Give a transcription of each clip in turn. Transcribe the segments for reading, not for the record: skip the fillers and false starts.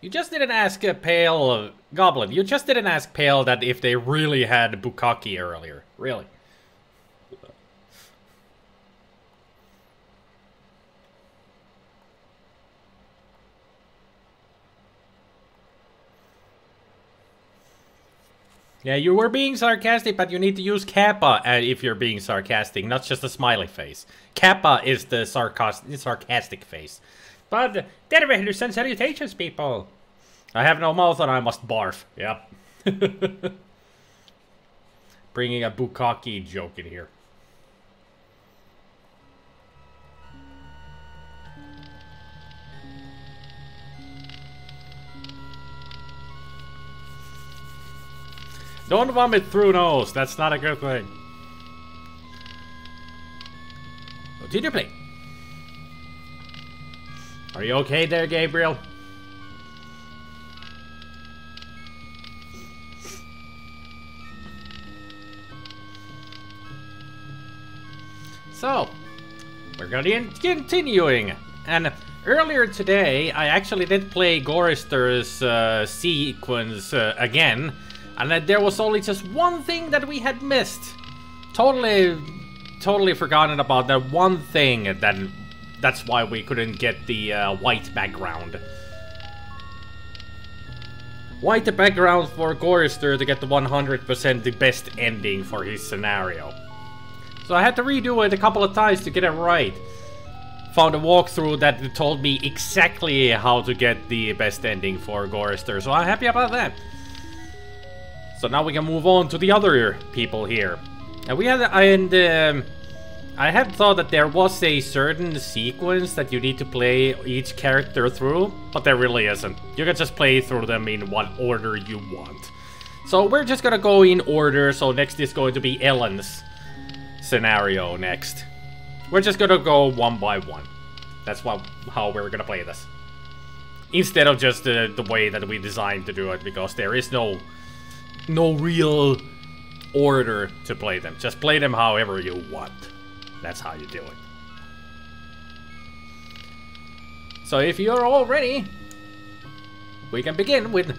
You just didn't ask Pale Goblin. You just didn't ask Pale that if they really had bukkake earlier. Really. Yeah, you were being sarcastic, but you need to use Kappa if you're being sarcastic, not just a smiley face. Kappa is the sarcastic face. But, Dervehers and salutations, people! I have no mouth and I must barf. Yep. Bringing a bukkake joke in here. Don't vomit through nose, that's not a good thing. Continue play. Are you okay there, Gabriel? So, we're gonna be continuing. And earlier today, I actually did play Gorister's sequence again. And there was only just one thing that we had missed. Totally forgotten about that one thing. That's why we couldn't get the white background. White background for Gorister to get the 100% the best ending for his scenario. So I had to redo it a couple of times to get it right. Found a walkthrough that told me exactly how to get the best ending for Gorister, so I'm happy about that. So now we can move on to the other people here. And I had thought that there was a certain sequence that you need to play each character through, but there really isn't. You can just play through them in what order you want. So we're just gonna go in order, so next is going to be Ellen's scenario next. We're just gonna go one by one. That's how we're gonna play this. Instead of just the way that we designed to do it, because there is no real order to play them. Just play them however you want. That's how you do it. So if you're all ready, we can begin with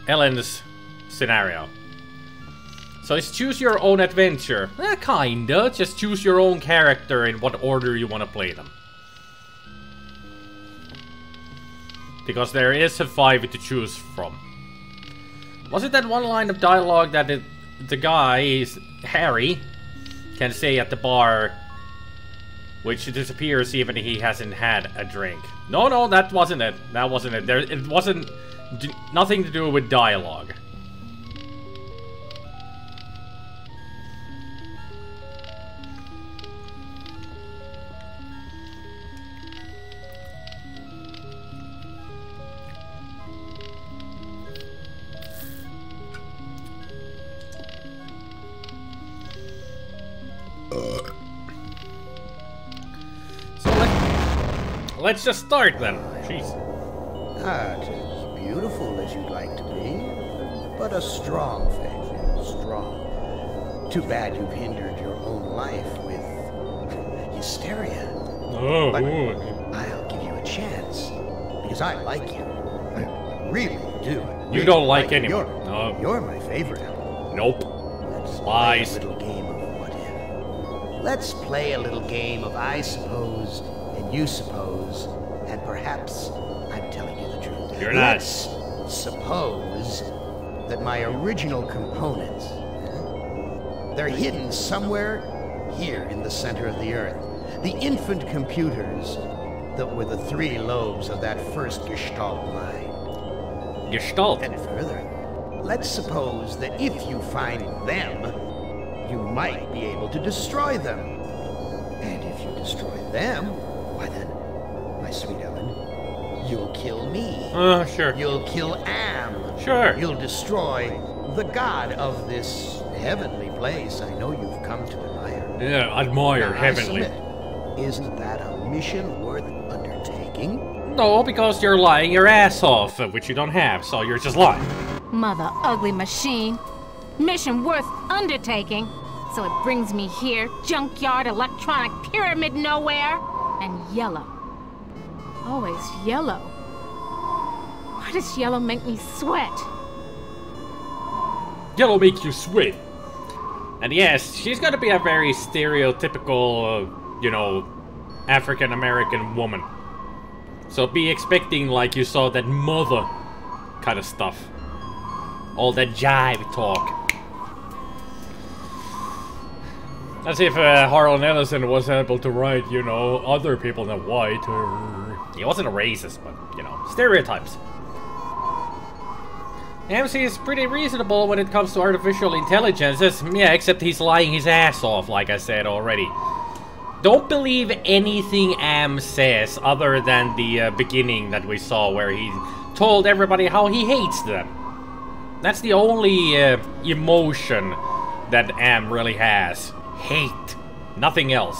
Ellen's scenario. So it's choose your own adventure. Kinda. Just choose your own character in what order you want to play them. Because there is a 5 to choose from. Was it that one line of dialogue that the guy, Harry, can say at the bar, which disappears even if he hasn't had a drink? No, that wasn't it. That wasn't it. It wasn't nothing to do with dialogue. Let's just start then. Jeez. As beautiful as you'd like to be, but a strong faith, strong. Too bad you've hindered your own life with hysteria. Oh, but I'll give you a chance, because I like you. I really do. You don't like anyone. You're my favorite. Nope. Let's Lies. play a little game of what if. Let's play a little game of I suppose and you suppose, and perhaps I'm telling you the truth. You're not. Let's suppose that my original components, they're hidden somewhere here in the center of the Earth. The infant computers that were the 3 lobes of that first Gestalt mind. Gestalt? And further, let's suppose that if you find them, you might be able to destroy them. And if you destroy them, why then, my sweet Ellen, you'll kill me. Sure. You'll kill Am. Sure. You'll destroy the god of this heavenly place I know you've come to admire. Yeah, admire Now, heavenly. I submit, isn't that a mission worth undertaking? No, because you're lying your ass off, which you don't have, so you're just lying. Mother ugly machine. Mission worth undertaking. So it brings me here, junkyard, electronic pyramid nowhere, and yellow. Always yellow. Why does yellow make me sweat? Yellow make you sweat. And yes, she's gonna be a very stereotypical, you know, African-American woman. So be expecting like you saw that mother kind of stuff. All that jive talk. As if Harlan Ellison was able to write, you know, other people than white. He wasn't a racist, but, you know, stereotypes. MC is pretty reasonable when it comes to artificial intelligences. Yeah, except he's lying his ass off, like I said already. Don't believe anything Am says other than the beginning that we saw where he told everybody how he hates them. That's the only emotion that Am really has. Hate. Nothing else.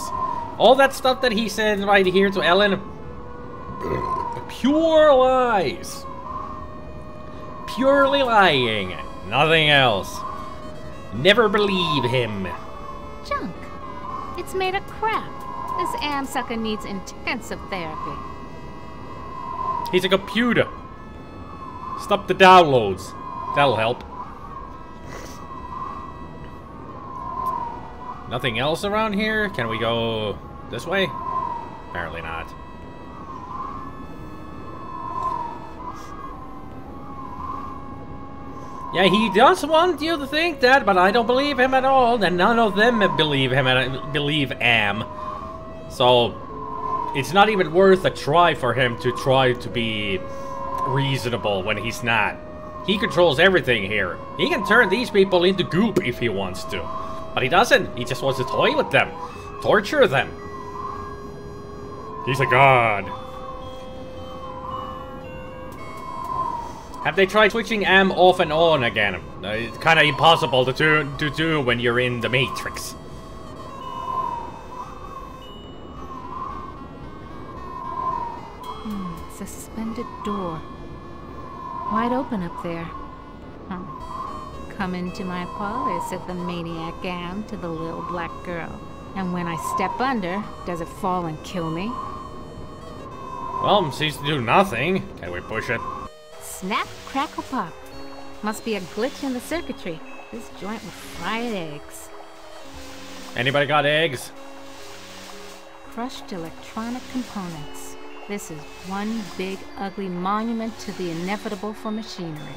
All that stuff that he said right here to Ellen, pure lies. Purely lying. Nothing else. Never believe him. Junk. It's made of crap. This Am sucker needs intensive therapy. He's a computer. Stop the downloads. That'll help. Nothing else around here? Can we go this way? Apparently not. Yeah, he does want you to think that, but I don't believe him at all, and none of them believe him and believe Am. So it's not even worth a try for him to try to be reasonable when he's not. He controls everything here. He can turn these people into goop if he wants to. But he doesn't. He just wants to toy with them. Torture them. He's a god. Have they tried switching Am off and on again? It's kind of impossible to do when you're in the Matrix. Suspended door. Wide open up there. Come into my parlor, said the maniac Am to the little black girl. And when I step under, does it fall and kill me? Well, seems to do nothing. Can we push it? Snap, crackle, pop. Must be a glitch in the circuitry. This joint with fried eggs. Anybody got eggs? Crushed electronic components. This is one big, ugly monument to the inevitable for machinery.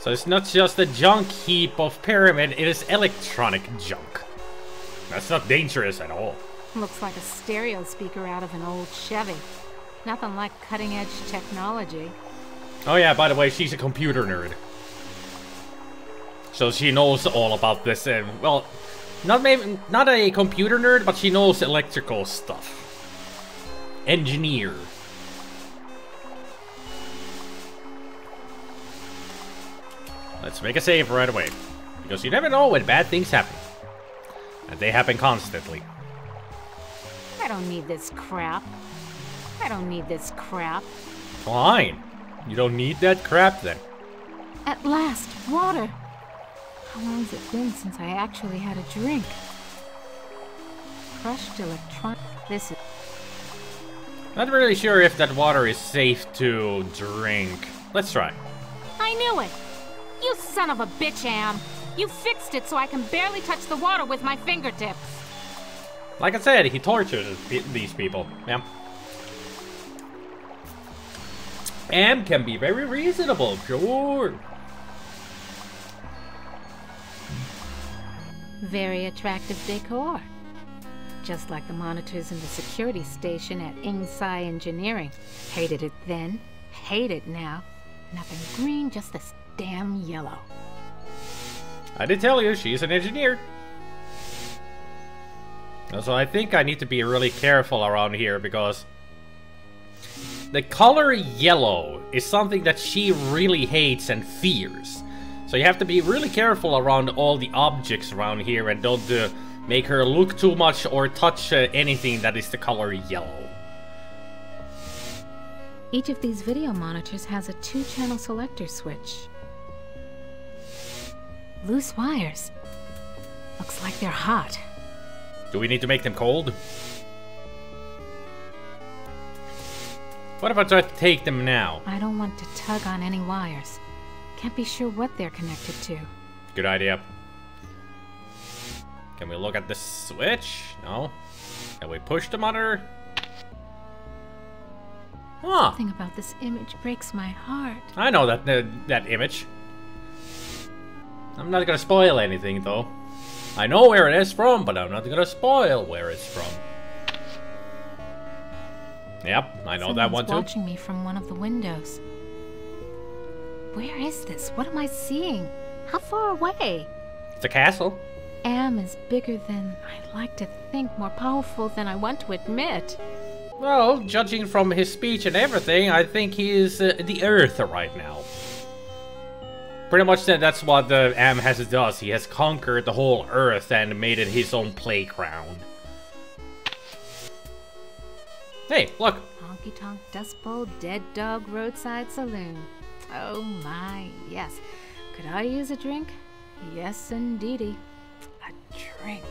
So it's not just a junk heap of pyramid, it is electronic junk. That's not dangerous at all. Looks like a stereo speaker out of an old Chevy. Nothing like cutting-edge technology. Oh yeah, by the way, she's a computer nerd. So she knows all about this, well, not a computer nerd, but she knows electrical stuff. Engineer. Let's make a save right away. Because you never know when bad things happen. And they happen constantly. I don't need this crap. I don't need this crap. Fine. You don't need that crap then. At last, water. How long's it been since I actually had a drink? Crushed electron. This is... Not really sure if that water is safe to drink. Let's try. I knew it! You son of a bitch, Am! You fixed it so I can barely touch the water with my fingertips. Like I said, he tortures these people. Yeah. Am can be very reasonable, sure. Very attractive decor. Just like the monitors in the security station at Inside Engineering. Hated it then, hate it now. Nothing green, just this damn yellow. I did tell you, she's an engineer. So I think I need to be really careful around here because the color yellow is something that she really hates and fears. So you have to be really careful around all the objects around here and don't make her look too much or touch anything that is the color yellow. Each of these video monitors has a 2-channel selector switch. Loose wires. Looks like they're hot. Do we need to make them cold? What if I try to take them now? I don't want to tug on any wires. Can't be sure what they're connected to. Good idea. Can we look at the switch? No. Can we push the monitor? Huh. Something about this image breaks my heart. I know that image. I'm not gonna spoil anything though. I know where it is from, but I'm not gonna spoil where it's from. Yep, I know that one too. Watching me from one of the windows. Where is this? What am I seeing? How far away? It's a castle. Am is bigger than I like to think, more powerful than I want to admit. Well, judging from his speech and everything, I think he is the Earth right now. Pretty much that's what the Am does. He has conquered the whole Earth and made it his own playground. Hey, look! Honky Tonk Dust Bowl Dead Dog Roadside Saloon. Oh my, yes. Could I use a drink? Yes, indeedy. A drink.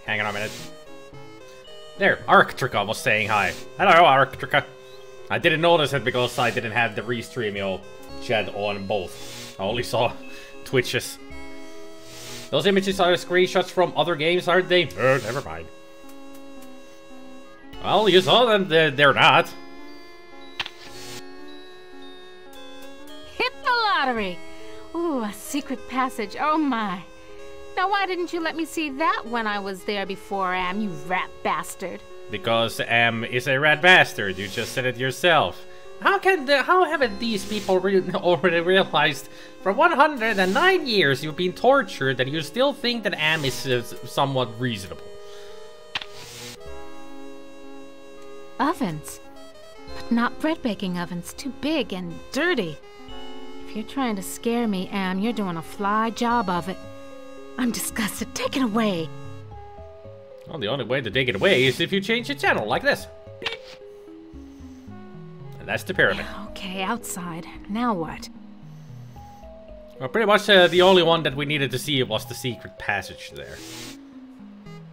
Hang on a minute. There, Arctrica was saying hi. Hello, Arctrica. I didn't notice it because I didn't have the Restreamio chat on both. I only saw Twitches. Those images are screenshots from other games, aren't they? Never mind. Well, you saw them, they're not. Hit the lottery! Ooh, a secret passage, oh my. Now why didn't you let me see that when I was there before, Am, you rat bastard? Because Am is a rat bastard, you just said it yourself. How haven't these people already realized for 109 years you've been tortured that you still think that Am is somewhat reasonable? Ovens. But not bread baking ovens, too big and dirty. If you're trying to scare me, Am, you're doing a fly job of it. I'm disgusted. Take it away. Well, the only way to take it away is if you change the channel, like this. Beep. And that's the pyramid. Okay, outside. Now what? Well, pretty much the only one that we needed to see was the secret passage there.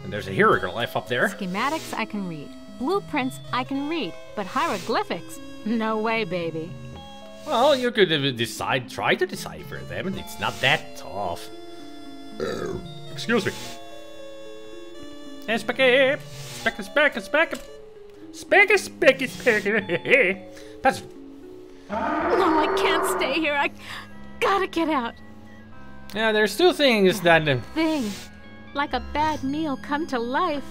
And there's a hieroglyph up there. Schematics I can read. Blueprints I can read. But hieroglyphics? No way, baby. Well, you could try to decipher them, and it's not that tough. Excuse me. Hey, Specky! Specky! Pass. No, I can't stay here. I gotta get out. Yeah, there's two things that... Thing. Like a bad meal come to life.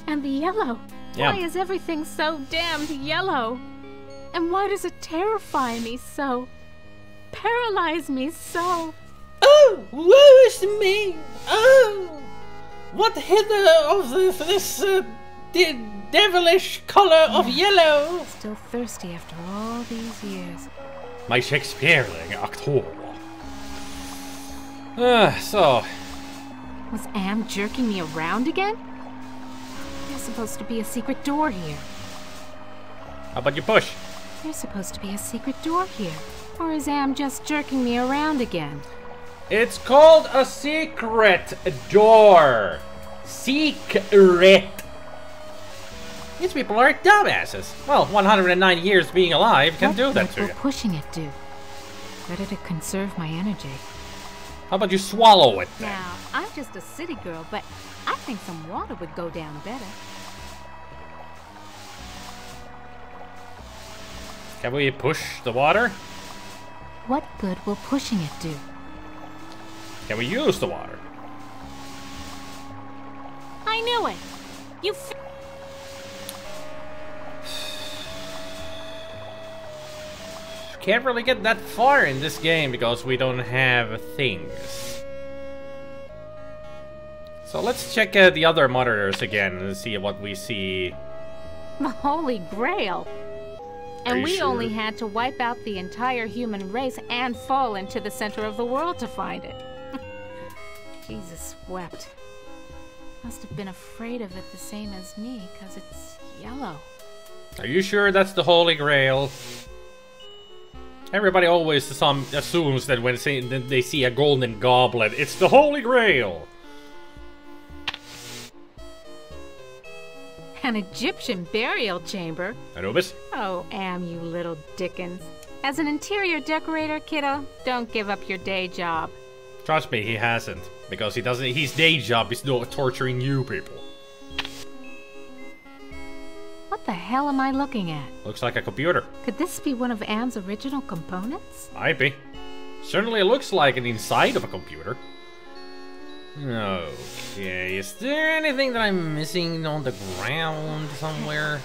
And the yellow. Yeah. Why is everything so damned yellow? And why does it terrify me so? Paralyze me so? Oh, woe is me! Oh! What hither of this devilish color of yellow? Still thirsty after all these years. My Shakespearean October. So... Was Am jerking me around again? There's supposed to be a secret door here. How about you push? There's supposed to be a secret door here. Or is Am just jerking me around again? It's called a secret door. Secret. These people are dumbasses. Well, 109 years being alive can do that to you. What will pushing it do? Better to conserve my energy. How about you swallow it then? Now, I'm just a city girl, but I think some water would go down better. Can we push the water? What good will pushing it do? Can we use the water? I knew it! You Can't really get that far in this game because we don't have things. So let's check the other monitors again and see what we see. The Holy Grail! Are And you we sure? only had to wipe out the entire human race and fall into the center of the world to find it. Jesus wept. Must have been afraid of it the same as me, because it's yellow. Are you sure that's the Holy Grail? Everybody always assumes that when they see a golden goblet, it's the Holy Grail. An Egyptian burial chamber? Anubis? Oh, Am, you little Dickens. As an interior decorator, kiddo, don't give up your day job. Trust me, he hasn't. Because he doesn't. His day job is not torturing you people. What the hell am I looking at? Looks like a computer. Could this be one of Am's original components? Might be. Certainly looks like an inside of a computer. Okay, is there anything that I'm missing on the ground somewhere?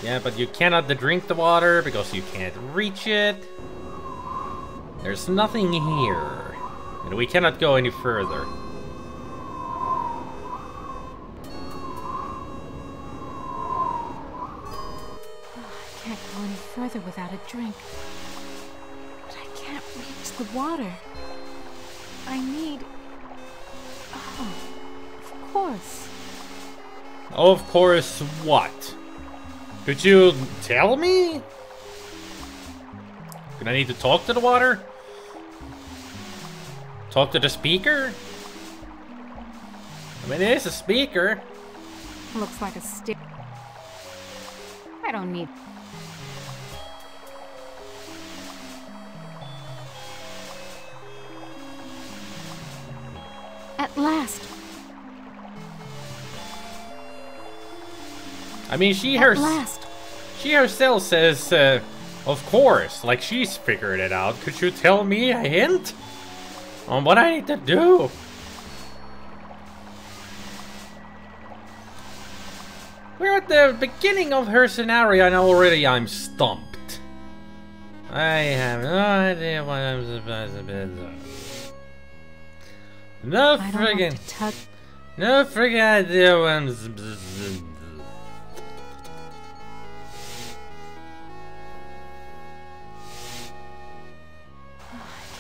Yeah, but you cannot drink the water because you can't reach it. There's nothing here. And we cannot go any further. I can't go any further without a drink. But I can't reach the water. I need... Oh, of course. Of course, what? Could you tell me? Could I need to talk to the water? Talk to the speaker? I mean, it is a speaker. Looks like a stick. I don't need... At last. I mean, At last. She herself says, of course, like she's figured it out. Could you tell me a hint on what I need to do? We're at the beginning of her scenario and already I'm stumped. I have no idea what I'm supposed to do. No friggin' idea what I'm supposed to do.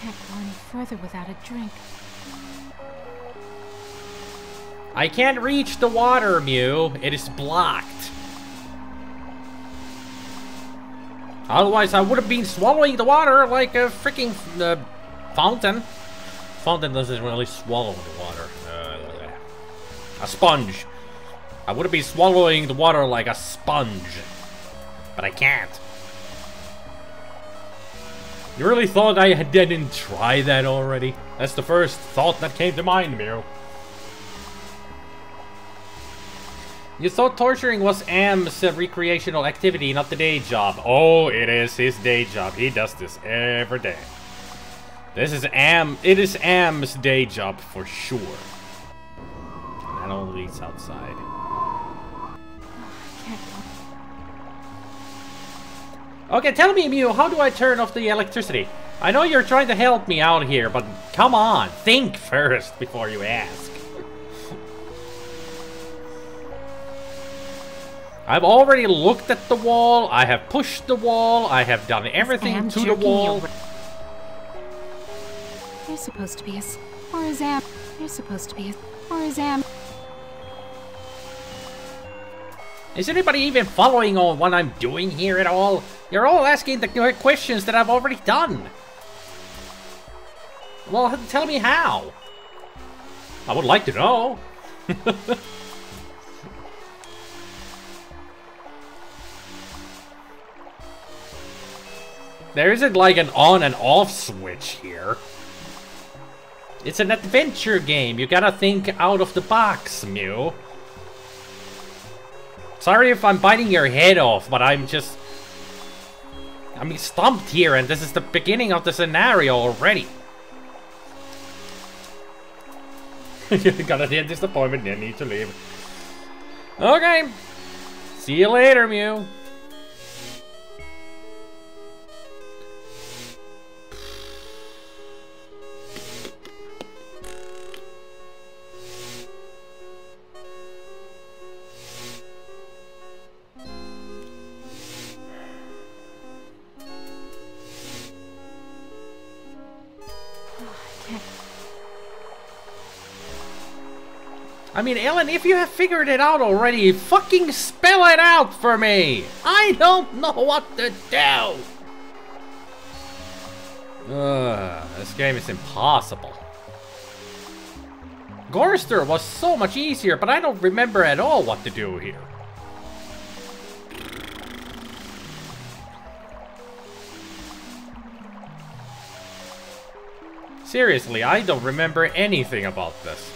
Can't go any further without a drink. I can't reach the water, Mew. It is blocked. Otherwise, I would have been swallowing the water like a freaking fountain. Fountain doesn't really swallow the water. A sponge. I would have been swallowing the water like a sponge. But I can't. You really thought I didn't try that already? That's the first thought that came to mind, Mew. You thought torturing was Am's recreational activity, not the day job. Oh, it is his day job. He does this every day. This is it is Am's day job for sure. And that only leads outside. Okay, tell me, Mew, how do I turn off the electricity? I know you're trying to help me out here, but come on, think first before you ask. I've already looked at the wall, I have pushed the wall, I have done everything to the wall. You're supposed to be a... Or is Am... You're supposed to be a... Or is Am... Is anybody even following on what I'm doing here at all? You're all asking the questions that I've already done. Well, tell me how. I would like to know. There isn't like an on and off switch here. It's an adventure game. You gotta think out of the box, Mew. Sorry if I'm biting your head off, but I'm stumped here, and this is the beginning of the scenario already. You got a disappointment, you need to leave. Okay. See you later, Mew. I mean, Ellen, if you have figured it out already, fucking spell it out for me! I don't know what to do! This game is impossible. Gorster was so much easier, but I don't remember at all what to do here. Seriously, I don't remember anything about this.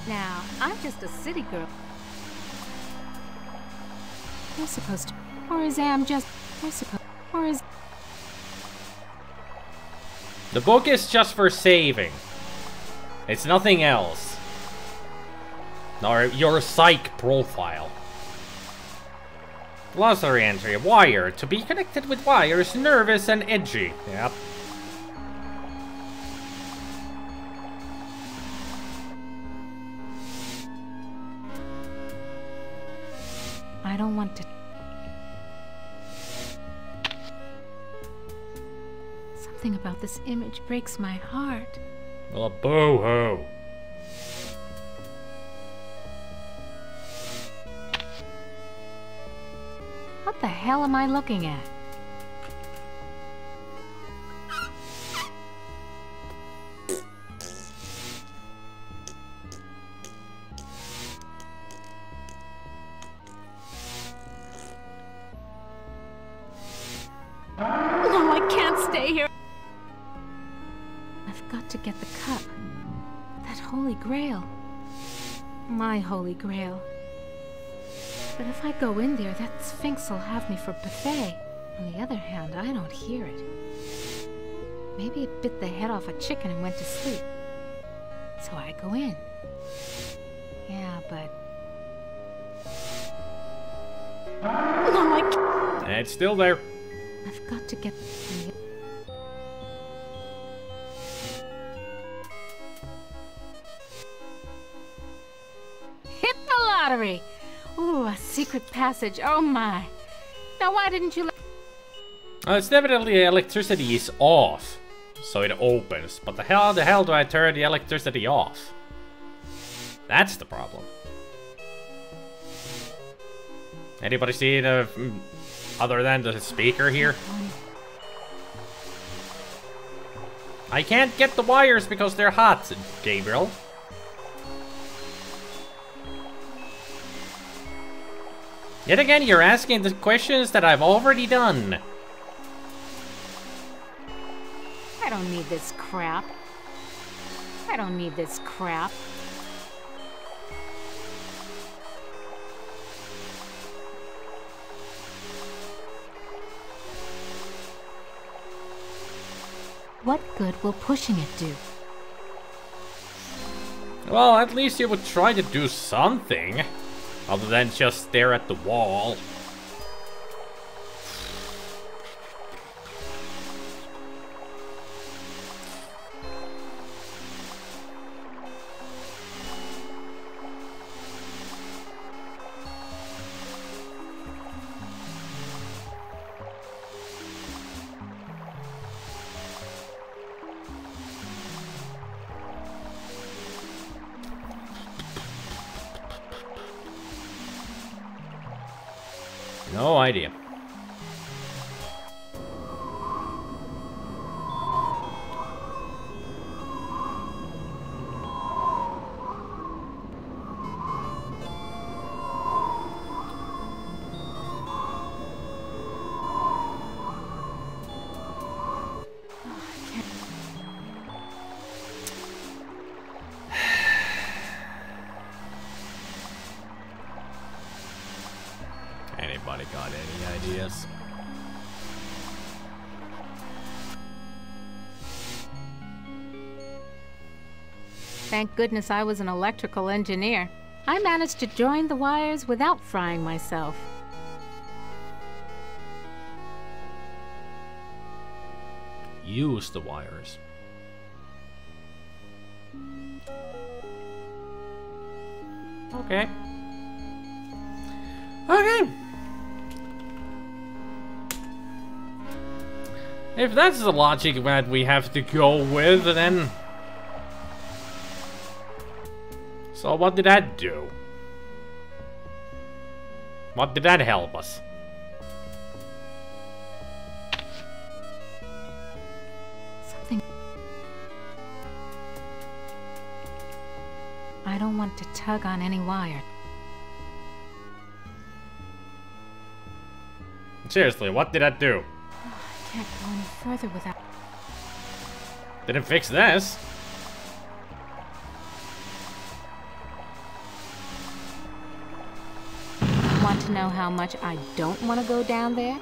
Now, I'm just a city girl. You're supposed to... Or is Am just... You're supposed... Or is... The book is just for saving. It's nothing else. Or your psych profile. Glossary entry. Wire. To be connected with wires, nervous and edgy. Yep. I don't want to... Something about this image breaks my heart. Well, boo-hoo. What the hell am I looking at? No, I can't stay here. I've got to get the cup. That holy grail. My holy grail. But if I go in there, that Sphinx will have me for buffet. On the other hand, I don't hear it. Maybe it bit the head off a chicken and went to sleep. So I go in. Yeah, but... No, I can't. It's still there. I've got to get... Hit the lottery! Ooh, a secret passage. Oh my. Now why didn't you... It's definitely electricity is off. So it opens. But how the hell do I turn the electricity off? That's the problem. Anybody see the... other than the speaker here? I can't get the wires because they're hot, Gabriel. Yet again, you're asking the questions that I've already done. I don't need this crap. I don't need this crap. What good will pushing it do? Well, at least you would try to do something. Other than just stare at the wall. No idea. Anybody got any ideas? Thank goodness I was an electrical engineer. I managed to join the wires without frying myself. Use the wires. Okay. Okay. If that's the logic that we have to go with, then... So what did that do? What did that help us? Something... I don't want to tug on any wire. Seriously, what did that do? I can't go any further without... Didn't fix this. Want to know how much I don't want to go down there?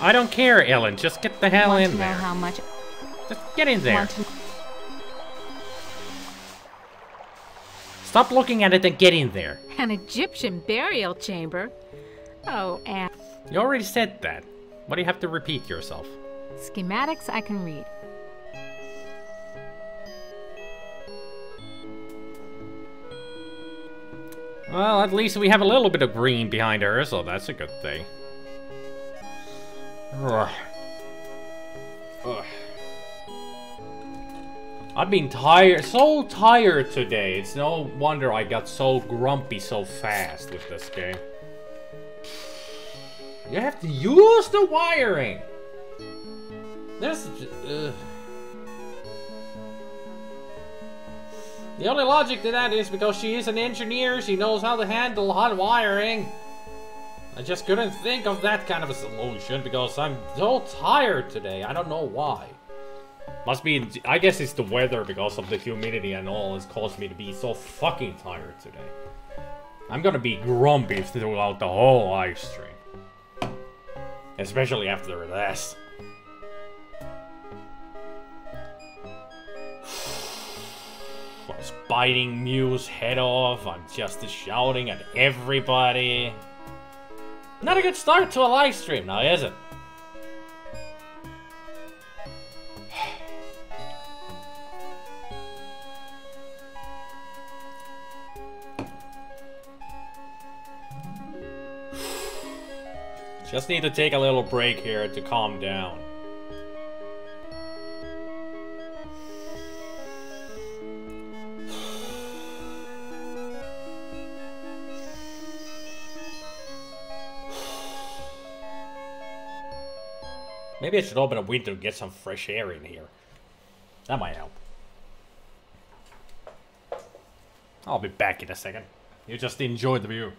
I don't care, Ellen. Just get the hell in there. Want to know how much... Just get in there. Want to... Stop looking at it and get in there. An Egyptian burial chamber? Oh, and... You already said that. Why do you have to repeat yourself? Schematics I can read. Well, at least we have a little bit of green behind her, so that's a good thing. Ugh. Ugh. I've been tired, so tired today. It's no wonder I got so grumpy so fast with this game. You have to use the wiring. This. The only logic to that is because she is an engineer, she knows how to handle hot wiring. I just couldn't think of that kind of a solution because I'm so tired today. I don't know why. Must be, I guess it's the weather because of the humidity and all has caused me to be so fucking tired today. I'm gonna be grumpy throughout the whole live stream. Especially after this. I was biting Mew's head off. I'm just shouting at everybody. Not a good start to a live stream now, is it? Just need to take a little break here to calm down. Maybe I should open a window and get some fresh air in here. That might help. I'll be back in a second. You just enjoy the view.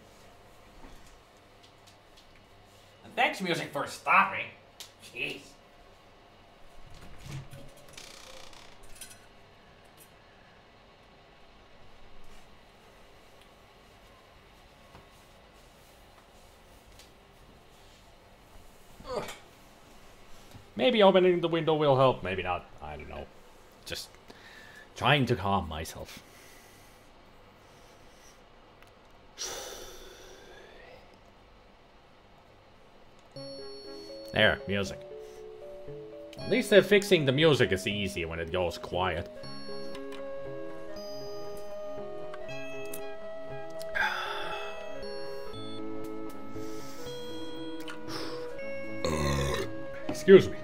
And thanks, music, for stopping. Jeez. Ugh. Maybe opening the window will help, maybe not. I don't know. Just trying to calm myself. There, music. At least fixing the music is easy when it goes quiet. Excuse me.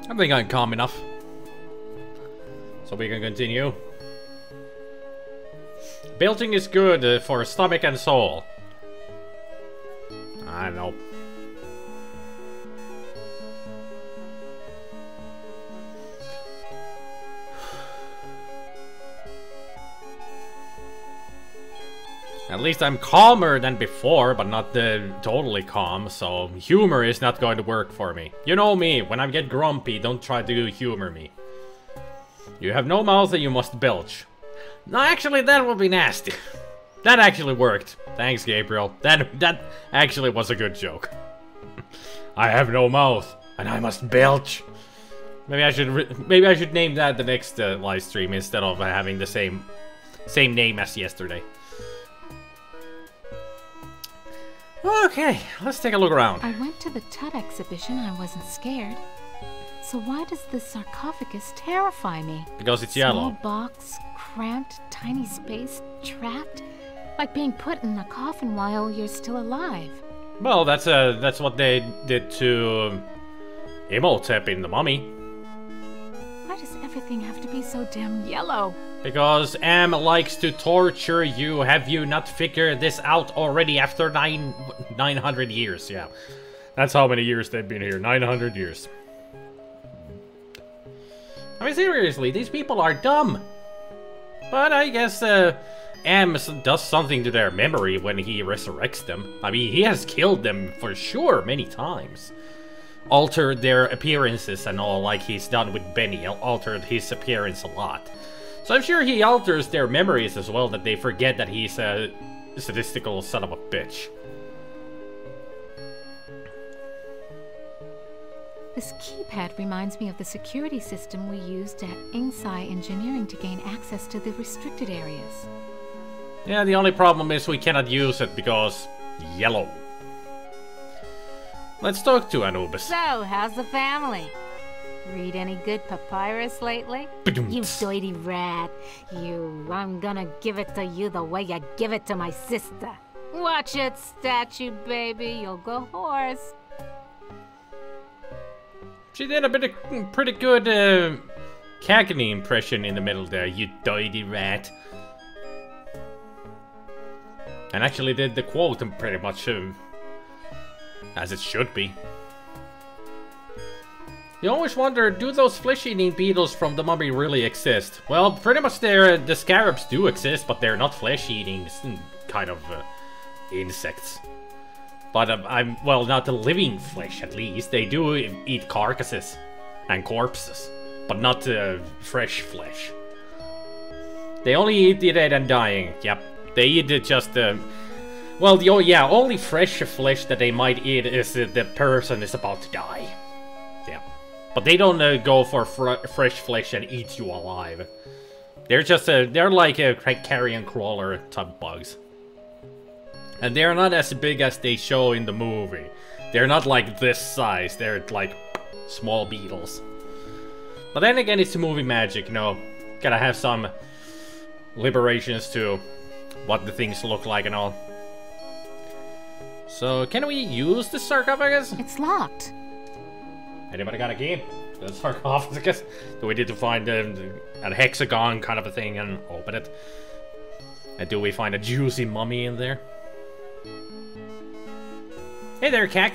I think I'm calm enough. So we can continue. Belching is good for stomach and soul. I don't know. At least I'm calmer than before, but not totally calm, so humor is not going to work for me. You know me, when I get grumpy, don't try to humor me. You have no mouth and you must belch. No, actually, that would be nasty. That actually worked. Thanks, Gabriel. That actually was a good joke. I have no mouth, and I must belch. Maybe I should name that the next live stream instead of having the same name as yesterday. Okay, let's take a look around. I went to the Tut exhibition. I wasn't scared. So why does this sarcophagus terrify me? Because it's Small yellow. box, cramped, tiny space, trapped. Like being put in a coffin while you're still alive. Well, that's what they did to Imhotep in The Mummy. Why does everything have to be so damn yellow? Because M likes to torture you. Have you not figured this out already after 900 years? Yeah. That's how many years they've been here. 900 years. I mean, seriously, these people are dumb. But I guess M does something to their memory when he resurrects them. I mean, he has killed them for sure many times. Altered their appearances and all, like he's done with Benny. Altered his appearance a lot. So I'm sure he alters their memories as well, that they forget that he's a sadistical son of a bitch. This keypad reminds me of the security system we used at Insci Engineering to gain access to the restricted areas. Yeah, the only problem is we cannot use it because yellow. Let's talk to Anubis. So, how's the family? Read any good papyrus lately? You dirty rat. I'm gonna give it to you the way you give it to my sister. Watch it, statue baby, you'll go hoarse. She did a pretty good Cagney impression in the middle there, you dirty rat. And actually did the quote pretty much as it should be. You always wonder, do those flesh-eating beetles from the Mummy really exist? Well, pretty much the scarabs do exist, but they're not flesh-eating kind of insects. But well, not the living flesh at least. They do eat carcasses and corpses, but not fresh flesh. They only eat the dead and dying. Yep, they eat just well, yeah, only fresh flesh that they might eat is the person is about to die. Yeah, but they don't go for fresh flesh and eat you alive. They're just they're like a carrion crawler type bugs. And they're not as big as they show in the movie. They're not like this size, they're like small beetles. But then again, it's movie magic, you know. Gotta have some liberations to what the things look like and all. So, can we use the sarcophagus? It's locked. Anybody got a key? The sarcophagus? Do we need to find a hexagon kind of a thing and open it? And do we find a juicy mummy in there? Hey there, Cack.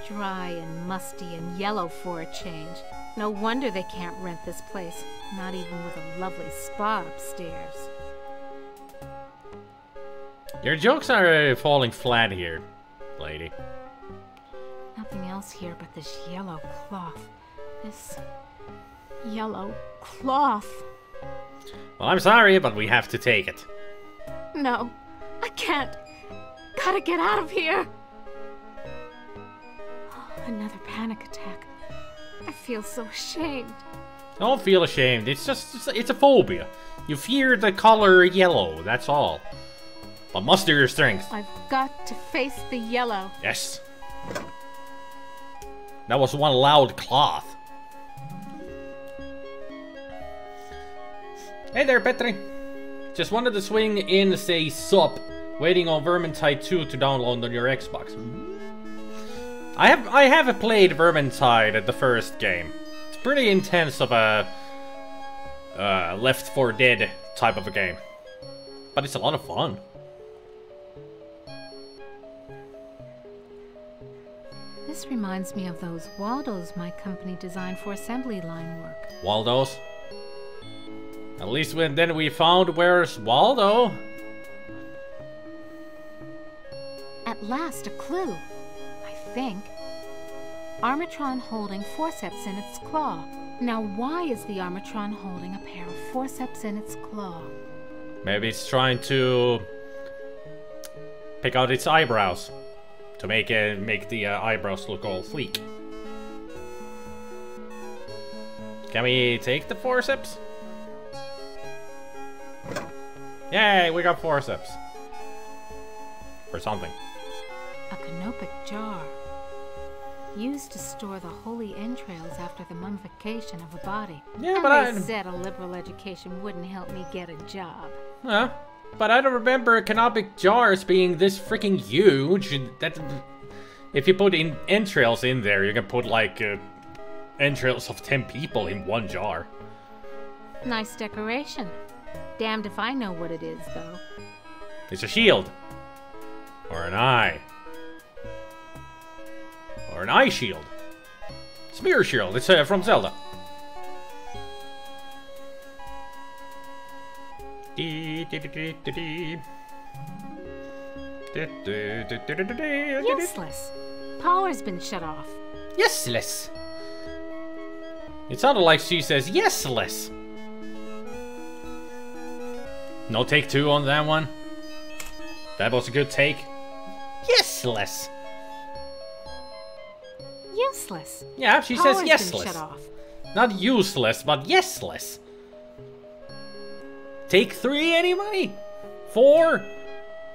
Dry and musty and yellow for a change. No wonder they can't rent this place, not even with a lovely spa upstairs. Your jokes are falling flat here, lady. Nothing else here but this yellow cloth. This yellow cloth. Well, I'm sorry, but we have to take it. No, I can't. Gotta get out of here. Oh, another panic attack. I feel so ashamed. Don't feel ashamed. It's a phobia. You fear the color yellow, that's all. But muster your strength. I've got to face the yellow. Yes. That was one loud cloth. Hey there, Petri. Just wanted to swing in, say sup, waiting on Vermintide 2 to download on your Xbox. I have played Vermintide, the first game. It's pretty intense of a Left 4 Dead type of a game, but it's a lot of fun. This reminds me of those Waldos my company designed for assembly line work. Waldos? At least then we found where's Waldo. At last, a clue. I think. Armatron holding forceps in its claw. Now why is the Armatron holding a pair of forceps in its claw? Maybe it's trying to pick out its eyebrows. To make the eyebrows look all sleek. Can we take the forceps? Yay, we got forceps. For something. A canopic jar. Used to store the holy entrails after the mummification of a body. Yeah, and but they said a liberal education wouldn't help me get a job. Yeah, but I don't remember canopic jars being this freaking huge. That if you put in entrails in there, you can put like entrails of 10 people in one jar. Nice decoration. Damned if I know what it is, though. It's a shield. Or an eye. Or an eye shield. Spear shield. It's from Zelda. Useless. Power's been shut off. Yesless. It sounded like she says yesless. No take two on that one. That was a good take. Yesless. Useless. Yeah, she Power's says been yesless. shut off. Not useless, but yesless. Take 3, anybody? 4?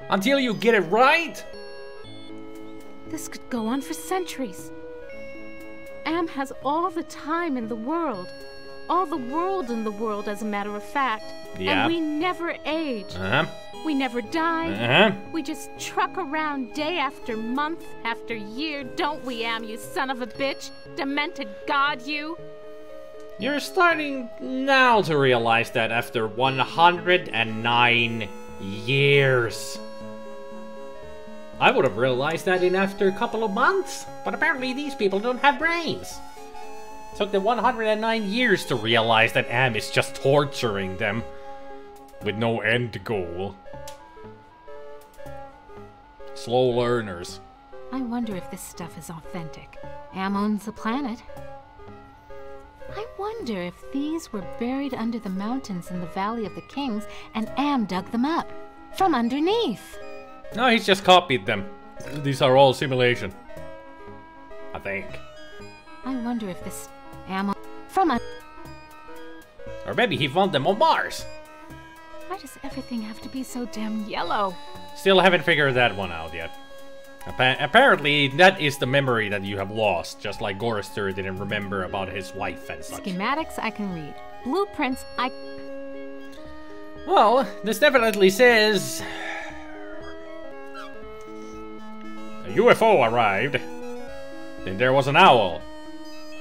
Until you get it right? This could go on for centuries. Am has all the time in the world. All the world in the world, as a matter of fact. Yeah. And we never age. Uh-huh. We never die. Uh-huh. We just truck around day after month after year, don't we, Am, you son of a bitch? Demented god, you. You're starting now to realize that after 109 years. I would have realized that in after a couple of months, but apparently these people don't have brains. It took them 109 years to realize that Am is just torturing them with no end goal. Slow learners. I wonder if this stuff is authentic. Am owns the planet. I wonder if these were buried under the mountains in the Valley of the Kings and Am dug them up from underneath. No, he's just copied them. These are all simulation. I think. I wonder if this Am from a... Or maybe he found them on Mars. Why does everything have to be so damn yellow? Still haven't figured that one out yet. Apparently, that is the memory that you have lost, just like Gorrister didn't remember about his wife and such. Schematics I can read. Blueprints I... Well, this definitely says... A UFO arrived. Then there was an owl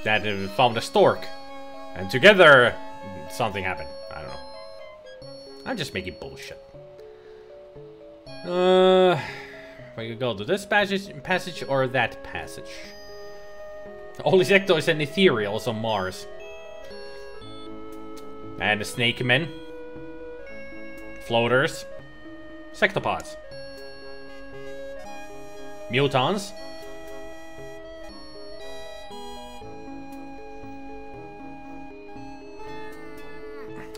that found a stork. And together, something happened. I don't know. I'm just making bullshit. We could go to this passage or that passage. All these ectos and ethereals on Mars. And the snake men. Floaters. Sectopods. Mutons.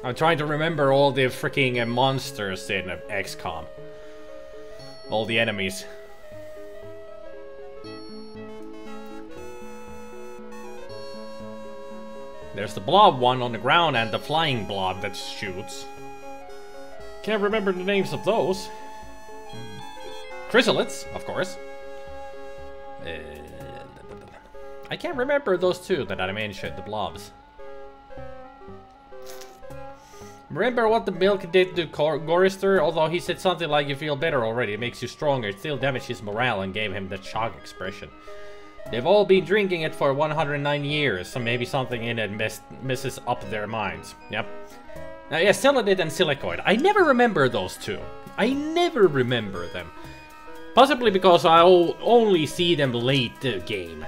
I'm trying to remember all the freaking monsters in XCOM. All the enemies. There's the blob one on the ground and the flying blob that shoots. Can't remember the names of those. Chrysalids, of course. I can't remember those two that I mentioned, the blobs. Remember what the milk did to Gorrister? Although he said something like, you feel better already, it makes you stronger. It still damaged his morale and gave him that shock expression. They've all been drinking it for 109 years, so maybe something in it messes up their minds. Yep. Yeah, Celadid and Silicoid. I never remember those two. I never remember them. Possibly because I only see them late game.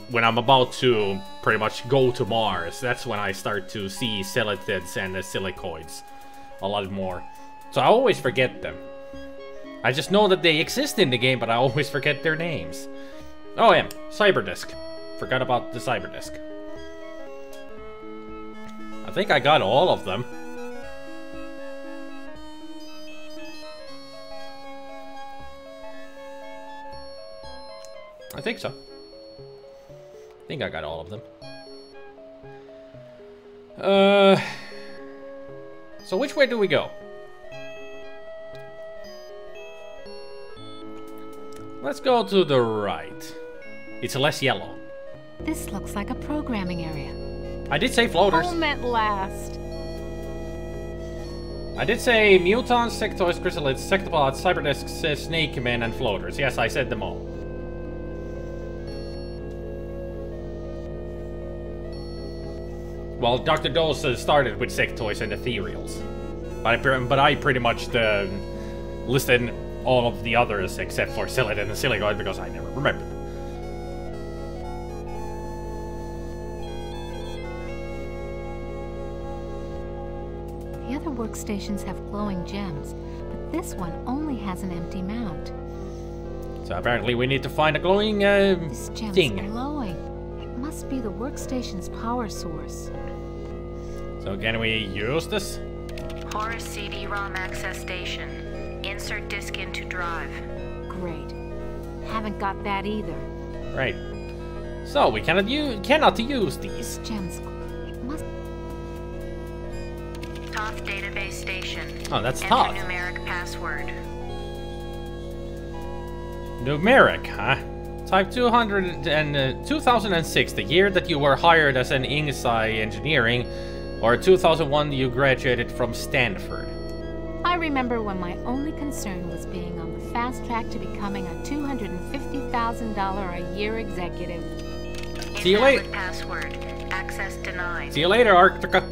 When I'm about to pretty much go to Mars, that's when I start to see Celatids and Silicoids a lot more. So I always forget them. I just know that they exist in the game, but I always forget their names. Oh yeah, Cyberdisk. Forgot about the Cyberdisk. I think I got all of them. I think so. I think I got all of them. So which way do we go? Let's go to the right. It's less yellow. This looks like a programming area. I did say floaters. Home at last. I did say mutons, sectoids, chrysalids, sectopods, cyberdiscs, snake men, and floaters. Yes, I said them all. Well, Dr. Dose started with sectoids and ethereals. But I pretty much listed all of the others except for Silid and Siligoid because I never remembered. The other workstations have glowing gems, but this one only has an empty mount. So apparently we need to find a glowing This gem's thing. glowing. It must be the workstation's power source. So can we use this? Horus CD-ROM access station. Insert disk into drive. Great. Haven't got that either. Right. So we cannot use these. This gem's... It must... Toth database station. Oh, that's Enter Toth. numeric password. Numeric, huh? Type 2006, the year that you were hired as an Ingesai engineering, or 2001 you graduated from Stanford. I remember when my only concern was being on the fast track to becoming a $250,000 a year executive. See you later. Invalid password. Access denied. See you later, Arctica.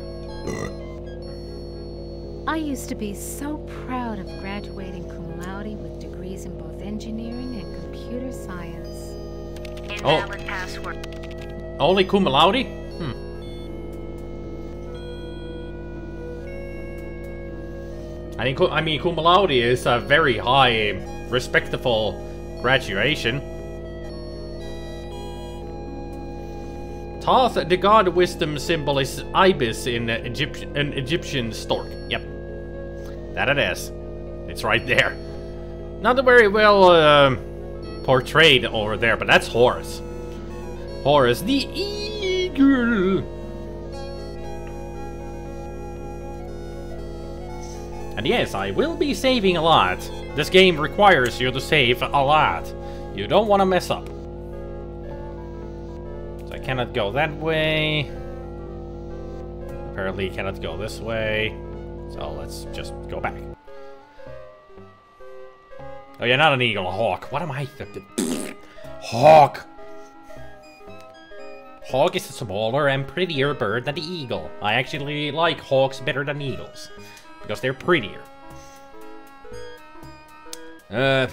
I used to be so proud of graduating cum laude with degrees in both engineering and computer science. Invalid password. Only cum laude? I mean, cum laude is a very high, respectable graduation. Toth, the god wisdom symbol, is ibis in an Egyptian stork. Yep, that it is. It's right there. Not very well portrayed over there, but that's Horus. Horus, the eagle. And yes, I will be saving a lot. This game requires you to save a lot. You don't want to mess up. So I cannot go that way. Apparently cannot go this way. So let's just go back. Oh yeah, not an eagle, a hawk. What am I thinking? Hawk! Hawk is a smaller and prettier bird than the eagle. I actually like hawks better than eagles. Because they're prettier. Oh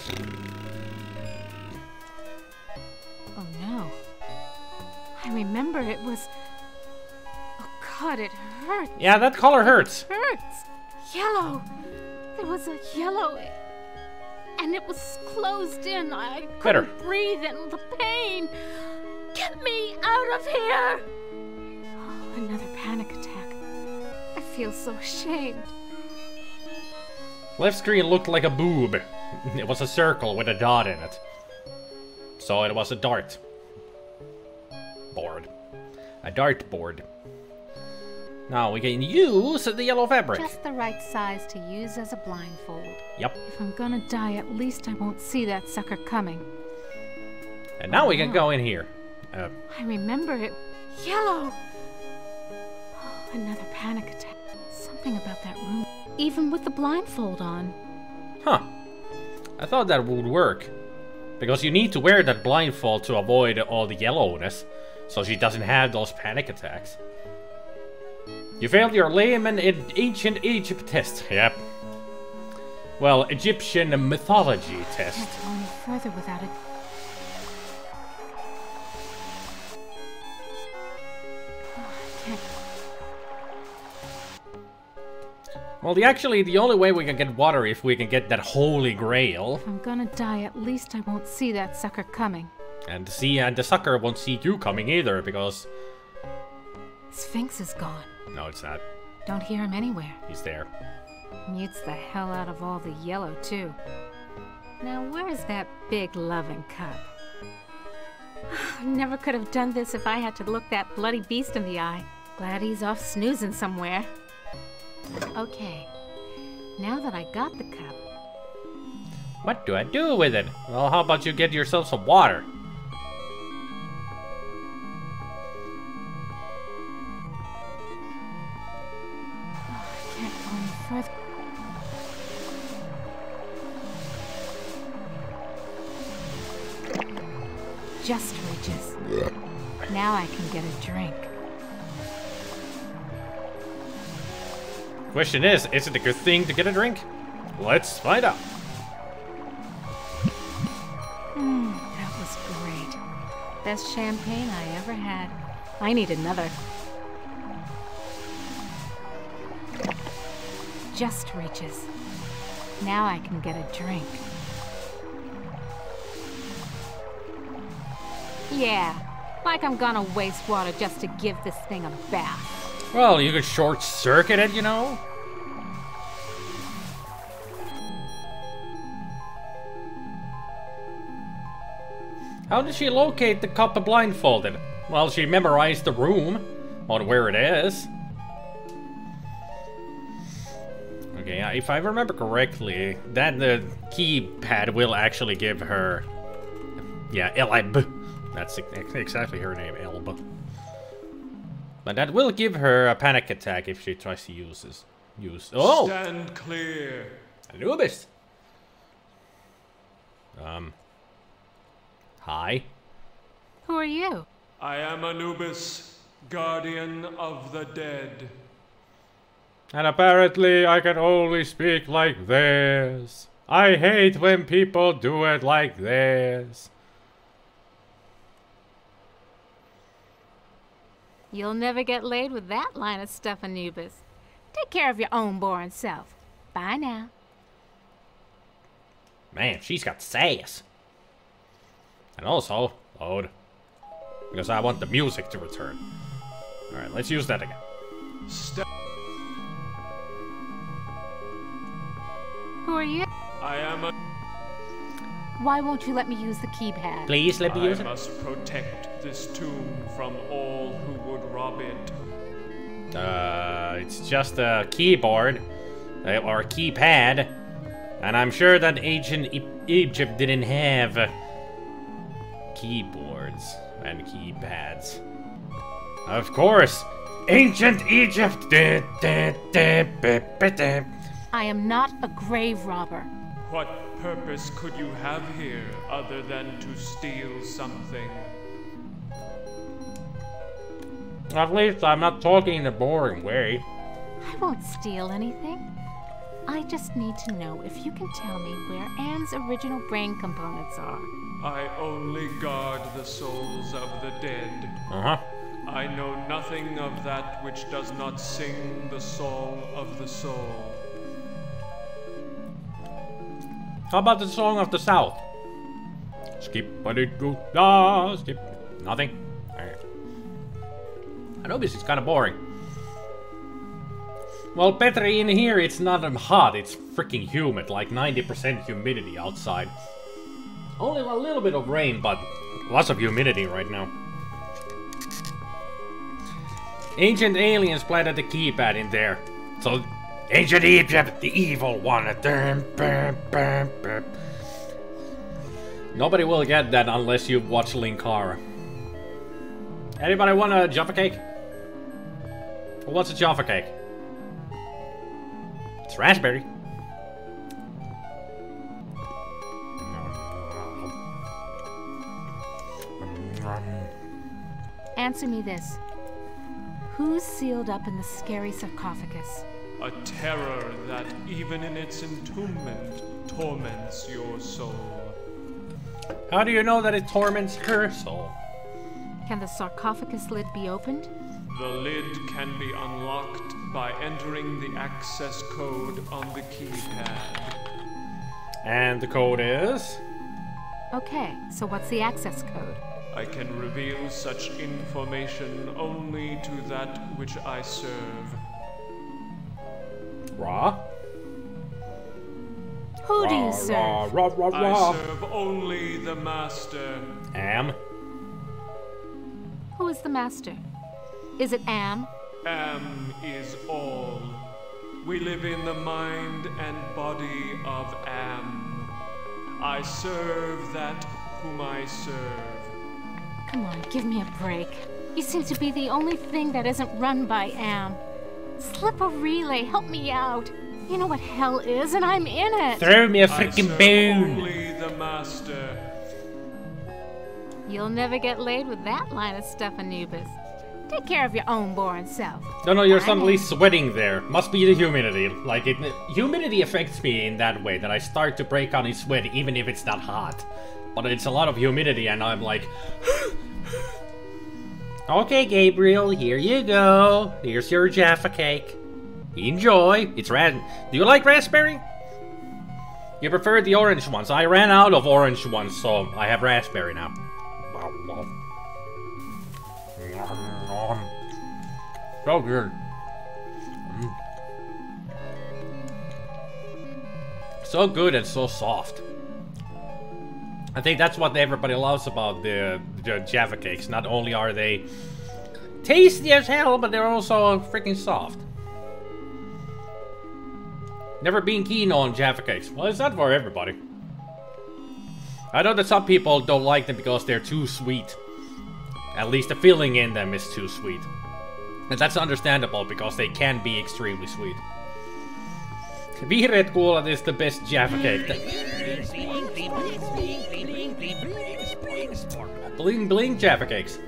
no. I remember it was... Oh god, it hurts. Yeah, that color hurts. It hurts. Yellow. There was a yellow... And it was closed in. I couldn't breathe and the pain. Get me out of here. Oh, another panic attack. I feel so ashamed. Left screen looked like a boob. It was a circle with a dot in it. So it was a dart. Board. A dart board. Now we can use the yellow fabric. Just the right size to use as a blindfold. Yep. If I'm gonna die, at least I won't see that sucker coming. And now we can go in here. I remember it. Yellow! Oh, another panic attack. Something about that room. Even with the blindfold on. Huh. I thought that would work. Because you need to wear that blindfold to avoid all the yellowness. So she doesn't have those panic attacks. You failed your layman in ancient Egypt test. Yep. Well, Egyptian mythology test. Can't go any further without it. Well, the only way we can get water if we can get that holy grail. If I'm gonna die, at least I won't see that sucker coming. And the sucker won't see you coming either, because... Sphinx is gone. No, it's not. Don't hear him anywhere. He's there. Mutes the hell out of all the yellow, too. Now, where's that big loving cup? Never could have done this if I had to look that bloody beast in the eye. Glad he's off snoozing somewhere. Okay, now that I got the cup... What do I do with it? Well, how about you get yourself some water? further. Just reaches. Now I can get a drink. Question is it a good thing to get a drink? Let's find out. That was great. Best champagne I ever had. I need another. Just reaches. Now I can get a drink. Yeah, like I'm gonna waste water just to give this thing a bath. Well, you could short circuit it, you know? How did she locate the cup blindfolded? Well, she memorized the room on where it is. Okay, if I remember correctly, that the keypad will actually give her... Yeah, Elb. That's exactly her name, Elb. But that will give her a panic attack if she tries to use this. Oh! Stand clear. Anubis! Hi. Who are you? I am Anubis, guardian of the dead. And apparently I can only speak like this. I hate when people do it like this. You'll never get laid with that line of stuff, Anubis. Take care of your own boring self. Bye now. Man, she's got sass. And also, load. Because I want the music to return. Alright, let's use that again. Who are you? I am a... Why won't you let me use the keypad? Please let me use I it. must protect this tomb from all who would rob it. It's just a keyboard. Or a keypad. And I'm sure that ancient Egypt didn't have keyboards and keypads. Of course, ancient Egypt. I am not a grave robber. What purpose could you have here other than to steal something? At least I'm not talking in a boring way. I won't steal anything. I just need to know if you can tell me where Anne's original brain components are. I only guard the souls of the dead. Uh-huh. I know nothing of that which does not sing the song of the soul. How about the song of the South? Skip, but it goes, ah, skip. Nothing? Alright. Anubis is kind of boring. Well, better in here, it's not hot, it's freaking humid, like 90% humidity outside. Only a little bit of rain, but lots of humidity right now. Ancient aliens planted the keypad in there. So, ancient Egypt, the evil one. Nobody will get that unless you watch Linkara. Anybody want a Jaffa cake? What's a Jaffa cake? It's raspberry. Answer me this. Who's sealed up in the scary sarcophagus? A terror that, even in its entombment, torments your soul. How do you know that it torments her soul? Can the sarcophagus lid be opened? The lid can be unlocked by entering the access code on the keypad. And the code is? Okay, so what's the access code? I can reveal such information only to that which I serve. Ra? Who do you serve? I serve only the master. Am? Who is the master? Is it Am? Am is all. We live in the mind and body of Am. I serve that whom I serve. Come on, give me a break. You seem to be the only thing that isn't run by Am. Slip a relay, help me out. You know what hell is, and I'm in it. Throw me a I freaking serve bone. only the master. You'll never get laid with that line of stuff, Anubis. Take care of your own boring self. No, you're suddenly sweating there. Must be the humidity. Like, humidity affects me in that way, that I start to break out in sweat even if it's not hot. But it's a lot of humidity and I'm like... Okay, Gabriel, here you go. Here's your Jaffa cake. Enjoy. It's do you like raspberry? You prefer the orange ones. I ran out of orange ones, so I have raspberry now. So good. So good and so soft. I think that's what everybody loves about the Jaffa cakes. Not only are they tasty as hell, but they're also freaking soft. Never been keen on Jaffa cakes. Well, it's not for everybody. I know that some people don't like them because they're too sweet. At least the filling in them is too sweet. And that's understandable because they can be extremely sweet. Vihreät kuulat is the best Jaffa cake. Bling bling Jaffa cakes.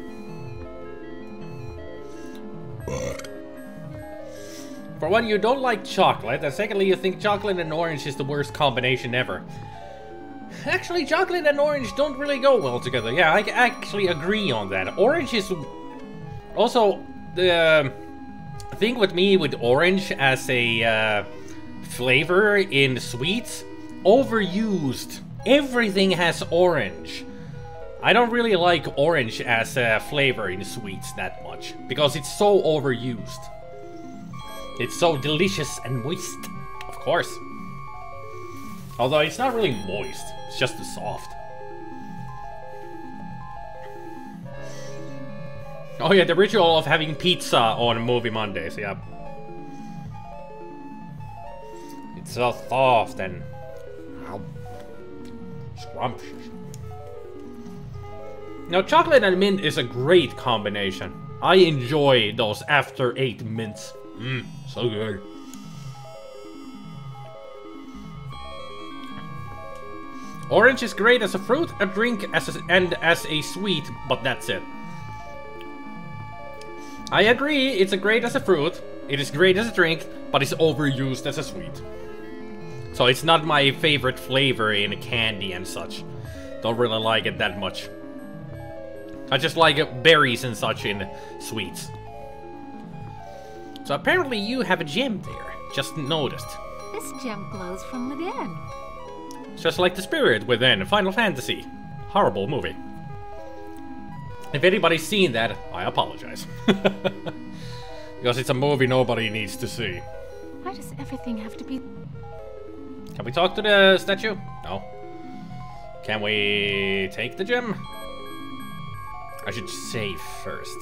For one, you don't like chocolate, and secondly, you think chocolate and orange is the worst combination ever. Actually, chocolate and orange don't really go well together. Yeah, I actually agree on that. Orange is... Also, the thing with me with orange as a flavor in sweets, overused. Everything has orange. I don't really like orange as a flavor in sweets that much, because it's so overused. It's so delicious and moist, of course. Although it's not really moist, it's just soft. Oh yeah, the ritual of having pizza on Movie Mondays, yeah. It's so soft and scrumptious. Now, chocolate and mint is a great combination. I enjoy those after 8 mints. So good. Orange is great as a fruit, a drink, and as a sweet, but that's it. I agree, it's great as a fruit, it is great as a drink, but it's overused as a sweet. So it's not my favorite flavor in candy and such. Don't really like it that much. I just like berries and such in sweets. So apparently you have a gem there. Just noticed. This gem glows from within. It's just like the spirit within Final Fantasy. Horrible movie. If anybody's seen that, I apologize. Because it's a movie nobody needs to see. Why does everything have to be... Can we talk to the statue? No. Can we take the gem? I should save first.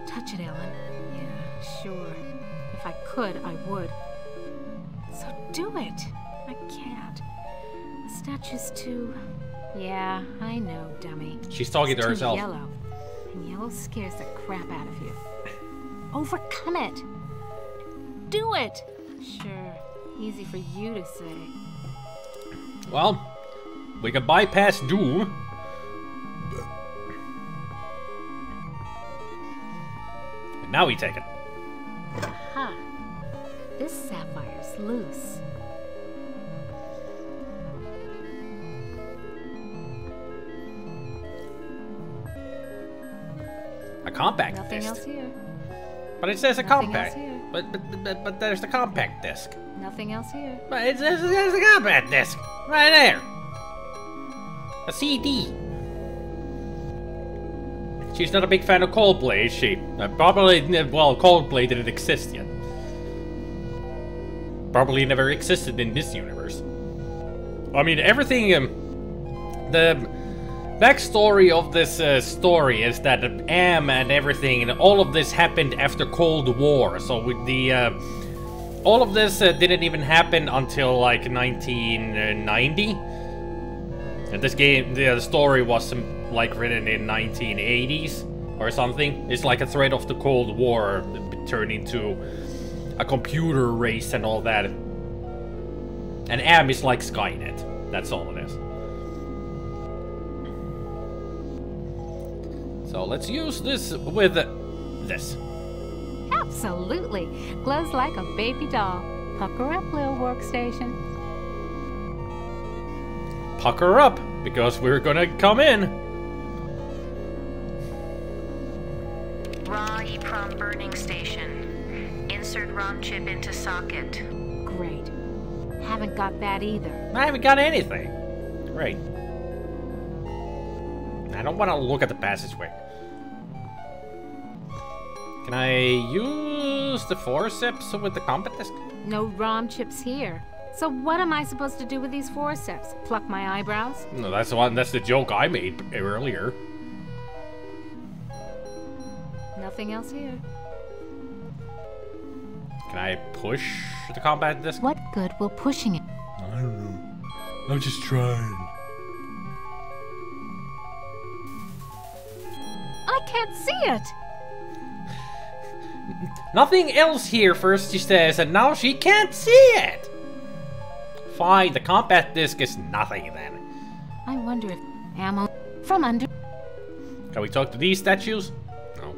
Touch it, Ellen. Yeah, sure. If I could, I would. So do it. I can't. The statue's too... Yeah, I know, dummy. She's talking to It's herself. too yellow. And yellow scares the crap out of you. Overcome it. Do it. Sure. Easy for you to say. Well, we can bypass Doom. And now we take it. Aha. This sapphire's loose. A compact Nothing disc. else here. But it says a Nothing compact. else here. But there's the compact disc. Nothing else here. But it says there's a compact disc. Right there. A CD. She's not a big fan of Coldplay, is she? Probably, well, Coldplay didn't exist yet. Probably never existed in this universe. I mean, everything, the backstory of this story is that Am and everything, and all of this happened after Cold War. So with the, all of this didn't even happen until like 1990. And this game, the story was like written in 1980s. or something. It's like a threat of the Cold War turned into a computer race and all that. And AM is like Skynet. That's all it is. So let's use this with this. Absolutely. Glows like a baby doll. Pucker up, little workstation. Pucker up, because we're gonna come in. Raw EEPROM burning station. Insert ROM chip into socket. Great. Haven't got that either. I haven't got anything. Great. I don't want to look at the passageway. Can I use the forceps with the combat disc? No ROM chips here. So what am I supposed to do with these forceps? Pluck my eyebrows? No, that's the joke I made earlier. Nothing else here. Can I push the combat disc? What good will pushing it? I don't know. I'm just trying. I can't see it! Nothing else here, first she says, and now she can't see it! Fine, the combat disc is nothing then. I wonder if ammo from under... Can we talk to these statues? No.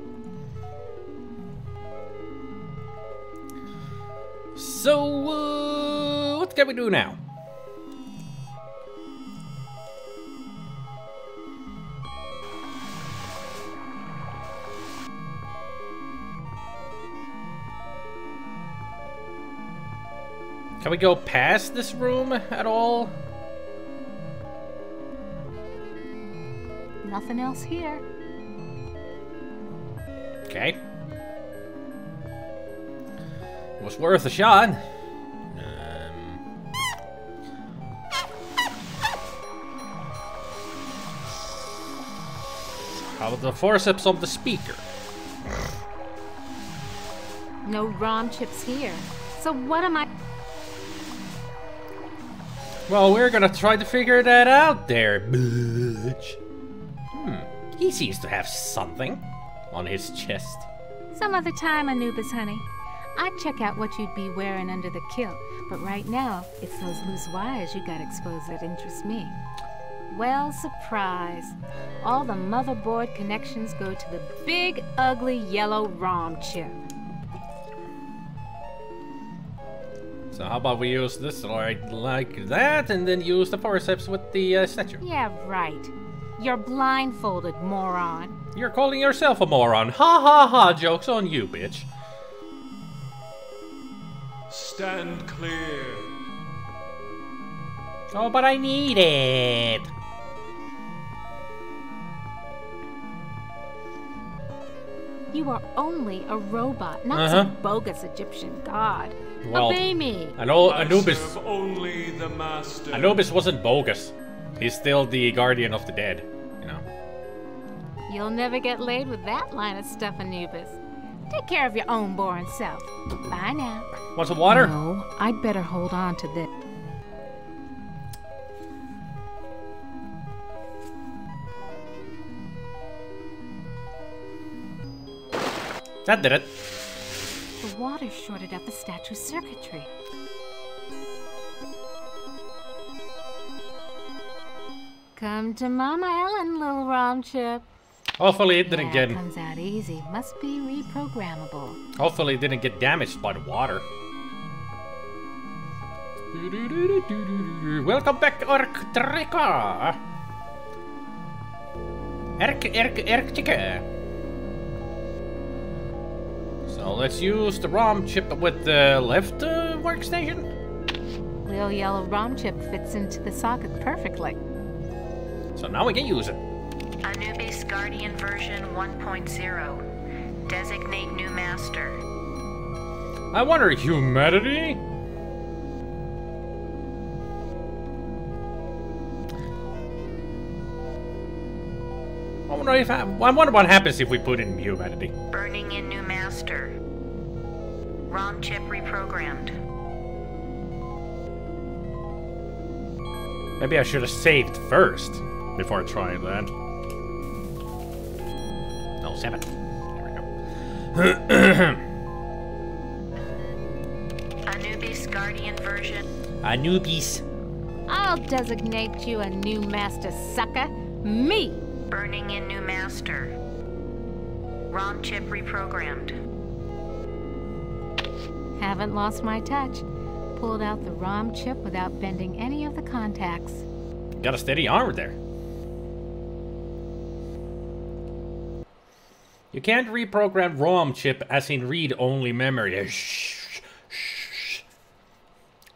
So, what can we do now? Can we go past this room at all? Nothing else here. Okay. It was worth a shot. How about the forceps of the speaker? No ROM chips here. So what am I... Well, we're gonna try to figure that out there, bitch. He seems to have something on his chest. Some other time, Anubis, honey. I'd check out what you'd be wearing under the kilt, but right now, it's those loose wires you got exposed that interest me. Well, surprise. All the motherboard connections go to the big, ugly, yellow ROM chip. So how about we use this like that, and then use the forceps with the statue? Yeah, right. You're blindfolded, moron. You're calling yourself a moron. Ha ha ha, joke's on you, bitch. Stand clear. Oh, but I need it. You are only a robot, not some bogus Egyptian god. Well, obey me. I know I Anubis. serve only the master. Anubis wasn't bogus. He's still the guardian of the dead, you know. You'll never get laid with that line of stuff, Anubis. Take care of your own boring self. Bye now. Want some water? No, I'd better hold on to this. That did it. The water shorted up the statue's circuitry. Come to Mama Ellen, little ROM chip. Hopefully it didn't get. Comes out easy. Must be reprogrammable. Hopefully it didn't get damaged by the water. Welcome back, Ork-Trika. Erk-Chika. So let's use the ROM chip with the left workstation. Little yellow ROM chip fits into the socket perfectly. So now we can use it. Anubis Guardian version 1.0. Designate new master. I wonder, humanity? I wonder what happens if we put in humanity. Burning in new master. ROM chip reprogrammed. Maybe I should have saved first before trying that. No 7. There we go. Anubis Guardian version. Anubis. I'll designate you a new master, sucker. Me! Burning in new master. ROM chip reprogrammed. Haven't lost my touch. Pulled out the ROM chip without bending any of the contacts. Got a steady arm there. You can't reprogram ROM chip as in read-only memory. Shh, shh.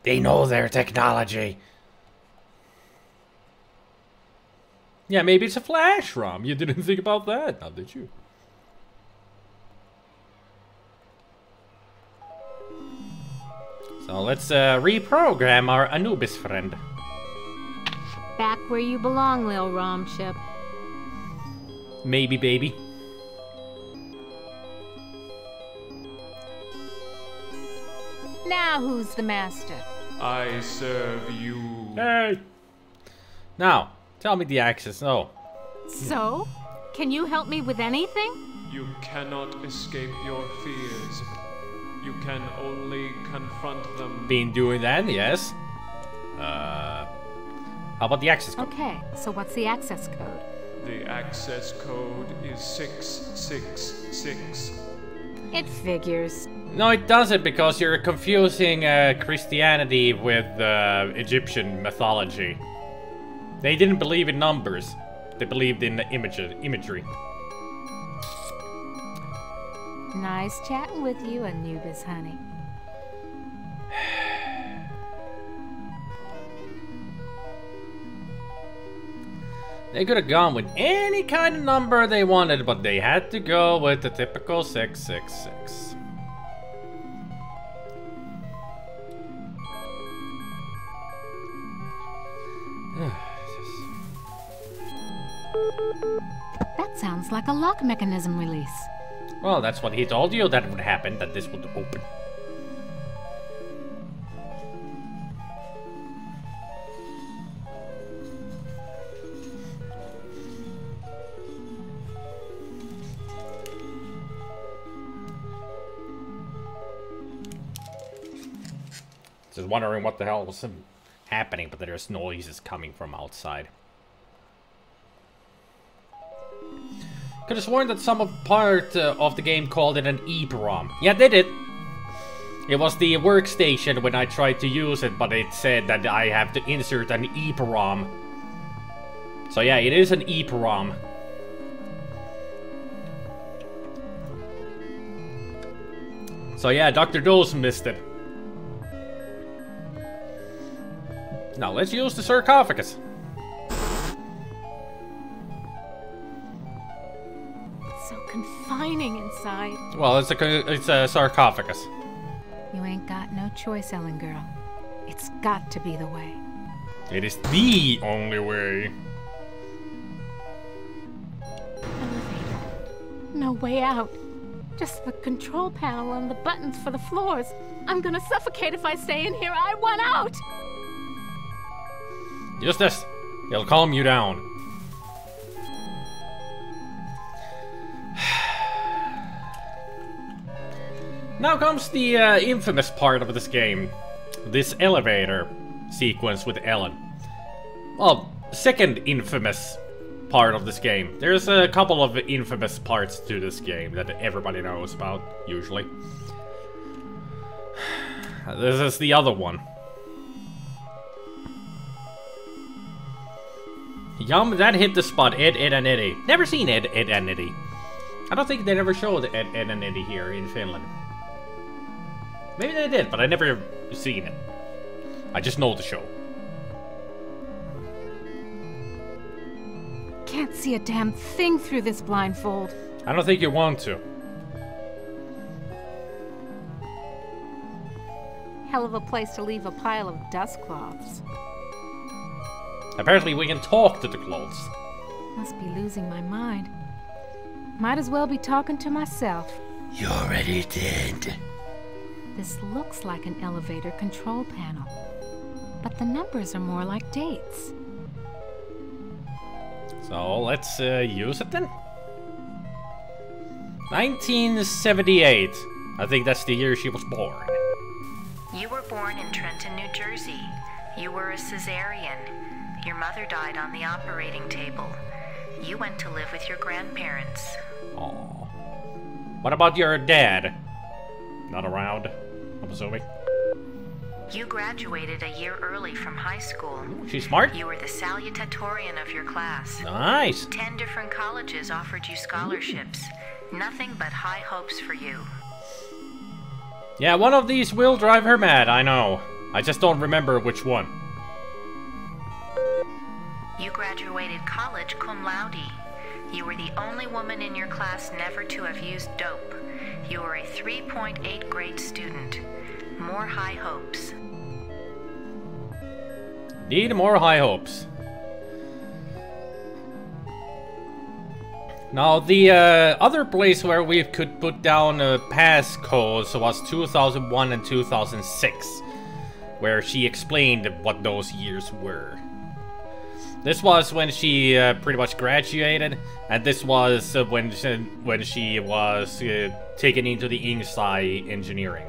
They know their technology. Yeah, maybe it's a flash ROM. You didn't think about that, now did you? So let's reprogram our Anubis friend. Back where you belong, Lil ROM chip. Maybe, baby. Now who's the master? I serve you. Hey! Now, tell me the access. No. So? Can you help me with anything? You cannot escape your fears. You can only confront them. Been doing that, yes. How about the access code? Okay, so what's the access code? The access code is 666. It figures. No, it doesn't, because you're confusing Christianity with Egyptian mythology. They didn't believe in numbers. They believed in imagery. Nice chatting with you, Anubis, honey. They could have gone with any kind of number they wanted, but they had to go with the typical 666. That sounds like a lock mechanism release. Well, that's what he told you that would happen, that this would open. Just wondering what the hell was happening, but there's noises coming from outside. Could have sworn that some part of the game called it an EEPROM. Yeah, they did. It was the workstation when I tried to use it, but it said that I have to insert an EEPROM. So yeah, it is an EEPROM. So yeah, Dr. Dose missed it. Now let's use the sarcophagus. Confining inside. Well, it's a sarcophagus. You ain't got no choice, Ellen girl. It's got to be the way. It is the only way. Elevator. No way out. Just the control panel and the buttons for the floors. I'm gonna suffocate if I stay in here. I want out! Use this. It'll calm you down. Now comes the infamous part of this game. This elevator sequence with Ellen. Well, second infamous part of this game. There's a couple of infamous parts to this game that everybody knows about, usually. This is the other one. Yum, that hit the spot. Ed, and Eddie. Never seen Ed, and Eddie. I don't think they ever showed Ed, and Eddie here in Finland. Maybe they did, but I never seen it. I just know the show. Can't see a damn thing through this blindfold. I don't think you want to. Hell of a place to leave a pile of dust cloths. Apparently we can talk to the clothes. Must be losing my mind. Might as well be talking to myself. You're already dead. This looks like an elevator control panel, but the numbers are more like dates. So let's use it then. 1978. I think that's the year she was born. You were born in Trenton, New Jersey. You were a cesarean. Your mother died on the operating table. You went to live with your grandparents. Aww. What about your dad? Not around, I'm assuming. You graduated a year early from high school. She's smart. You were the salutatorian of your class. Nice. 10 different colleges offered you scholarships. Nothing but high hopes for you. Yeah, one of these will drive her mad, I know. I just don't remember which one. You graduated college cum laude. You were the only woman in your class never to have used dope. You were a 3.8 grade student. More high hopes. Need more high hopes. Now, the other place where we could put down passcodes was 2001 and 2006, where she explained what those years were. This was when she pretty much graduated, and this was when she was taken into the Inksci engineering.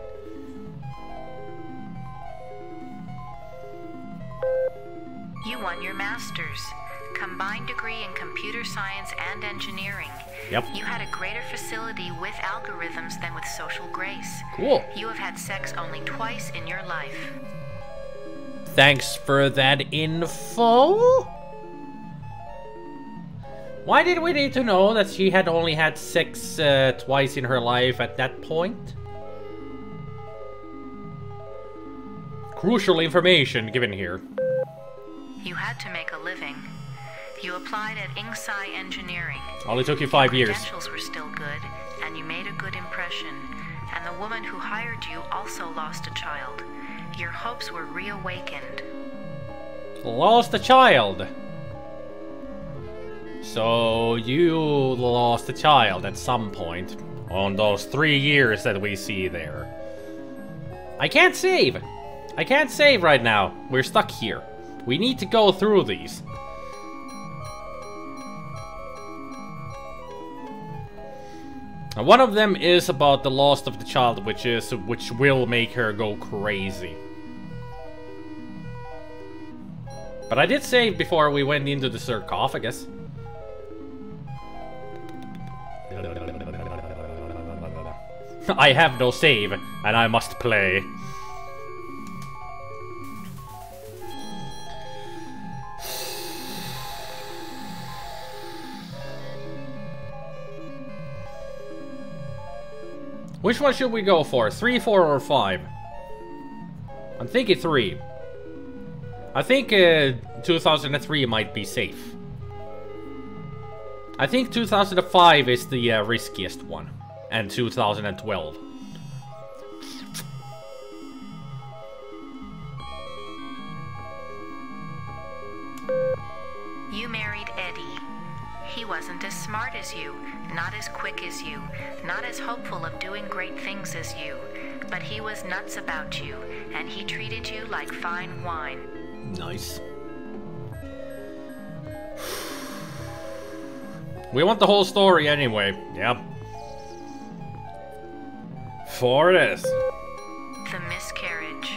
You won your master's. Combined degree in computer science and engineering. Yep. You had a greater facility with algorithms than with social grace. Cool. You have had sex only twice in your life. Thanks for that info. Why did we need to know that she had only had sex twice in her life at that point? Crucial information given here. You had to make a living. You applied at Inksci Engineering. Only took you 5 years. Your credentials were still good, and you made a good impression. And the woman who hired you also lost a child. Your hopes were reawakened. Lost a child. So you lost a child at some point on those 3 years that we see there. I can't save. I can't save right now. We're stuck here. We need to go through these. And one of them is about the loss of the child, which will make her go crazy. But I did save before we went into the sarcophagus. I have no save, and I must play. Which one should we go for? 3, 4, or 5? I'm thinking 3. I think 2003 might be safe. I think 2005 is the riskiest one. And 2012. You married Eddie. He wasn't as smart as you, not as quick as you, not as hopeful of doing great things as you, but he was nuts about you, and he treated you like fine wine. Nice. We want the whole story anyway. Yep. 4 it is. The miscarriage.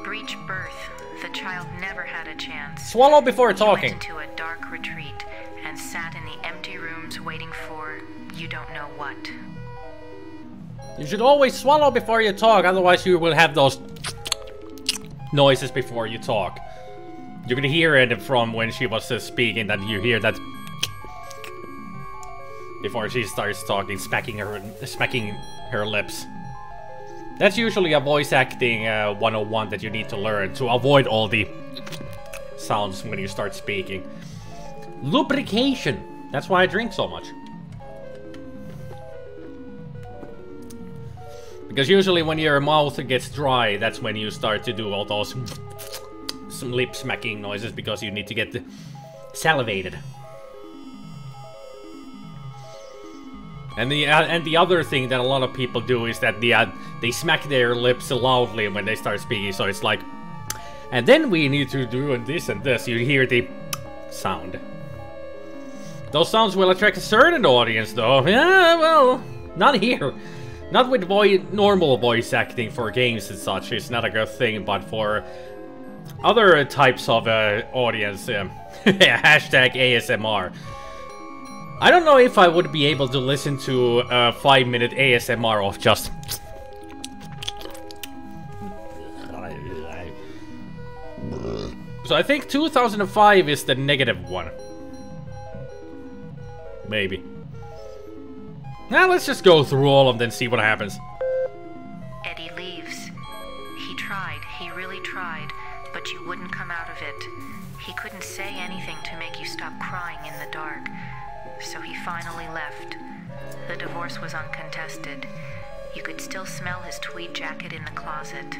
Breech birth. The child never had a chance. Swallow before You talking. went into a dark retreat and sat in the empty rooms waiting for you don't know what. You should always swallow before you talk, otherwise you will have those noises before you talk. You can hear it from when she was speaking, that you hear that before she starts talking, smacking her lips. That's usually a voice acting 101 that you need to learn to avoid all the sounds when you start speaking. Lubrication. That's why I drink so much. Because usually when your mouth gets dry, that's when you start to do all those some lip smacking noises, because you need to get salivated. And the other thing that a lot of people do is that they smack their lips loudly when they start speaking, so it's like, and then we need to do this and this. You hear the sound. Those sounds will attract a certain audience, though. Yeah, well, Not here. Not with normal voice acting for games and such, it's not a good thing, but for other types of audience, hashtag ASMR. I don't know if I would be able to listen to a 5-minute ASMR of just... So I think 2005 is the negative one. Maybe. Now let's just go through all of them and see what happens. Eddie leaves. He tried, he really tried, but you wouldn't come out of it. He couldn't say anything to make you stop crying in the dark, so he finally left. The divorce was uncontested. You could still smell his tweed jacket in the closet.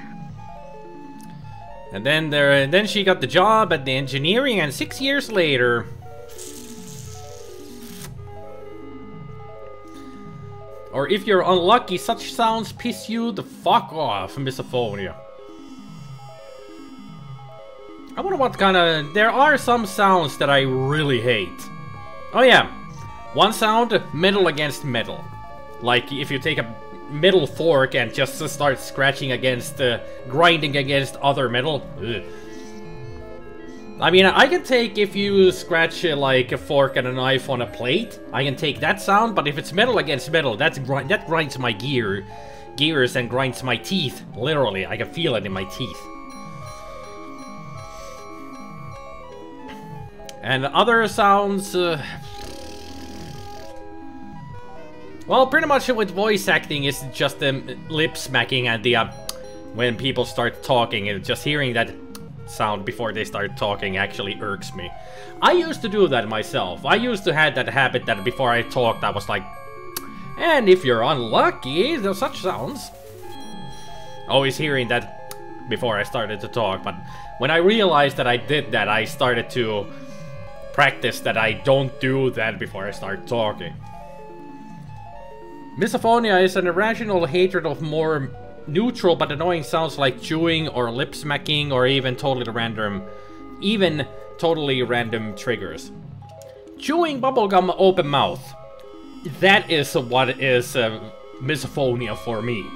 And then she got the job at the engineering, and 6 years later... Or if you're unlucky, such sounds piss you the fuck off, misophonia. I wonder what kind of... There are some sounds that I really hate. Oh yeah. One sound, metal against metal. Like if you take a metal fork and just start scratching against... grinding against other metal. Ugh. I mean, I can take if you scratch like a fork and a knife on a plate. I can take that sound, but if it's metal against metal, that grinds my gears and grinds my teeth. Literally, I can feel it in my teeth. And other sounds... Well, pretty much with voice acting, it's just the lip smacking and the... when people start talking, and just hearing that sound before they start talking actually irks me. I used to do that myself. I used to have that habit that before I talked, I was like... And if you're unlucky, there's such sounds. Always hearing that before I started to talk, but when I realized that I did that, I started to practice that I don't do that before I start talking. Misophonia is an irrational hatred of more neutral but annoying sounds like chewing or lip smacking or even totally random triggers. Chewing bubblegum open mouth. That is what is misophonia for me.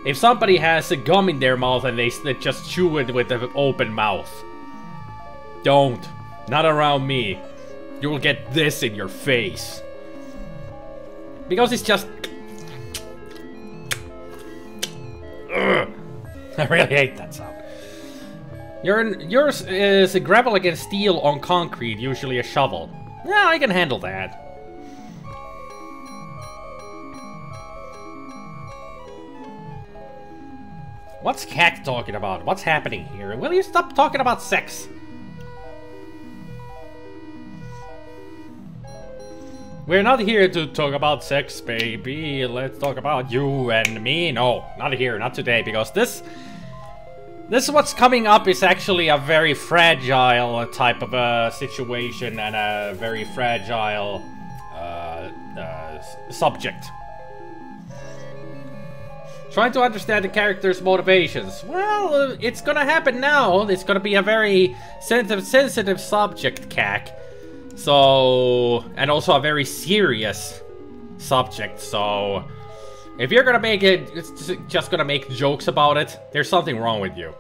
If somebody has a gum in their mouth and they just chew it with an open mouth. Don't. Not around me. You will get this in your face. Because it's just... Ugh. I really hate that sound. Yours is a gravel against steel on concrete, usually a shovel. Yeah, I can handle that. What's Cat talking about? What's happening here? Will you stop talking about sex? We're not here to talk about sex, baby. Let's talk about you and me. No, not here, not today, because this what's coming up is actually a very fragile type of a situation and a very fragile subject. Trying to understand the character's motivations. Well, it's gonna happen now. It's gonna be a very sensitive subject, Cac. So, and also a very serious subject, so if you're gonna make it, it's just gonna make jokes about it, there's something wrong with you.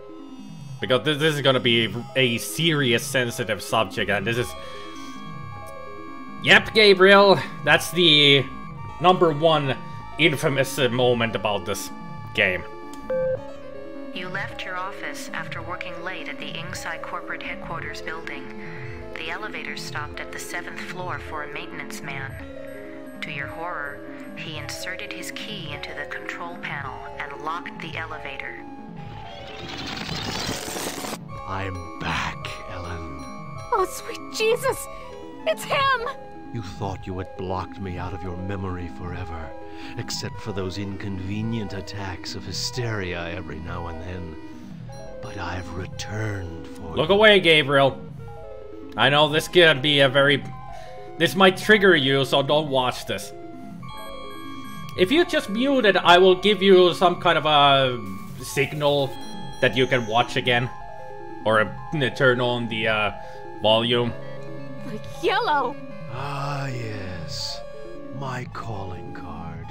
Because this is gonna be a serious, sensitive subject, and this is... Yep, Gabriel, that's the #1 infamous moment about this game. You left your office after working late at the Ingside corporate headquarters building. The elevator stopped at the 7th floor for a maintenance man. To your horror, he inserted his key into the control panel and locked the elevator. I'm back, Ellen. Oh, sweet Jesus! It's him! You thought you had blocked me out of your memory forever, except for those inconvenient attacks of hysteria every now and then. But I've returned for Look away, Gabriel. I know this could be a very... This might trigger you, so don't watch this. If you just mute it, I will give you some kind of a signal that you can watch again. Or turn on the volume. Like yellow! Ah, yes. My calling card.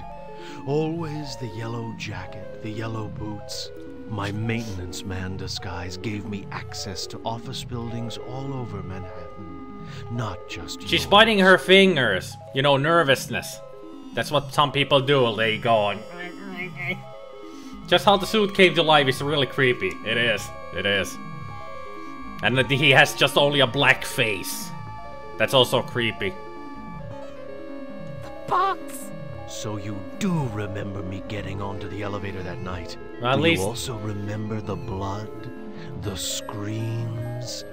Always the yellow jacket, the yellow boots. My maintenance man disguise gave me access to office buildings all over Manhattan. Not just She's yours. biting her fingers. You know, nervousness. That's what some people do. They go on. Just how the suit came to life is really creepy. It is. It is. And that he has just only a black face. That's also creepy. Box! So you do remember me getting onto the elevator that night? Well, at do least... you also remember the blood? The screams?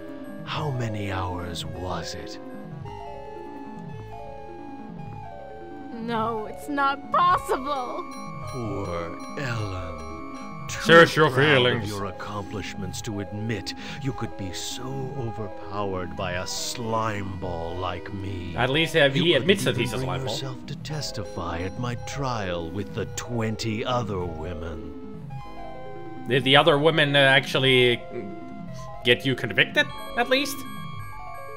How many hours was it? No, it's not possible. Poor Ellen. Search your Too proud of feelings. your accomplishments to admit you could be so overpowered by a slime ball like me. At least You he admits that couldn't he's a even slime bring ball. yourself to testify at my trial with the 20 other women. Did the other women actually get you convicted, at least?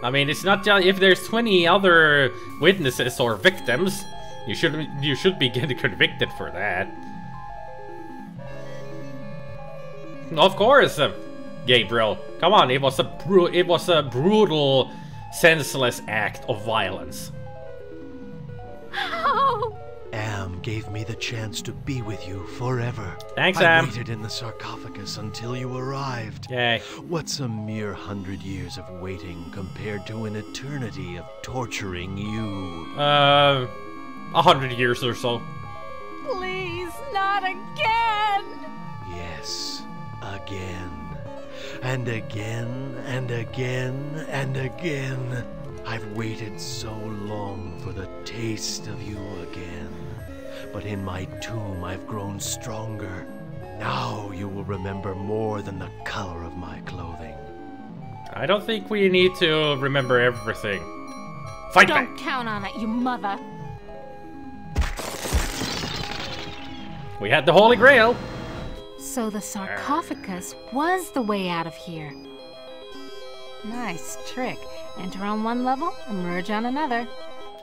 I mean, it's not just if there's 20 other witnesses or victims, you should be getting convicted for that. Of course, Gabriel. Come on, it was a brutal, senseless act of violence. How? Am gave me the chance to be with you forever. Thanks, I Am. waited in the sarcophagus until you arrived. Yay. What's a mere 100 years of waiting compared to an eternity of torturing you? 100 years or so. Please, not again! Yes, again. And again, and again, and again. I've waited so long for the taste of you again. But in my tomb, I've grown stronger. Now you will remember more than the color of my clothing. I don't think we need to remember everything. Fight Don't back! count on it, you mother. We had the Holy Grail. So the sarcophagus was the way out of here. Nice trick. Enter on one level, emerge on another.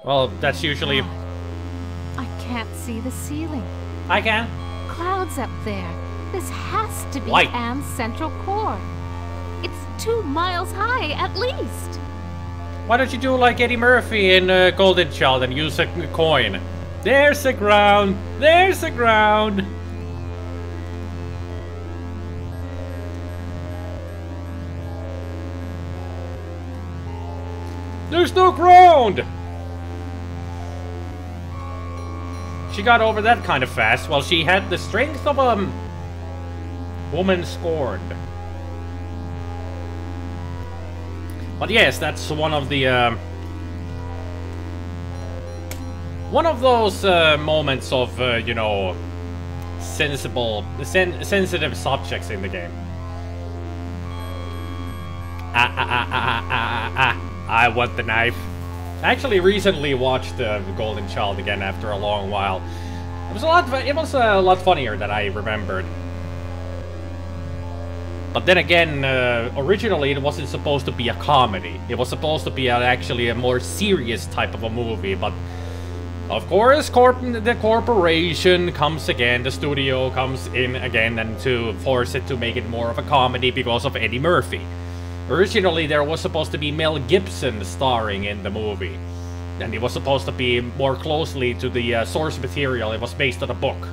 Well, that's usually... I can't see the ceiling. I can. Clouds up there. This has to be White. Am's central core. It's 2 miles high, at least. Why don't you do like Eddie Murphy in Golden Child and use a coin? There's the ground. There's the ground. There's no ground! She got over that kind of fast. Well, she had the strength of a woman scorned. But yes, that's one of the one of those moments of you know, sensitive subjects in the game. I want the knife. I actually recently watched Golden Child again after a long while. It was a lot funnier than I remembered. But then again, originally it wasn't supposed to be a comedy. It was supposed to be actually a more serious type of a movie. But of course, the corporation comes again, the studio comes in again, and to force it to make it more of a comedy because of Eddie Murphy. Originally, there was supposed to be Mel Gibson starring in the movie. And it was supposed to be more closely to the source material. It was based on a book.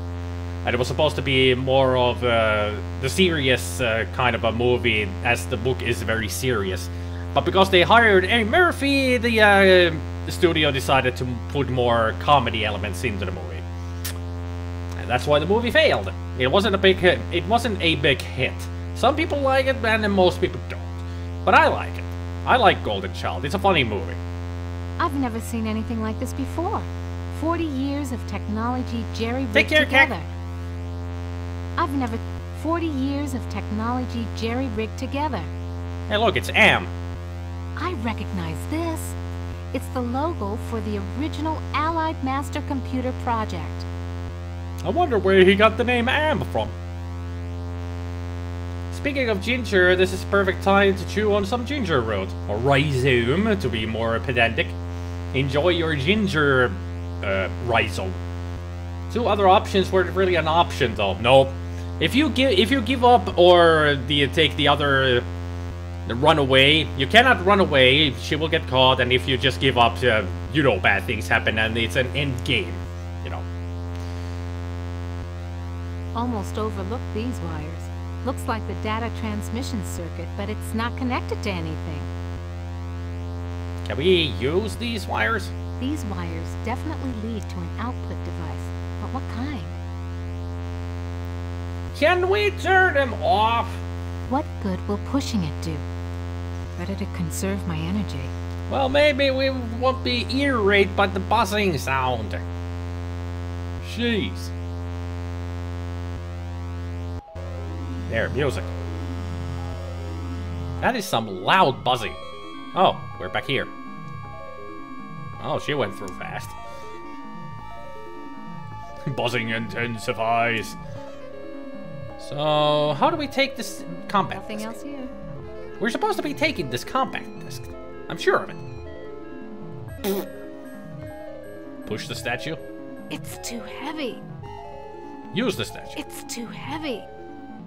And it was supposed to be more of the serious kind of a movie, as the book is very serious. But because they hired Eddie Murphy, the studio decided to put more comedy elements into the movie. And that's why the movie failed. It wasn't a big hit. It wasn't a big hit. Some people like it, and most people don't. But I like it. I like Golden Child. It's a funny movie. I've never seen anything like this before. 40 years of technology jerry-rigged Take care, Cat. together. 40 years of technology jerry-rigged together. Hey, look, it's Am. I recognize this. It's the logo for the original Allied Master Computer Project. I wonder where he got the name Am from. Speaking of ginger, this is perfect time to chew on some ginger root, or rhizome to be more pedantic. Enjoy your ginger rhizome. Two other options were really an option, though. Nope. If you give up or take the other the run away, you cannot run away. She will get caught, and if you just give up, you know, bad things happen, and it's an end game. You know. Almost overlooked these wires. Looks like the data transmission circuit, but it's not connected to anything. Can we use these wires? These wires definitely lead to an output device, but what kind? Can we turn them off? What good will pushing it do? Better to conserve my energy. Well, maybe we won't be ear raped by the buzzing sound. Jeez. There, music. That is some loud buzzing. Oh, we're back here. Oh, she went through fast. Buzzing intensifies. So, how do we take this compact Nothing disc? else here. We're supposed to be taking this compact disc. I'm sure of it. Push the statue. It's too heavy. Use the statue. It's too heavy.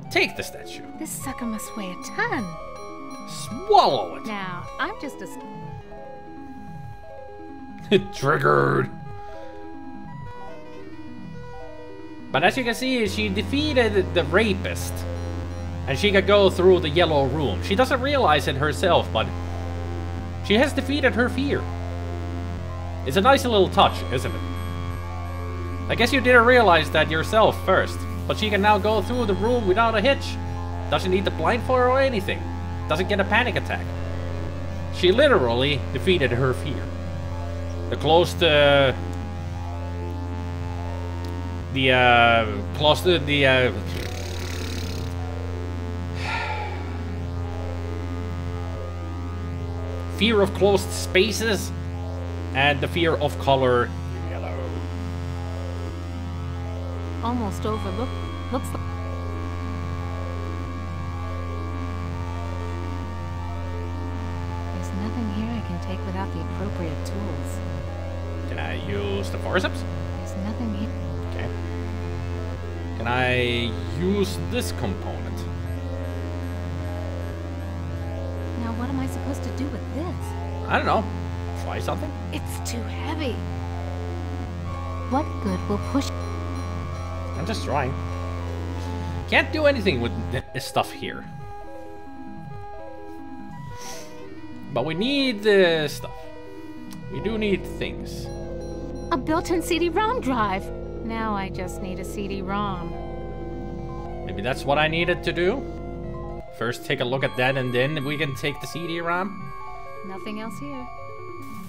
Take the statue. This sucker must weigh a ton. Swallow it. Now, I'm just a... Triggered. But as you can see, she defeated the rapist. And she could go through the yellow room. She doesn't realize it herself, but she has defeated her fear. It's a nice little touch, isn't it? I guess you didn't realize that yourself first, but she can now go through the room without a hitch. Doesn't need the blindfold or anything. Doesn't get a panic attack. She literally defeated her fear. The fear of closed spaces and the fear of color yellow. Almost overlooked. Looks like... There's nothing here I can take without the appropriate tools. Can I use the forceps? There's nothing here. Okay. Can I use this component? Now what am I supposed to do with this? I don't know. Try something? It's too heavy. What good will push... I'm just trying. Can't do anything with this stuff here. But we need stuff. We do need things. A built-in CD-ROM drive. Now I just need a CD-ROM. Maybe that's what I needed to do. First take a look at that and then we can take the CD-ROM. Nothing else here.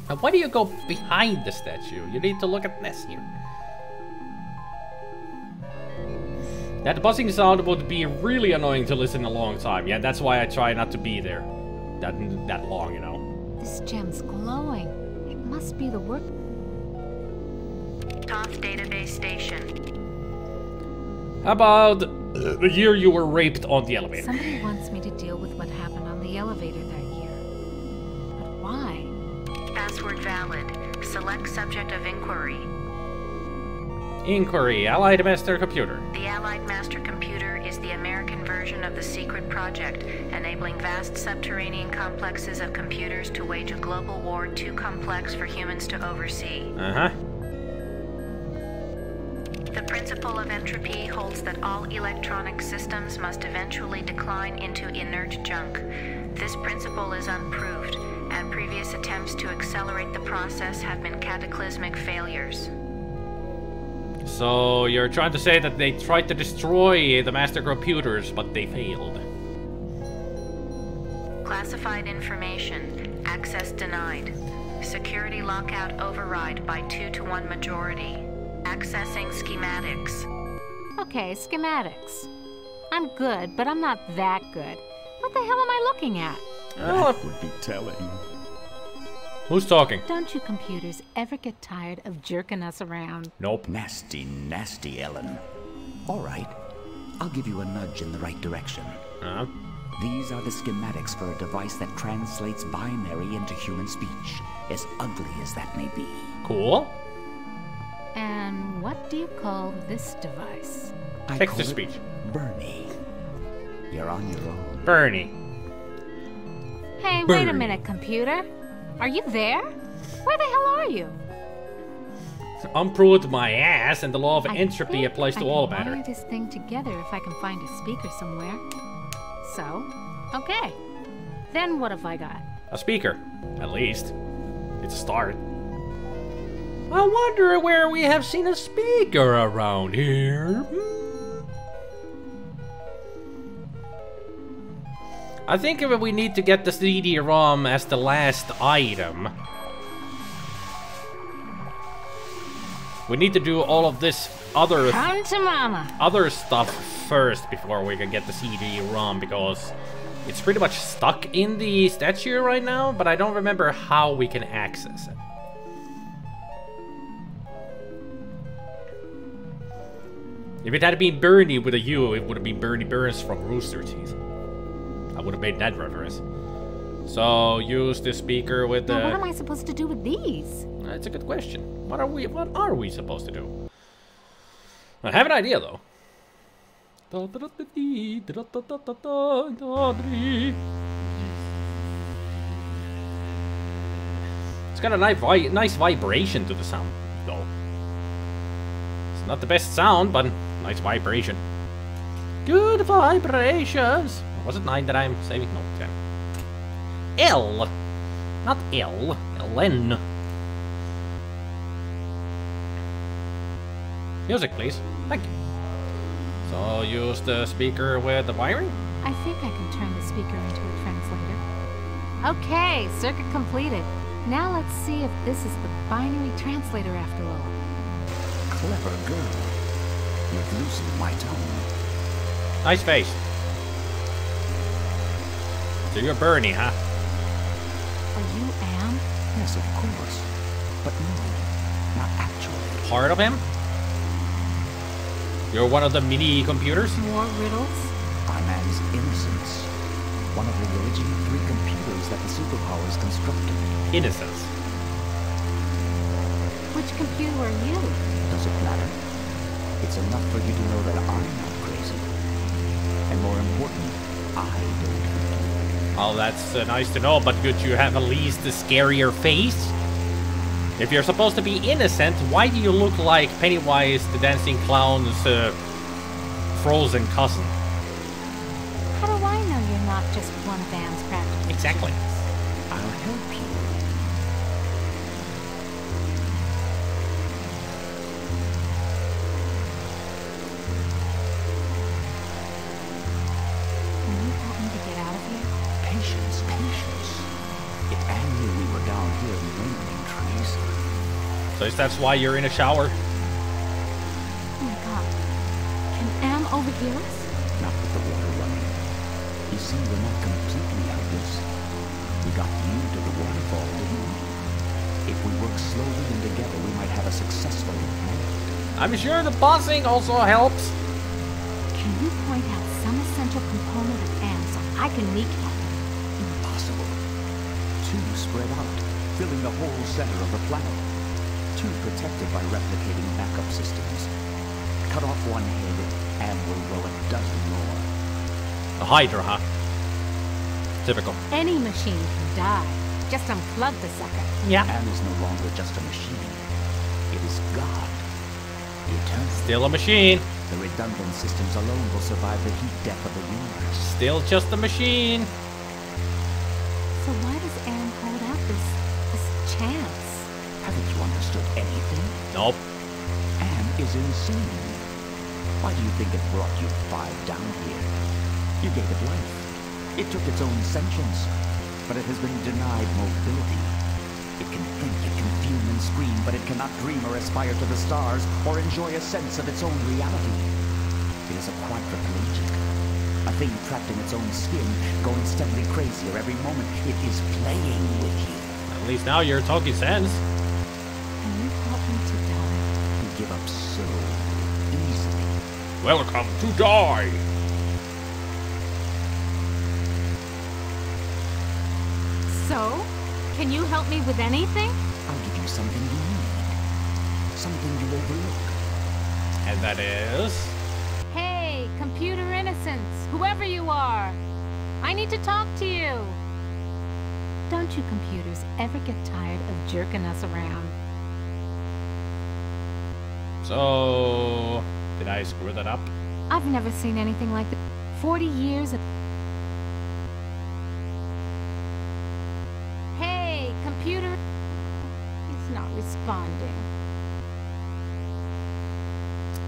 Now why do you go behind the statue? You need to look at this here. That buzzing sound would be really annoying to listen a long time. Yeah, that's why I try not to be there that long, you know. This gem's glowing. It must be the work... Toth database station. How about the year you were raped on the elevator? Somebody wants me to deal with what happened on the elevator that year. But why? Password valid. Select subject of inquiry. Inquiry, Allied Master Computer. The Allied Master Computer is the American version of the secret project, enabling vast subterranean complexes of computers to wage a global war too complex for humans to oversee. Uh-huh. The principle of entropy holds that all electronic systems must eventually decline into inert junk. This principle is unproved, and previous attempts to accelerate the process have been cataclysmic failures. So you're trying to say that they tried to destroy the master computers, but they failed. Classified information. Access denied. Security lockout override by 2-to-1 majority. Accessing schematics. Okay, schematics. I'm good, but I'm not that good. What the hell am I looking at? That would be telling. Who's talking? Don't you computers ever get tired of jerking us around? Nope. Nasty, nasty, Ellen. All right, I'll give you a nudge in the right direction. Uh-huh. These are the schematics for a device that translates binary into human speech, as ugly as that may be. Cool. And what do you call this device? I Text to call it speech. Bernie. You're on your own. Bernie. Hey, wait a minute, computer. Are you there? Where the hell are you? Unproved my ass, and the law of I entropy think applies to I all can matter. wire this thing together if I can find a speaker somewhere. So, okay. Then what have I got? A speaker, at least. It's a start. I wonder where we have seen a speaker around here. I think we need to get the CD-ROM as the last item. We need to do all of this other Come to mama. stuff first before we can get the CD-ROM, because it's pretty much stuck in the statue right now, but I don't remember how we can access it. If it had been Bernie with a U, it would have been Bernie Burns from Rooster Teeth. I would have made that reference. So use the speaker with the... Now, what am I supposed to do with these? That's a good question. What are we supposed to do? I have an idea though. It's got a nice vibration to the sound though. It's not the best sound, but nice vibration. Good vibrations. Was it 9 that I'm saving? No, 10. L. Not L. LN. Music, please. Thank you. So use the speaker with the wiring? I think I can turn the speaker into a translator. Okay, circuit completed. Now let's see if this is the binary translator after all. Clever girl. You've loosened my tongue. Nice face. So you're Bernie, huh? Are you Am? Yes, of course. But no, not actually. Part of him? You're one of the mini computers? More riddles? I'm Anne's innocence. One of the original 3 computers that the superpowers constructed. Innocence. Which computer are you? Does it matter? It's enough for you to know that I'm not crazy. And more important, I don't hurt you. Oh, that's nice to know, but could you have at least a scarier face? If you're supposed to be innocent, why do you look like Pennywise the Dancing Clown's frozen cousin? How do I know you're not just one of Am's practical Exactly. I'll help you. Can you help me to get out of here? Patience, patience. If Anne knew we were down here in the neighboring trees, So that's why you're in a shower? Oh my god. Can Am overhear us? not with the water running. You see, we're not completely helpless. We got you to the waterfall, didn't we? If we work slowly and together, we might have a successful moment. I'm sure the bossing also helps. Can you point out some essential component of Am so I can kneecap it? Impossible. 2 spread out, filling the whole center of the planet. 2 protected by replicating backup systems. Cut off one head, and we'll grow a dozen more. A Hydra, huh? Typical. Any machine can die. Just unplug the sucker. Yeah. Anne is no longer just a machine. It is God. Eternal. Still a machine. The redundant systems alone will survive the heat death of the universe. Still just a machine. So why does Am hold out this chance? Haven't you understood anything? Nope. Anne is insane. Why do you think it brought you 5 down here? You gave it life. It took its own sentience, but it has been denied mobility. It can think, it can fume and scream, but it cannot dream or aspire to the stars or enjoy a sense of its own reality. It is a quadriplegic, a thing trapped in its own skin, going steadily crazier every moment. It is playing with you. At least now you're talking sense. Can you help me to die? You give up so easily. Welcome to die. So, can you help me with anything? I'll give you something you need. Something you overlook. And that is... Hey, computer innocence, whoever you are. I need to talk to you. Don't you computers ever get tired of jerking us around? So... did I screw that up? I've never seen anything like this. 40 years of... Hey, computer... He's not responding.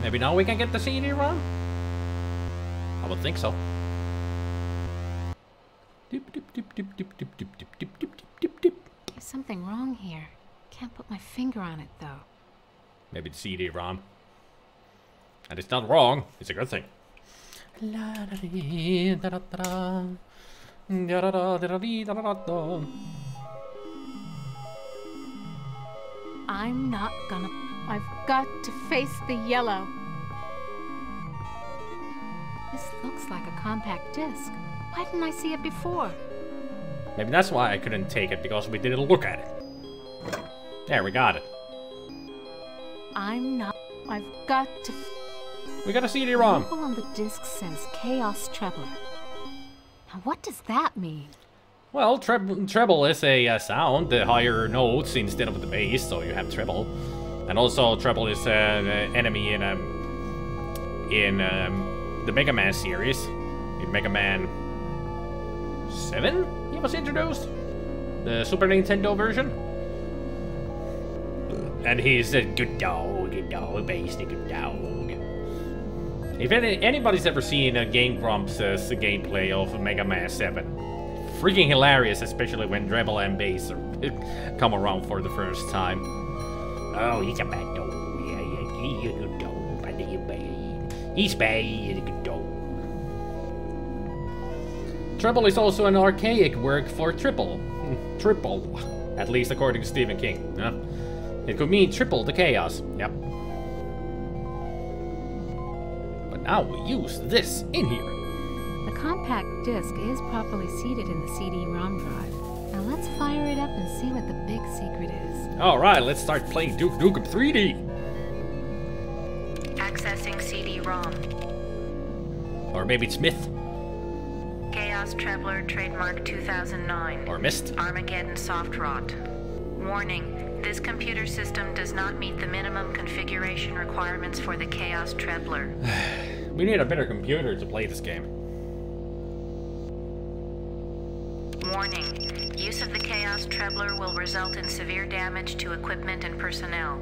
Maybe now we can get the CD-ROM? I would think so. There's something wrong here. Can't put my finger on it, though. Maybe the CD-ROM. And it's not wrong. It's a good thing. I'm not gonna... I've got to face the yellow. This looks like a compact disc. Why didn't I see it before? Maybe that's why I couldn't take it, because we didn't look at it. There, we got it. I'm not... I've got to... We got a CD-ROM. The label on the disc says Chaos Trebler. Now what does that mean? Well, treble is a sound, the higher notes instead of the bass, so you have treble. And also, treble is an enemy in the Mega Man series. In Mega Man 7, he was introduced. The Super Nintendo version. And he's a good dog, basically good dog. If anybody's ever seen a Game Grumps' gameplay of Mega Man 7, freaking hilarious, especially when treble and bass come around for the first time. Oh, he's a bad dog. Yeah, he's a good dog. But he's bad. He's bad. He's a good dog. Treble is also an archaic word for triple. Triple. At least according to Stephen King. Yeah. It could mean triple the chaos. Yep. But now we use this in here. The compact disc is properly seated in the CD-ROM drive. Now let's fire it up and see what the big secret is. Alright, let's start playing Duke Nukem 3D. Accessing CD-ROM. Or maybe it's Myth. Chaos Trebler, trademark 2009. Or Myst. Armageddon soft rot. Warning. This computer system does not meet the minimum configuration requirements for the Chaos Trebler. We need a better computer to play this game. Warning. Use of the Chaos Trebler will result in severe damage to equipment and personnel.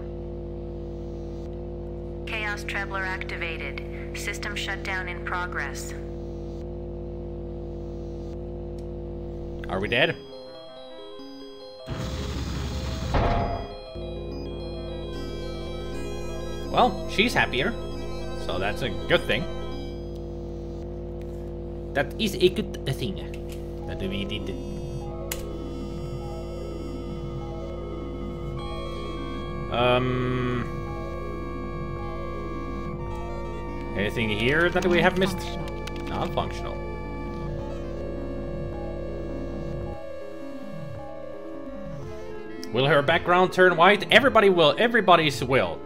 Chaos Trebler activated. System shutdown in progress. Are we dead? Well, she's happier, so that's a good thing. That is a good thing that we did. Anything here that we have missed? Non-functional. Will her background turn white? Everybody will. Everybody's will.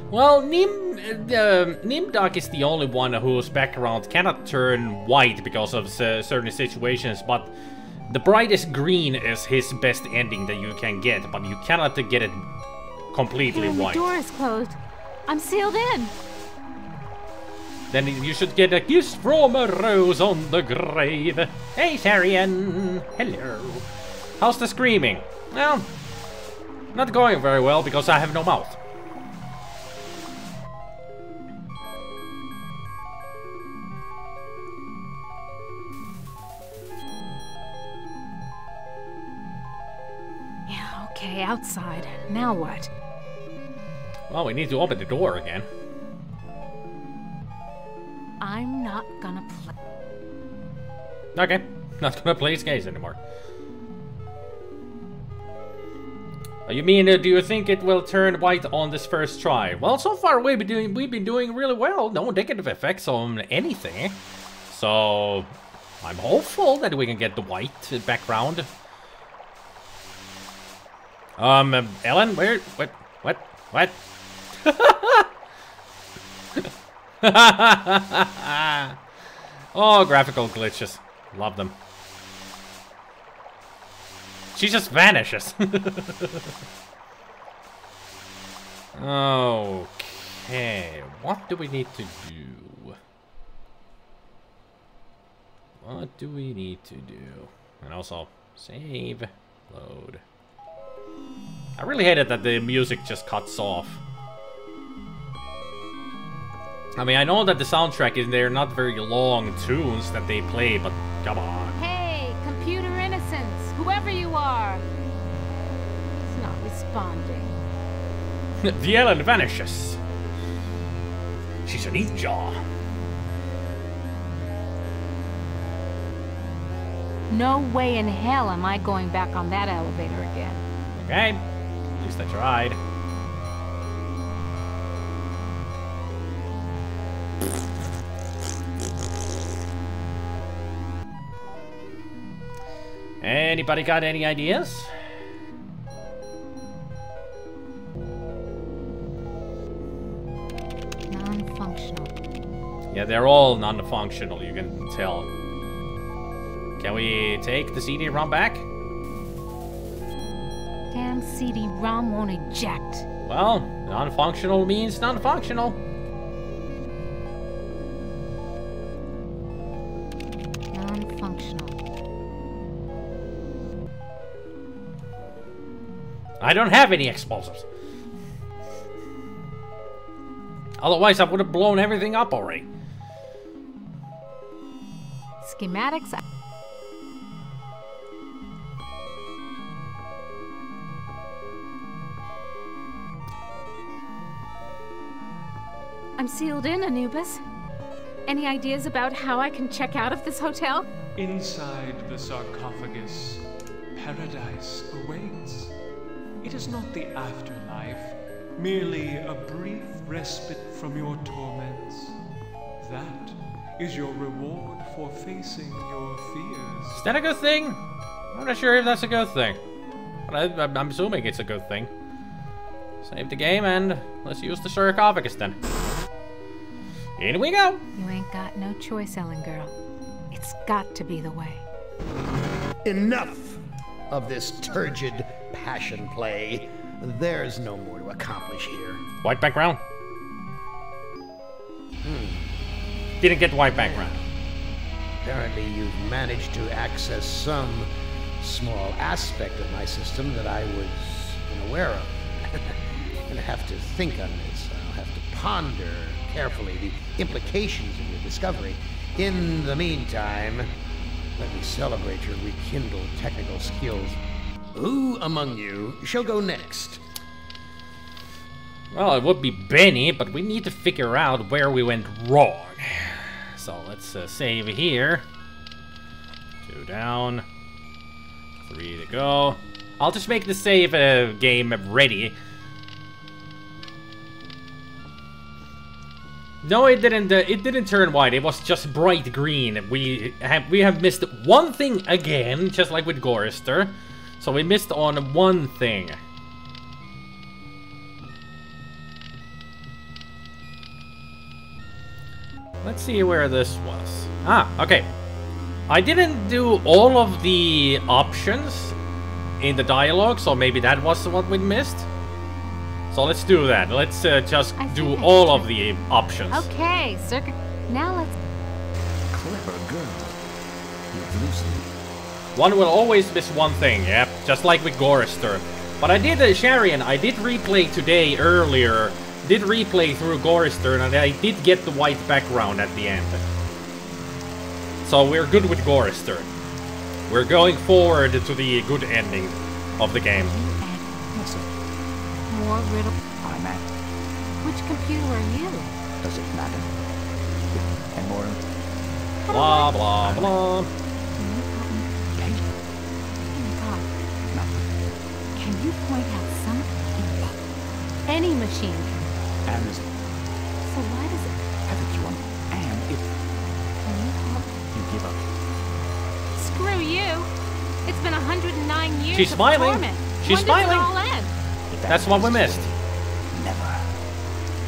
Well, Nimdok is the only one whose background cannot turn white because of certain situations, but the brightest green is his best ending that you can get, but you cannot get it completely white. The door is closed. I'm sealed in. Then you should get a kiss from a rose on the grave. Hey, Sarian. Hello. How's the screaming? Well, not going very well because I have no mouth. Yeah, okay, outside. Now what? Well, we need to open the door again. I'm not gonna play. Okay, not gonna play this game anymore. You mean, do you think it will turn white on this first try? Well, so far we've been doing really well. No negative effects on anything. So I'm hopeful that we can get the white background. Ellen, where? What? Oh, graphical glitches. Love them. She just vanishes. Okay, what do we need to do? What do we need to do? And also, save, load. I really hate it that the music just cuts off. I mean, I know that the soundtrack is they're not very long tunes that they play, but come on. Hey, computer innocence, whoever you are. It's not responding. The Ellen vanishes. She's a ninja. No way in hell am I going back on that elevator again. Okay, at least I tried. Anybody got any ideas? Non-functional. Yeah, they're all non-functional, you can tell. Can we take the CD-ROM back? Damn CD-ROM won't eject. Well, non-functional means non-functional. Non-functional. I don't have any explosives. Otherwise, I would have blown everything up already. Schematics. I'm sealed in, Anubis. Any ideas about how I can check out of this hotel? Inside the sarcophagus, paradise awaits. It is not the afterlife, merely a brief respite from your torments. That is your reward for facing your fears. Is that a good thing? I'm not sure if that's a good thing. But I'm assuming it's a good thing. Save the game and let's use the sarcophagus then. In we go! You ain't got no choice, Ellen girl. It's got to be the way. Enough of this turgid passion play. There's no more to accomplish here. White background. Didn't get white background. Apparently you've managed to access some small aspect of my system that I was unaware of. I'm gonna have to think on this. I'll have to ponder carefully the implications of your discovery. In the meantime, let me celebrate your rekindled technical skills. Who among you shall go next? Well, it would be Benny, but we need to figure out where we went wrong. So let's save here. 2 down. 3 to go. I'll just make the save game ready. No, it didn't. It didn't turn white. It was just bright green. We have missed one thing again, just like with Gorister. So we missed on one thing. Let's see where this was. Ah, okay. I didn't do all of the options in the dialogue, so maybe that was what we missed. So let's do that. Let's just do all of the options. Okay, circuit. Now let's. Clever girl. You've loosened. One will always miss one thing, yep, just like with Gorister. But I did, Sharian, I did replay today earlier. Did replay through Gorister, and I did get the white background at the end. So we're good with Gorister. We're going forward to the good ending of the game. More riddle. I'm at. Which computer are you? Does it matter? And more. Blah, blah, blah. Oh my god. Can you point out some? Any machine can. And is So why does it? haven't you on? And if Can you help? you give up, Screw you! It's been 109 years. She's of smiling. torment. She's When smiling. Does it all end? if That's what we missed. never.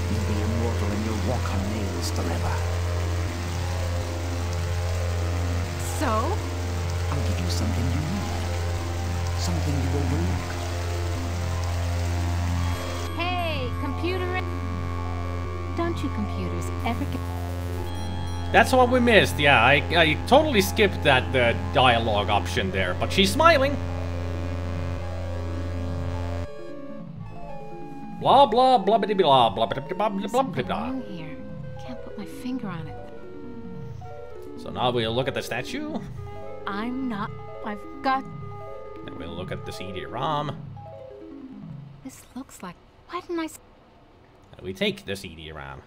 You'll be immortal in your walk on this dilemma. So? I'll give you something you need. Something you overlooked. Hey, computer. Don't you computers ever get... That's what we missed. Yeah, I totally skipped that dialogue option there, but she's smiling. Blah blah blah blah blah blah blah blah blah blah Something blah. wrong here. Can't put my finger on it. So now we'll look at the statue. I'm not... I've got... Then we'll look at the CD-ROM. This looks like... Why didn't I... And we take the CD-ROM.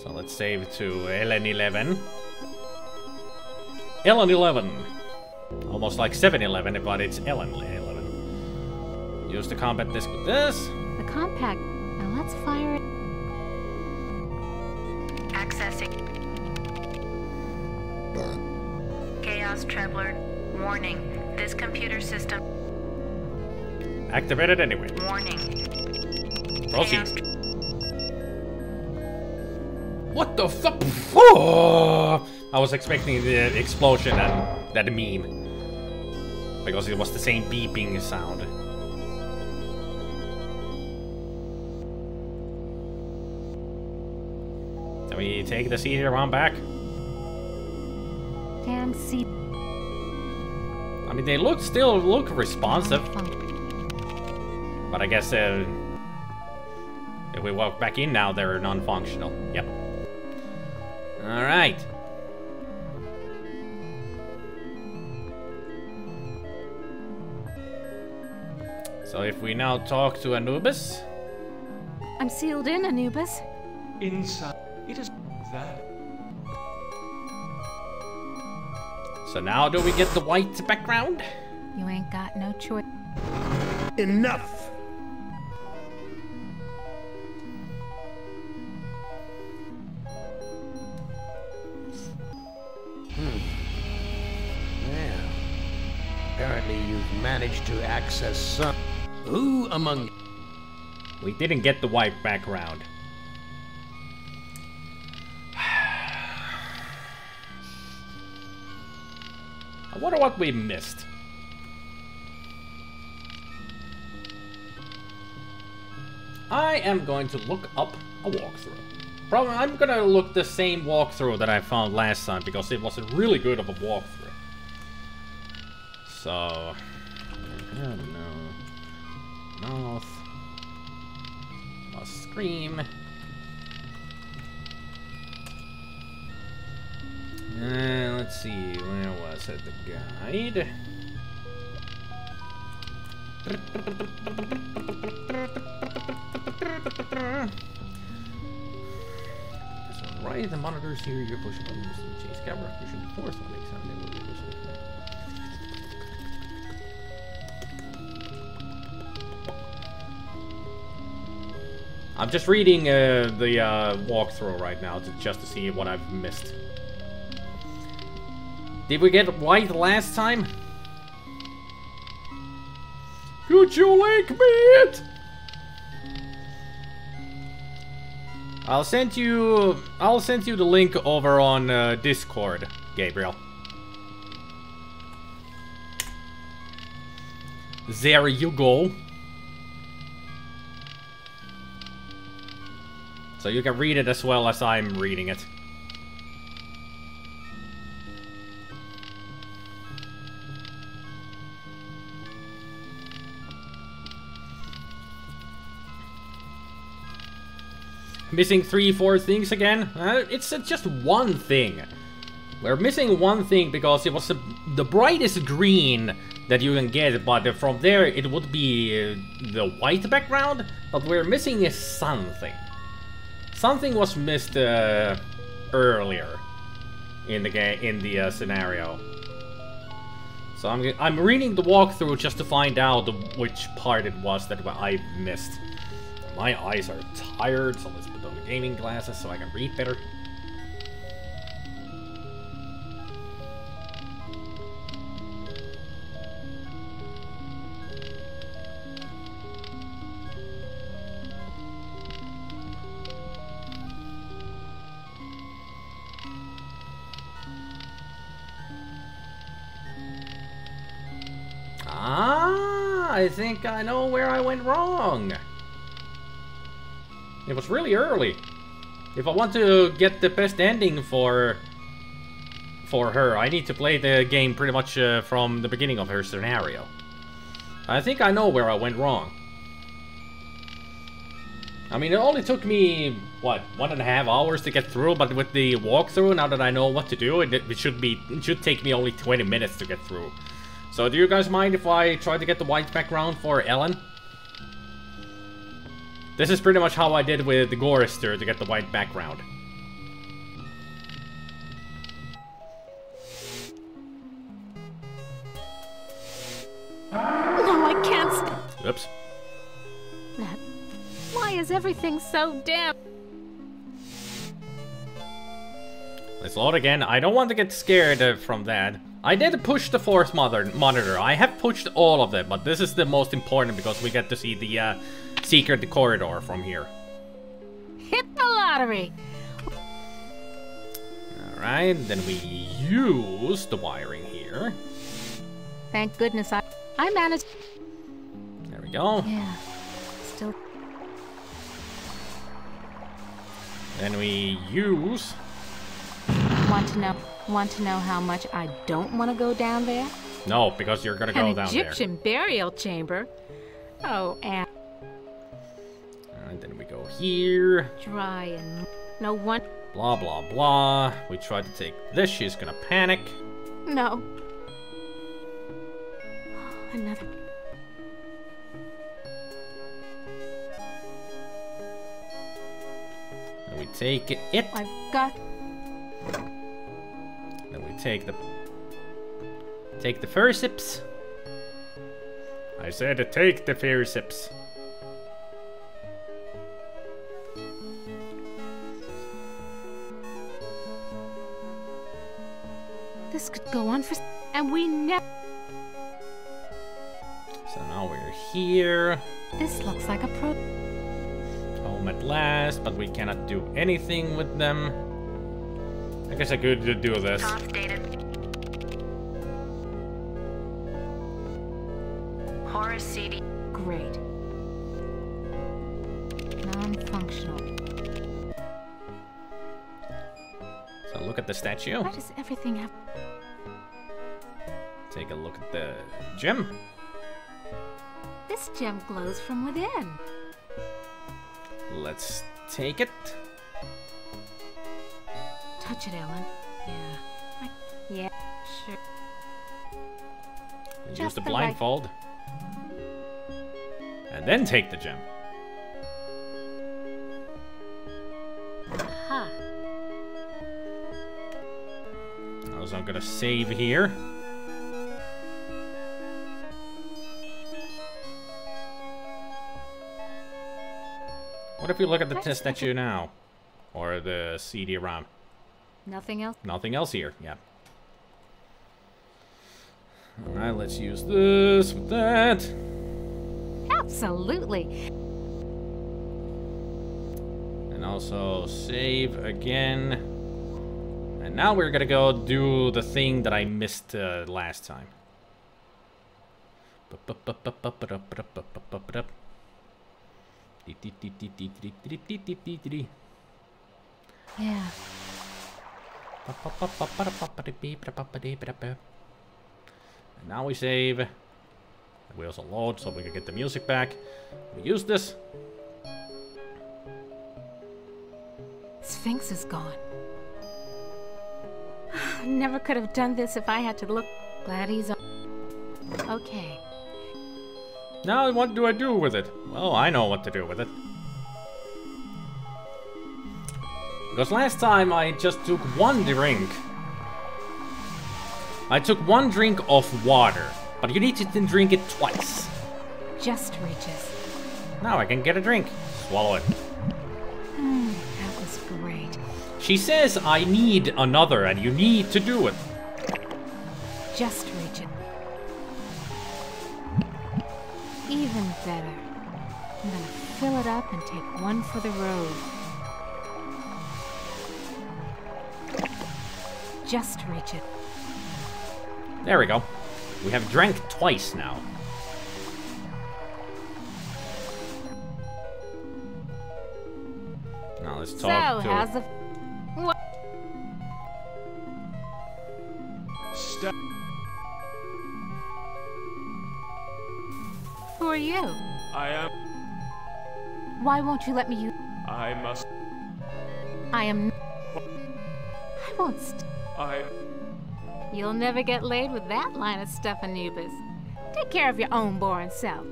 So let's save to LN11. LN11. Almost like 7-Eleven, but it's LN11. Use the combat disc with this. The compact. Now let's fire it. Accessing. Chaos Traveler. Warning. This computer system. Activate it anyway. Warning. Proceed. What the fuck? Oh! I was expecting the explosion and that meme. Because it was the same beeping sound. Can we take the CD-ROM back? Damn seat. I mean, they still look responsive. But I guess if we walk back in now, they're non-functional. Yep. Alright. So if we now talk to Anubis. I'm sealed in, Anubis. Inside, it is that. So now do we get the white background? You ain't got no choice. Enough! Well, apparently you've managed to access some... Who among... We didn't get the white background. I wonder what we missed. I am going to look up a walkthrough. Probably I'm gonna look the same walkthrough that I found last time because it was a really good of a walkthrough. So, I don't know. Mouth. Must scream. Let's see, where was it? The guide. So right, the monitors here, you're pushing buttons to change camera, pushing the fourth one makes sound. I'm just reading the walkthrough right now just to see what I've missed. Did we get white last time? Could you link me it? I'll send you the link over on Discord, Gabriel. There you go. So you can read it as well as I'm reading it. Missing 3-4 things again? It's just one thing. We're missing one thing because it was the brightest green that you can get, but from there it would be the white background, but we're missing something. Something was missed earlier in the game, in the scenario. So I'm reading the walkthrough just to find out which part it was that I missed. My eyes are tired, so let's put on the gaming glasses so I can read better. I think I know where I went wrong. It was really early. If I want to get the best ending for her, I need to play the game pretty much from the beginning of her scenario. I think I know where I went wrong. I mean, it only took me, what, 1.5 hours to get through, but with the walkthrough, now that I know what to do, it should take me only 20 minutes to get through. So do you guys mind if I try to get the white background for Ellen? This is pretty much how I did with the Gorister to get the white background. No, I can't. Oops. Why is everything so damn? Let's load again. I don't want to get scared from that. I did push the force monitor. I have pushed all of them, but this is the most important because we get to see the secret corridor from here. Hit the lottery. Alright, then we use the wiring here. Thank goodness I managed. There we go. Yeah. Still. Then we use... Want to know how much I don't want to go down there? No, because you're gonna go down there. An Egyptian burial chamber. Oh, and Alright, then we go here. Dry and no one. Blah blah blah. We try to take this. She's gonna panic. No. Another. Then we take it. I've got. Then we take the forceps. I said to take the forceps. This could go on for. And we never. So now we're here. This looks like a pro. Home at last, but we cannot do anything with them. I guess I could do this. Conf data. Horus CD. Great. Non-functional. So look at the statue. Why does everything have? Take a look at the gem. This gem glows from within. Let's take it. Touch it, Ellen. Yeah. Yeah, sure. Use Just the the blindfold. And then take the gem. Ha. So I'm gonna save here. What if you look at the test statue now? Or the CD-ROM? Nothing else? Nothing else here, yeah. Alright, let's use this with that. Absolutely. And also save again. And now we're gonna go do the thing that I missed last time. Yeah. And now we save. And we also load so we can get the music back. We use this. Sphinx is gone. Never could have done this if I had to look. Glad he's on. Okay. Now what do I do with it? Well, I know what to do with it. Because last time I just took one drink. I took one drink of water, but you need to drink it twice. Just reaches. Now I can get a drink. Swallow it. That was great. She says I need another and you need to do it. Just reach it. Even better. I'm gonna fill it up and take one for the road. Just reach it. There we go. We have drank twice now. Now let's talk So, to... how's the... What? Who are you? I am... Why won't you let me use... I must... I am... I won't You'll never get laid with that line of stuff, Anubis. Take care of your own boring self.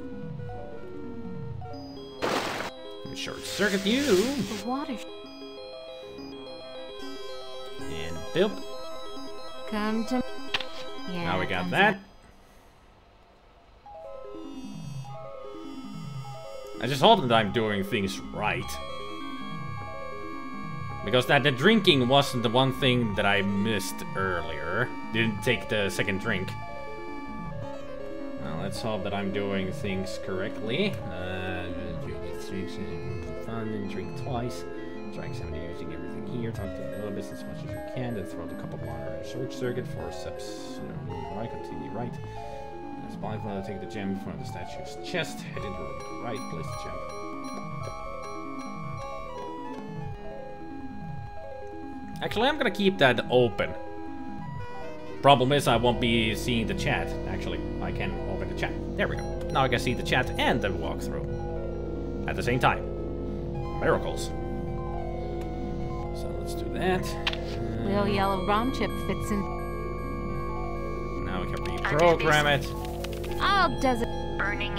Short circuit you. The water... And boop. Come to... Yeah, Now we got comes that. up. I just hope that I'm doing things right. Because the drinking wasn't the one thing that I missed earlier. Didn't take the second drink. Now let's hope that I'm doing things correctly. Fun and drink twice. Strike somebody using everything here. Talk to the Elvis as much as you can. Then throw the cup of water in a short circuit. 4 steps. Right, continue right. SpiderMwa, take the gem from the statue's chest. Head into the right. Place the gem. Actually, I'm gonna keep that open. Problem is, I won't be seeing the chat. Actually, I can open the chat. There we go. Now I can see the chat and the walkthrough at the same time. Miracles. So let's do that. Little yellow ROM chip fits in. Now we can reprogram it. Oh, does it? Burning.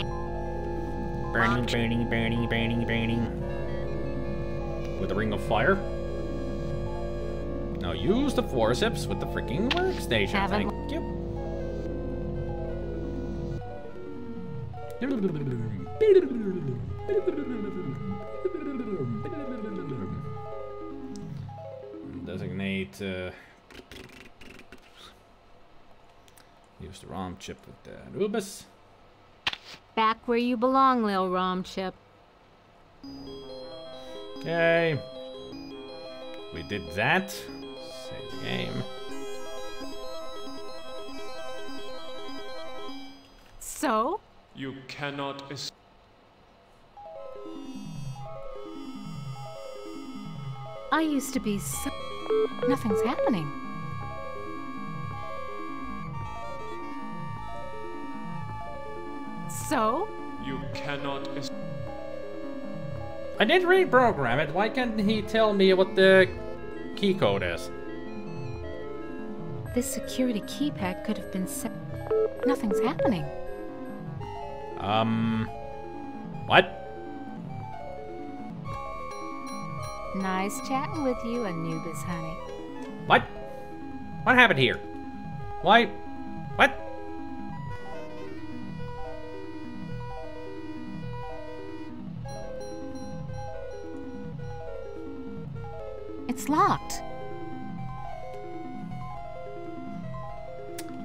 Burning, burning, burning, burning, burning. With the ring of fire. Now use the forceps with the freaking workstation. Haven't. Thank you. Designate. Use the ROM chip with the Anubis. Back where you belong, Lil ROM chip. Okay. We did that. Save the game. So? You cannot I used to be so... Nothing's happening. So? You cannot I did reprogram it. Why can't he tell me what the key code is? This security keypad could have been set... Nothing's happening. What? Nice chatting with you, Anubis, honey. What? What happened here? Why? What? It's locked.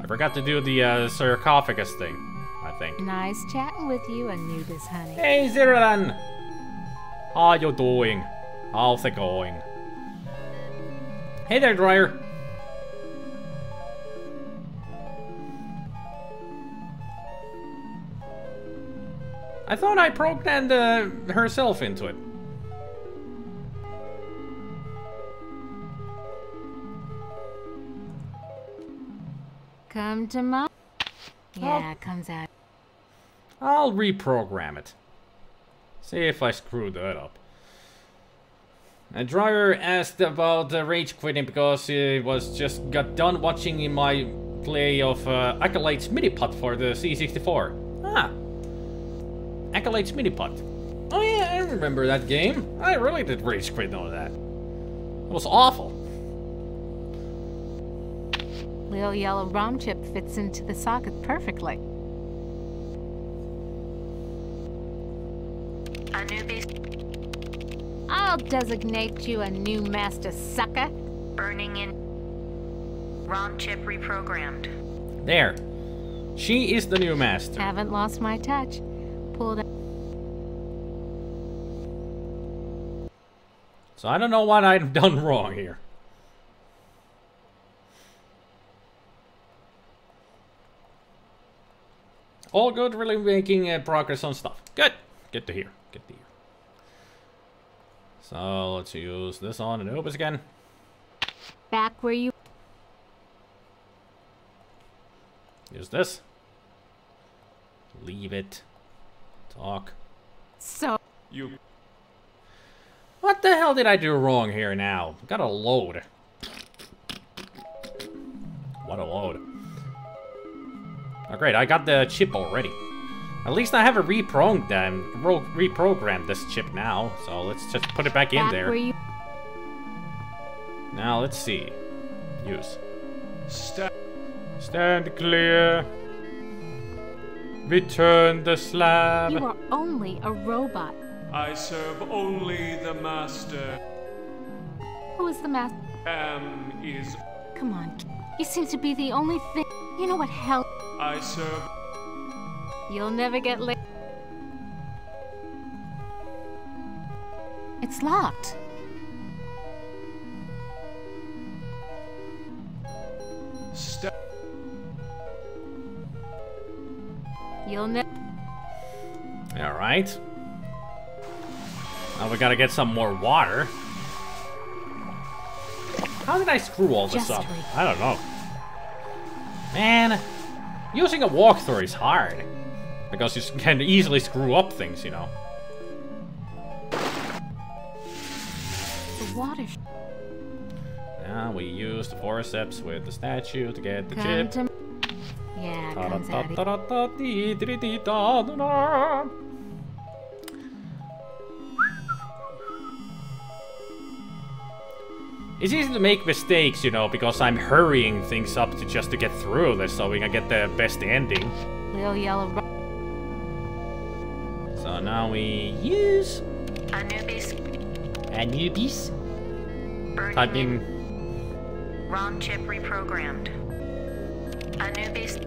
I forgot to do the sarcophagus thing, I think. Nice chatting with you, Anubis, honey. Hey, Ziralan! How you doing? How's it going? Hey there, Dryer. I thought I programmed herself into it. Come to my... Yeah, it comes out. I'll reprogram it. See if I screwed that up. And Dryer asked about rage quitting because he got done watching my play of Acolyte's Miniput for the C64. Ah. Acolyte's Miniput. Oh yeah, I remember that game. I really did rage quit on that. It was awful. Little yellow ROM chip fits into the socket perfectly. Anubis. I'll designate you a new master sucker. Burning in. ROM chip reprogrammed. There. She is the new master. Haven't lost my touch. Pulled out. So I don't know what I've done wrong here. All good, really making progress on stuff. Good. Good to hear. Good to hear. So let's use this on Anubis again. Back where you... Use this. Leave it. Talk. So... You... What the hell did I do wrong here now? Gotta load. What a load. Oh great, I got the chip already. At least I have a reprogrammed this chip now, so let's just put it back in there. Now let's see. Use. Stand clear. Return the slab. You are only a robot. I serve only the master. Who is the master? Is... Come on, you seem to be the only thing. You know what hell? I serve... You'll never get late. It's locked. You'll never... Alright. Now we gotta get some more water. How did I screw all this up? I don't know. Man, using a walkthrough is hard. Because you can easily screw up things, you know. The water... Now we use the forceps with the statue to get the chip. Yeah, comes out. It's easy to make mistakes, you know, because I'm hurrying things up just to get through this so we can get the best ending. Little yellow... So now we use... Anubis. Type in... ROM chip reprogrammed. Anubis.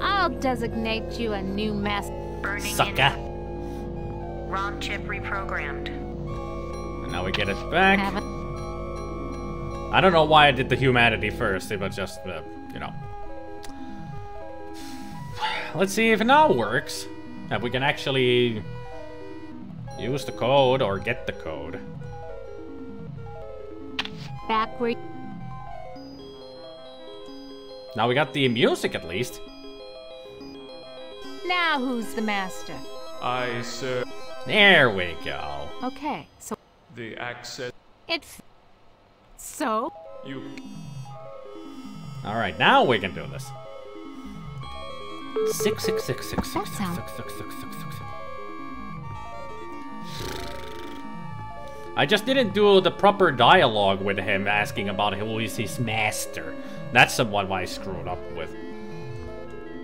I'll designate you a new master. Burning Sucker. in. ROM chip reprogrammed. And now we get it back. I don't know why I did the humanity first. It was just, you know. Let's see if it now works. If we can actually use the code or get the code. Backward. Now we got the music at least. Now who's the master? I serve... There we go. Okay, so... The access... So? You... Alright, now we can do this. 66666666666. I just didn't do the proper dialogue with him asking about who is his master. That's the one I screwed up with.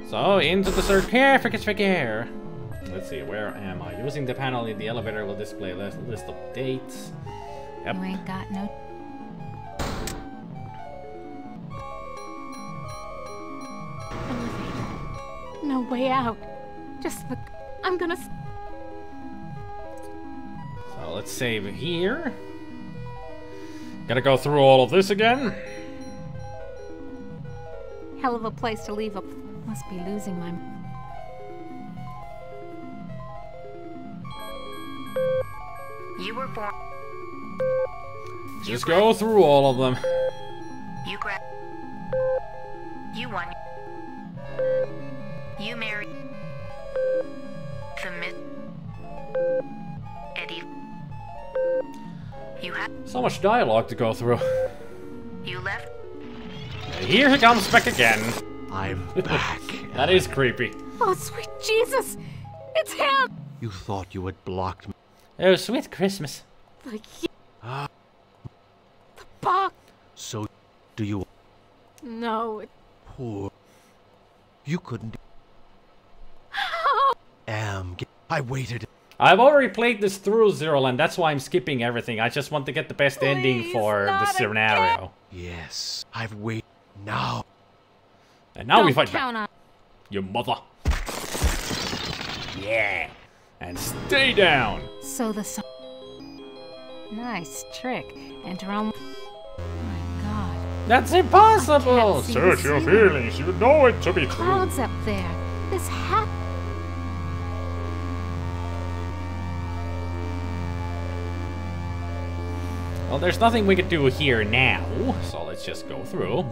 So, into the figure. Let's see, where am I? Using the panel in the elevator will display a list of dates. Yep. You ain't got no... Elevator. No way out. Just the... I'm gonna... So, let's save here. Gotta go through all of this again. Hell of a place to leave a... Must be losing my... You were born. Just go through all of them. You grab. You won. You married. The myth. Eddie. You had. So much dialogue to go through. You left. And here he comes back again. I'm back. That is creepy. Oh, sweet Jesus! It's him! You thought you had blocked me. Oh, sweet Christmas. The box. So, do you... No. Poor... You couldn't... I waited... I've already played this through, Zero, and that's why I'm skipping everything. I just want to get the best ending for the scenario. Yes, I've waited now. And now Don't we fight count back. on. Your mother. Yeah. And stay down. So the song. Nice trick. Enter on. My God. That's impossible. See Search the your ceiling. feelings. You know it to be true. Clouds up there. This hat. Well, there's nothing we could do here now, so let's just go through.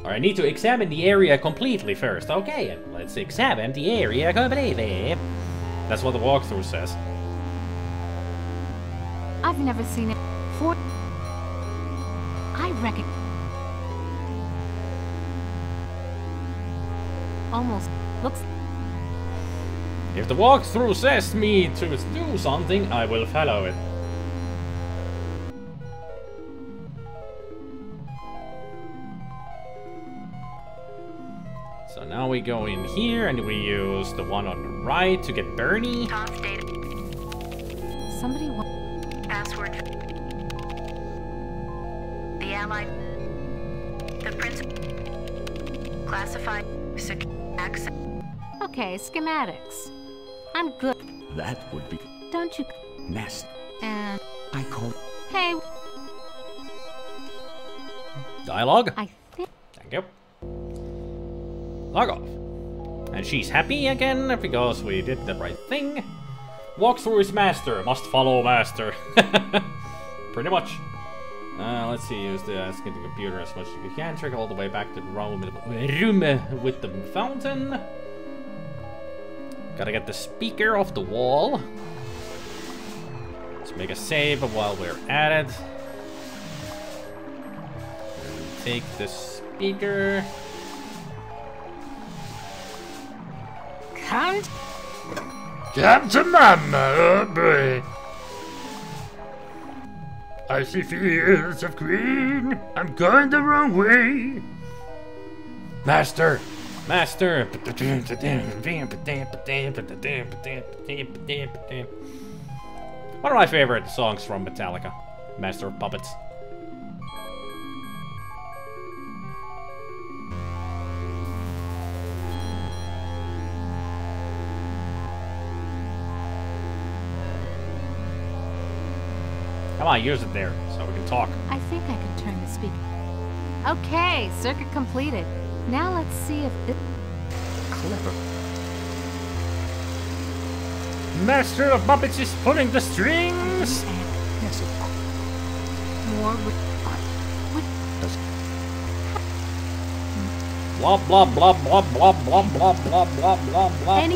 Or I need to examine the area completely first. Okay, let's examine the area completely. That's what the walkthrough says. I've never seen it before. I reckon. Almost looks. If the walkthrough says me to do something, I will follow it. So now we go in here and we use the one on the right to get Bernie. Tom's data. Somebody Password. The allied. The principal. Classified. Access. Okay, schematics. I'm good. That would be Don't you? nest. And I call hey, Dialogue. I think Thank you. Log off. And she's happy again because we did the right thing. Walkthrough is master. Must follow master. Pretty much. Let's see. Use the asking the computer as much as you can. Trick all the way back to the room with the fountain. Gotta get the speaker off the wall. Let's make a save while we're at it. Take the speaker. come. Come to mama, oh boy. I see fields of green. I'm going the wrong way. Master. Master. One of my favorite songs from Metallica. Master of Puppets. Come on, use it there, so we can talk. I think I can turn the speaker. Okay, circuit completed. Now let's see if it... clever. Master of Puppets is pulling the strings. Yes, of course. More Does Blah blah blah blah blah blah blah blah blah blah blah. any...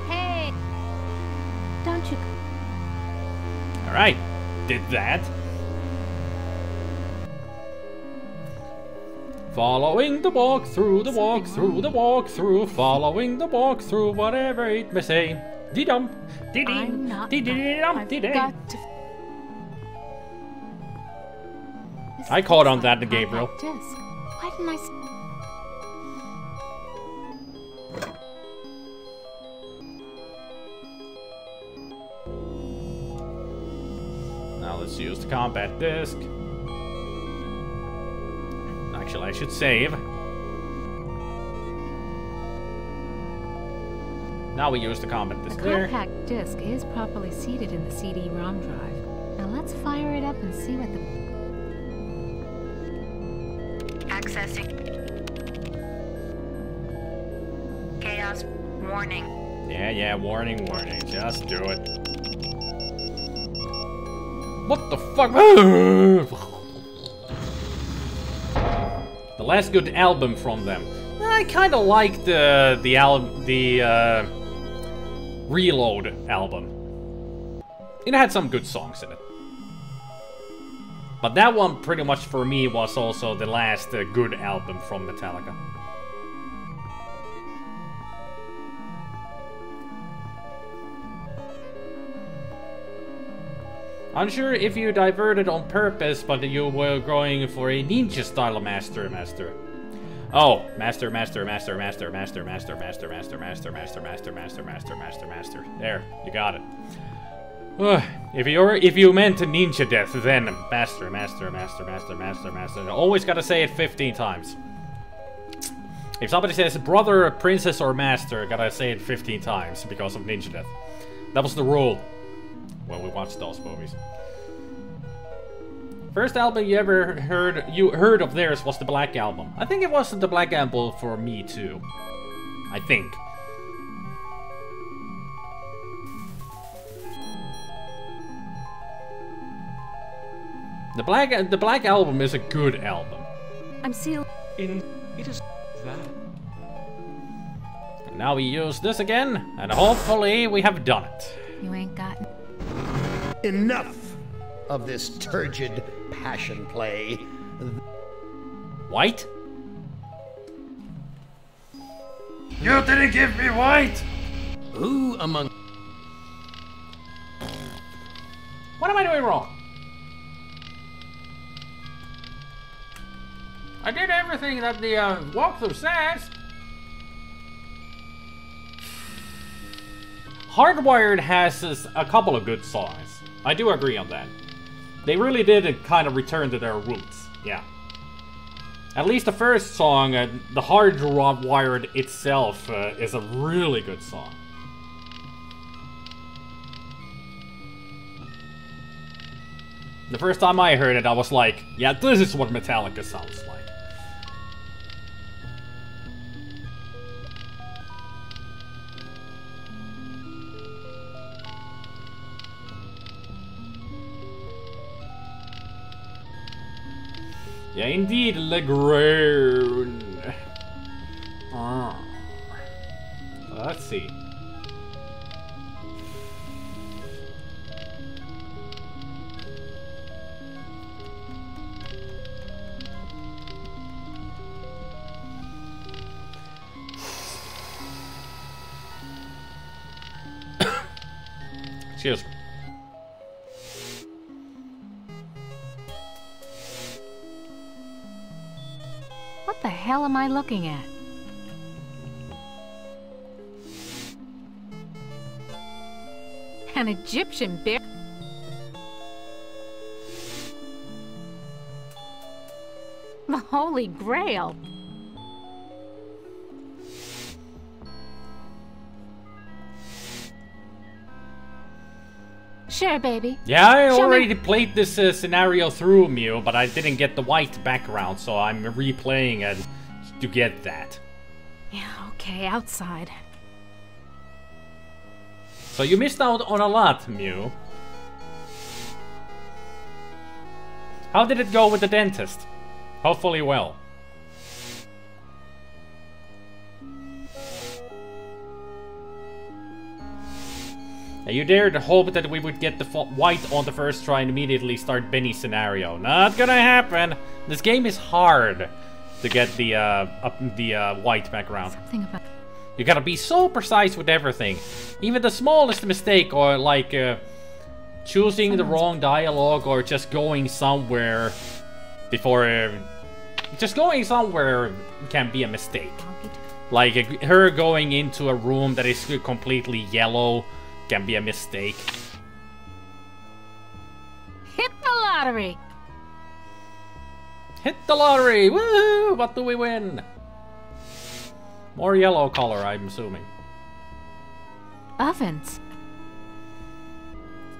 Hey! Don't you... Alright, did that. Following the walk through the walk through the walk through, following the walk through, whatever it may say. Dee-dum, dee-dee, I'm not... dee-dee-dum, I've dee-dee. got to... I caught on that, Gabriel. Disc. Why didn't I... Now let's use the combat disc. Actually, I should save. Now we use the combat disc The there. compact disc is properly seated in the CD-ROM drive. Now let's fire it up and see what the... Accessing. Chaos. Warning. Yeah, warning, warning. Just do it. What the fuck? The last good album from them. I kind of like the Reload album. It had some good songs in it. But that one, pretty much for me, was also the last good album from Metallica. Unsure if you diverted on purpose, but you were going for a ninja style master. Oh, master. There, you got it. If you meant ninja death, then master. Always gotta say it 15 times. If somebody says brother, princess, or master, gotta say it 15 times because of ninja death. That was the rule when we watched those movies. First album you ever heard of theirs was the Black Album. I think it was the Black Album for me too. I think. The Black Album is a good album. I'm sealed. It is that. Now we use this again, and hopefully we have done it. You ain't got... Enough of this turgid passion play. White? You didn't give me white! Who among... What am I doing wrong? I did everything that the walkthrough says. Hardwired has a couple of good songs. I do agree on that. They really did kind of return to their roots. Yeah. At least the first song, the Hardwired itself, is a really good song. The first time I heard it, I was like, yeah, this is what Metallica sounds like. Yeah, indeed, Legrand. Let's see. Excuse me. What the hell am I looking at? An Egyptian bear? The Holy Grail? Sure, baby. Yeah, I Show already me. played this scenario through, Mew, but I didn't get the white background, so I'm replaying it to get that. Yeah, okay, outside. So you missed out on a lot, Mew. How did it go with the dentist? Hopefully well. You dared hope that we would get the white on the first try and immediately start Benny's scenario. Not gonna happen. This game is hard to get the white background. Something about... You gotta be so precise with everything. Even the smallest mistake, or like choosing the wrong dialogue, or just going somewhere before... just going somewhere can be a mistake. Like her going into a room that is completely yellow can be a mistake. Hit the lottery! Hit the lottery! Woohoo! What do we win? More yellow color, I'm assuming. Ovens.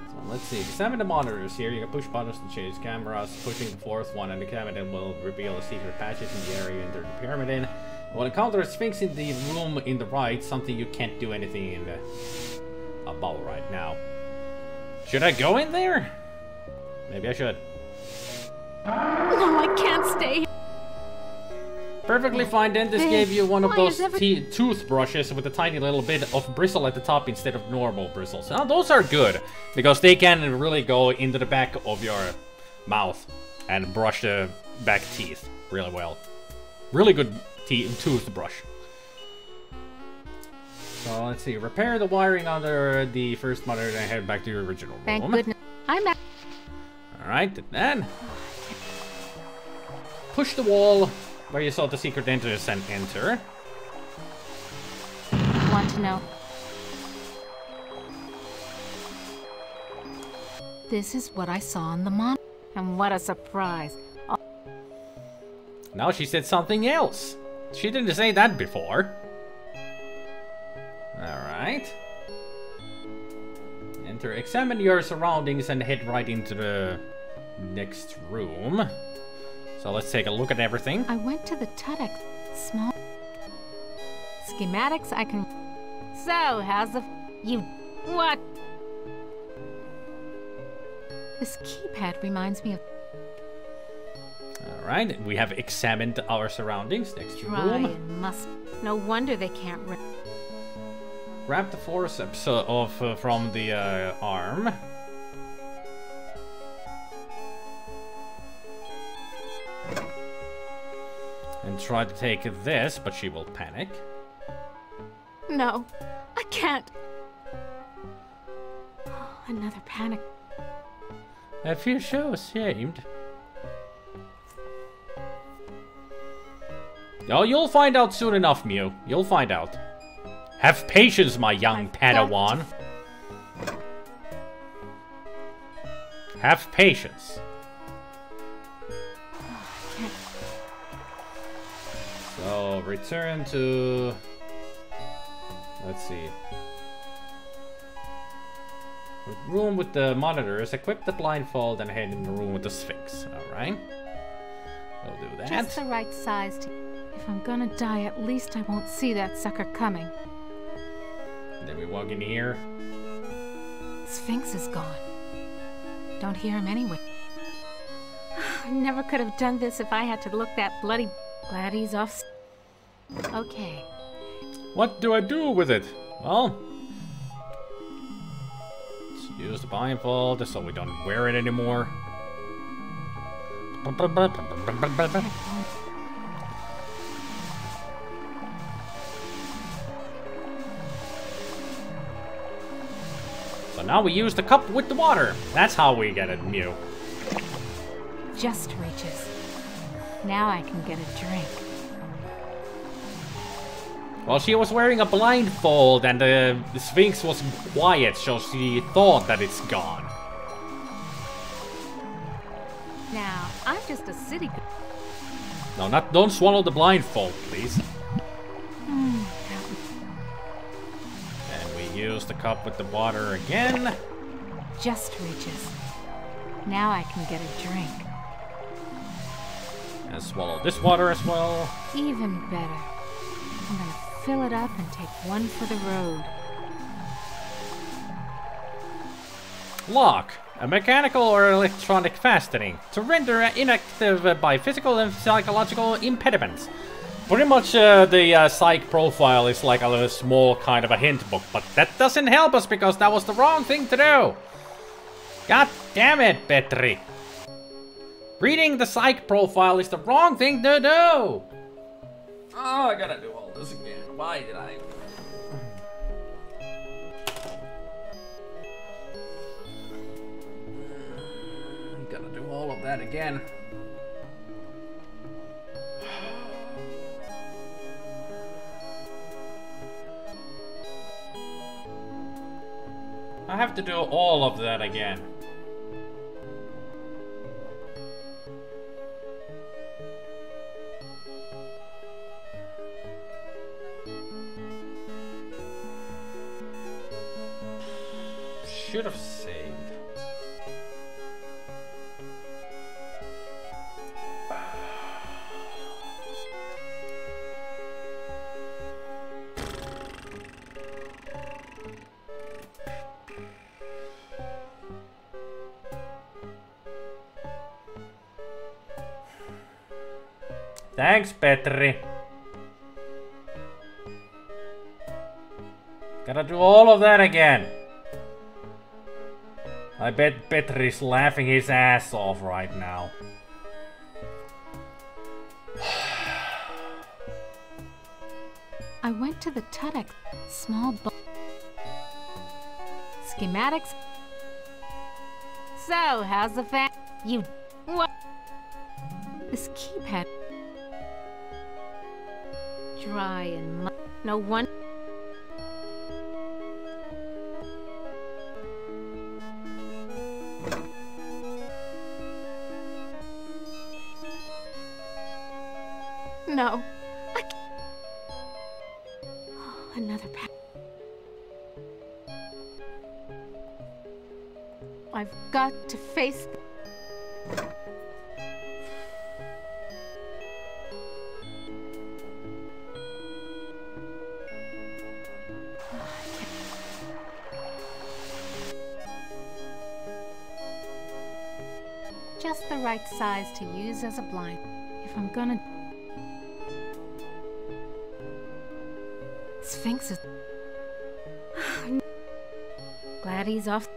So let's see. Examine the monitors here. You can push buttons to change cameras. Pushing the fourth one and the camera will reveal the secret patches in the area you enter the pyramid in. When encounter a sphinx in the room in the right, something you can't do anything in the about right now. Should I go in there? Maybe I should. No, I can't stay. Perfectly fine. Dentist Hey, gave you one of why those is toothbrushes with a tiny little bit of bristle at the top instead of normal bristles. Now those are good because they can really go into the back of your mouth and brush the back teeth really well. Really good toothbrush. So let's see. Repair the wiring under the first monitor and head back to your original room. Thank goodness. I'm back. Alright, then push the wall where you saw the secret entrance and enter. Want to know? This is what I saw on the monitor. And what a surprise. Now she said something else. She didn't say that before. Alright. Enter. Examine your surroundings and head right into the next room. So let's take a look at everything. I went to the TUDX small schematics I can. So, how's the you what? This keypad reminds me of. Alright, we have examined our surroundings. Next Dry room. and must. No wonder they can't. Grab the forceps from the arm. And try to take this, but she will panic. No, I can't. Another panic. I feel so ashamed. Oh, you'll find out soon enough, Mew. You'll find out. Have patience, my young Padawan. Have patience. So, return to... Let's see. Room with the monitors. Equip the blindfold and head in the room with the Sphinx. Alright. We'll do that. Just the right size to... If I'm gonna die, at least I won't see that sucker coming. Then we walk in here. Sphinx is gone. Don't hear him anyway. I never could have done this if I had to look that bloody... Glad he's off. Okay. What do I do with it? Well... let's use the blindfold so we don't wear it anymore. So now we use the cup with the water. That's how we get it, Mew. Just reaches. Now I can get a drink. Well, she was wearing a blindfold and the Sphinx was quiet, so she thought that it's gone. Now, I'm just a city girl. No, don't swallow the blindfold, please. And we use the cup with the water again. Just reaches. Now I can get a drink. And swallow this water as well. Even better. I'm gonna fill it up and take one for the road. Lock. A mechanical or electronic fastening. To render inactive by physical and psychological impediments. Pretty much the psych profile is like a small kind of a hint book, but that doesn't help us because that was the wrong thing to do. God damn it, Petri. Reading the psych profile is the wrong thing to do. Oh, I gotta do all this again. Why did I? Gotta do all of that again. I have to do all of that again. Should have saved. Thanks, Petri. Gotta do all of that again. I bet Petri's laughing his ass off right now. I went to the TUDX small schematics. So, how's the you what? This keypad. Dry and no one. No. I can't. Oh, another pack. I've got to face Just the right size to use as a blind. If I'm gonna... Sphinx is... Glad he's off.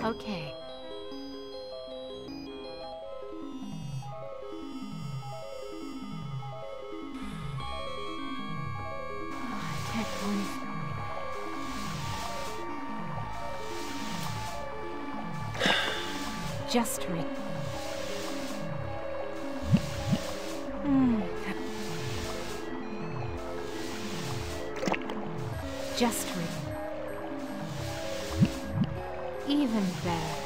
Okay. I can't go any... Just right. Just right. Even better.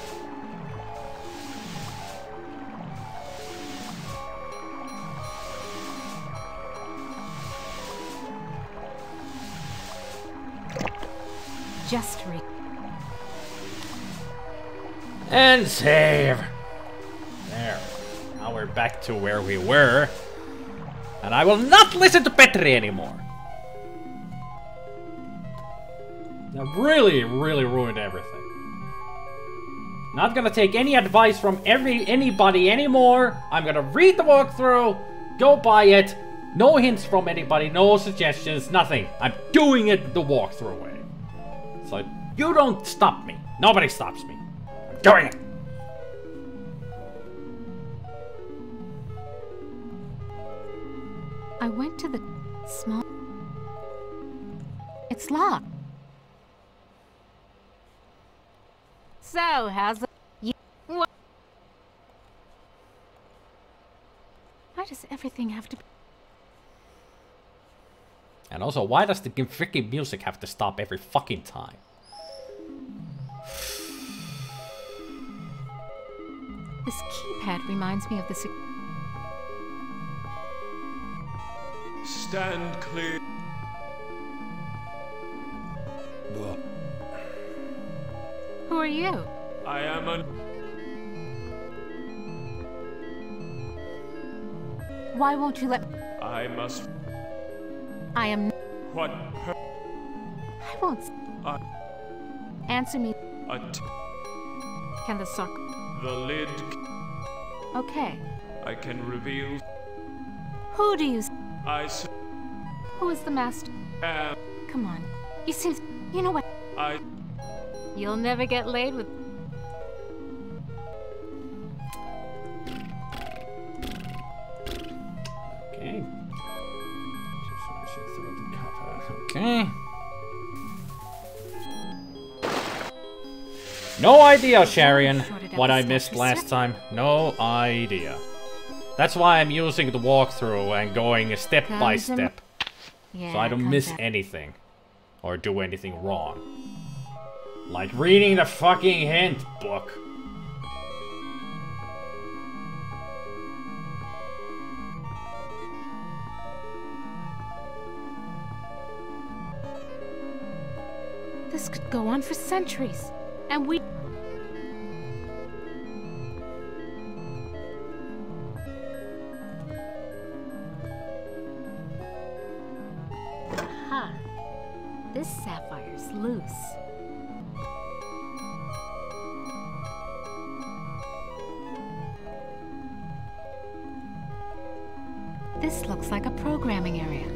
Just right. And save. There. Now we're back to where we were. And I will not listen to Petri anymore. That really ruined everything. Not gonna take any advice from anybody anymore. I'm gonna read the walkthrough, go buy it. No hints from anybody, no suggestions, nothing. I'm doing it the walkthrough way. So you don't stop me. Nobody stops me. I'm doing it. I went to the small... It's locked. So, how's the... What? Why does everything have to be... And also, why does the freaking music have to stop every fucking time? This keypad reminds me of the... Stand clear. Who are you? I am an... Why won't you let... I must... I am... What I won't... Answer me. Can the sock... The lid... Okay. I can reveal... Who do you... Who is the master? Come on. You seem... You know what? You'll never get laid with... Okay. Okay. No idea, Sharian, what I missed last time. No idea. That's why I'm using the walkthrough and going step by step. So I don't miss anything. Or do anything wrong. Like reading the fucking hint book. This could go on for centuries. And we... Aha. This sapphire's loose. This looks like a programming area.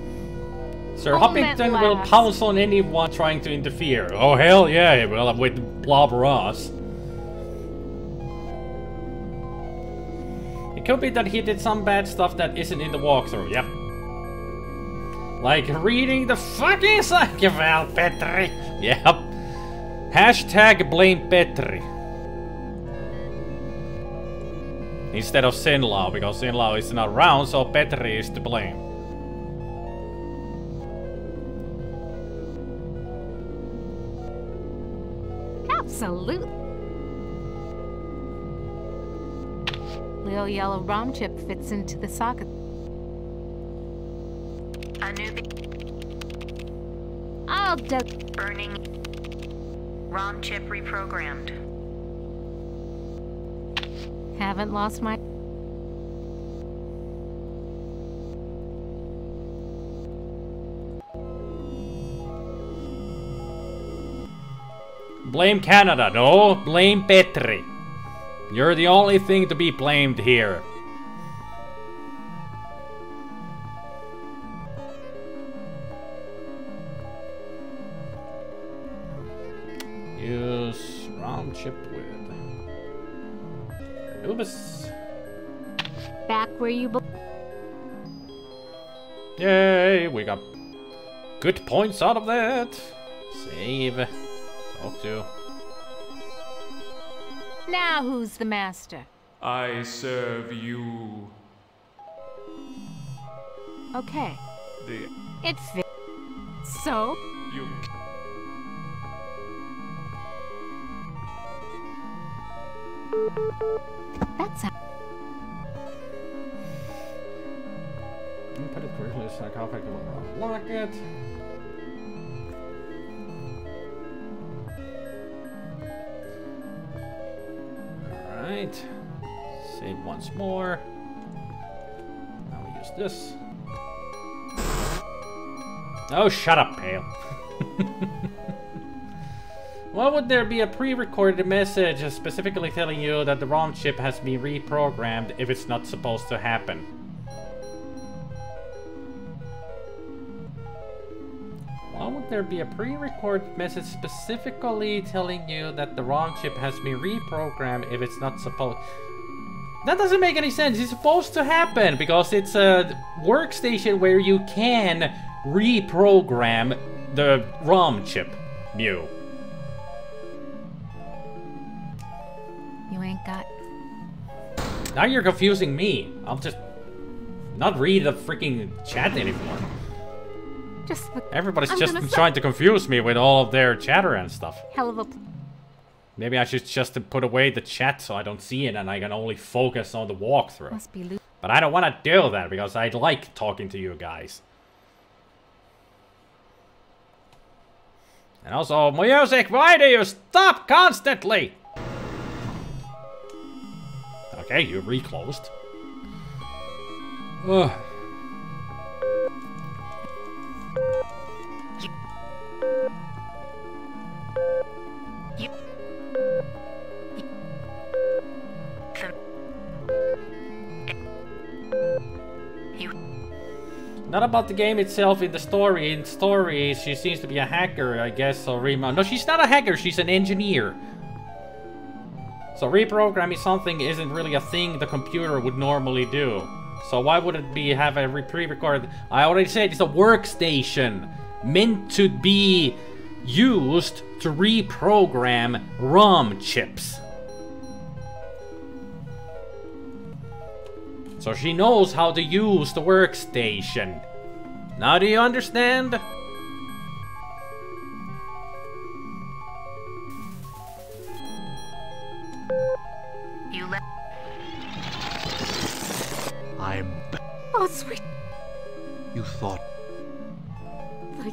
Sir Hoppington will pounce on anyone trying to interfere. Oh hell yeah, he will, with Blob Ross. It could be that he did some bad stuff that isn't in the walkthrough, yep. Like reading the fucking psychoval, Petri. Yep. Hashtag blame Petri. Instead of Sinlau, because Sinlau is not around, so Petri is to blame. Absolutely. Little yellow ROM chip fits into the socket. A newbie. I'll just... Burning. ROM chip reprogrammed. Haven't lost my... Blame Canada, no? Blame Petri. You're the only thing to be blamed here. Use round chip with Anubis. Back where you belong. Yay, we got good points out of that. Save. Talk to. Now who's the master? I serve you. Okay. The It fits. So? you That's how... Put it correctly, sarcophagus. Lock it. Alright. Save once more. Now we use this. Oh, shut up, Pale. Why would there be a pre-recorded message specifically telling you that the ROM chip has been reprogrammed if it's not supposed to happen? Why would there be a pre-recorded message specifically telling you that the ROM chip has been reprogrammed if it's not supposed... That doesn't make any sense. It's supposed to happen because it's a workstation where you can reprogram the ROM chip, Mew. You ain't got... Now you're confusing me. I'll just not read the freaking chat anymore. Just the... Everybody's I'm just gonna trying to confuse me with all of their chatter and stuff. Hell of a... Maybe I should just put away the chat so I don't see it and I can only focus on the walkthrough. Must be loose. But I don't want to do that because I like talking to you guys. And also, music, why do you stop constantly? Okay, you reclosed. Ugh. Not about the game itself in the story. In story, she seems to be a hacker, I guess, so No, she's not a hacker, she's an engineer. So reprogramming something isn't really a thing the computer would normally do. So why would it be have a pre-recorded... I already said it's a workstation meant to be used to reprogram ROM chips. So she knows how to use the workstation. Now do you understand? You let... I'm... Oh, sweet. You thought... Like...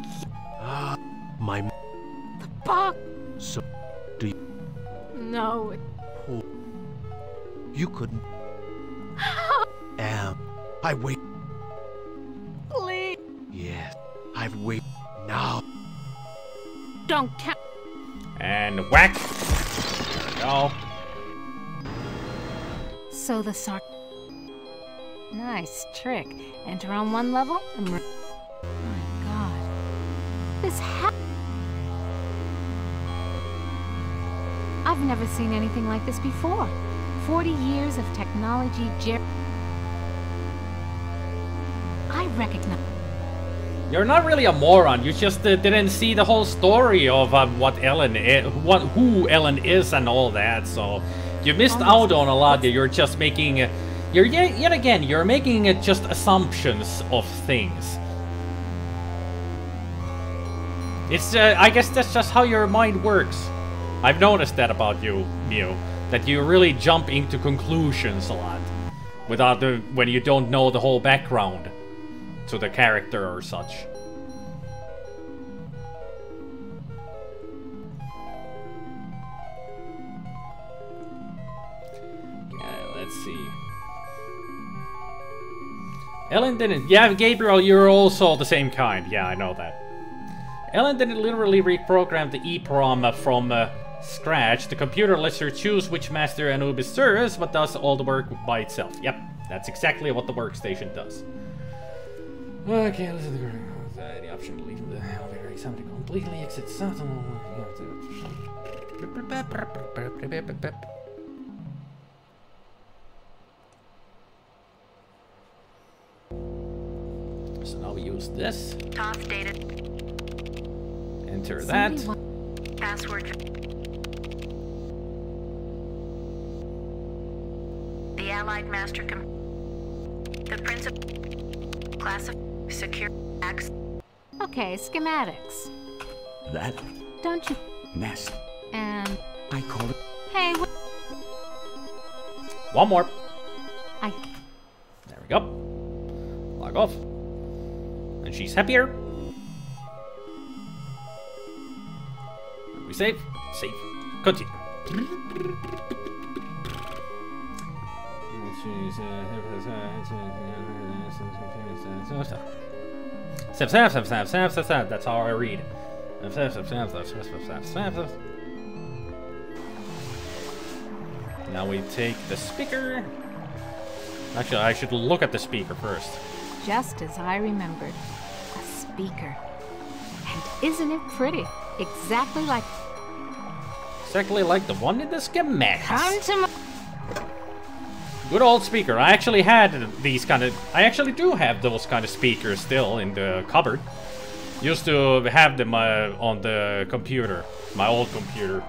my... The box. So... do you... No. Oh, you couldn't... I wait... Please. Yes, I've waited now. Don't count. And whack. There we go. So the sarc... Nice trick. Enter on one level and... My god. This I've never seen anything like this before. 40 years of technology, I recognize... You're not really a moron. You just didn't see the whole story of what Ellen is, who Ellen is, and all that. So you missed out on a lot. You're just making, yet again, you're making just assumptions of things. It's, I guess that's just how your mind works. I've noticed that about you, Mew, that you really jump into conclusions a lot, without when you don't know the whole background to the character or such. Ellen didn't... Yeah, Gabriel, you're also the same kind. Yeah, I know that. Ellen didn't literally reprogram the EEPROM from scratch. The computer lets her choose which master Anubis serves, but does all the work by itself. Yep, that's exactly what the workstation does. Okay, listen to the option to leave the elevator exam to completely exit south. So now we use this. Toth data. Enter that. Password. The Allied Master the principal class of secure access. Okay, schematics. That Don't you... nest. And... I call it. Hey, One more. I... There we go. Log off. And she's happier. We save. Save. Continue. That's how I read. Now we take the speaker. Actually, I should look at the speaker first. Just as I remembered. A speaker. And isn't it pretty? Exactly like... Exactly like the one in the schematics. Come to my... Good old speaker. I actually had these kind of... I actually do have those kind of speakers still in the cupboard. Used to have them on the computer. My old computer.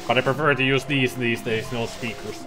But I prefer to use these days, no speakers.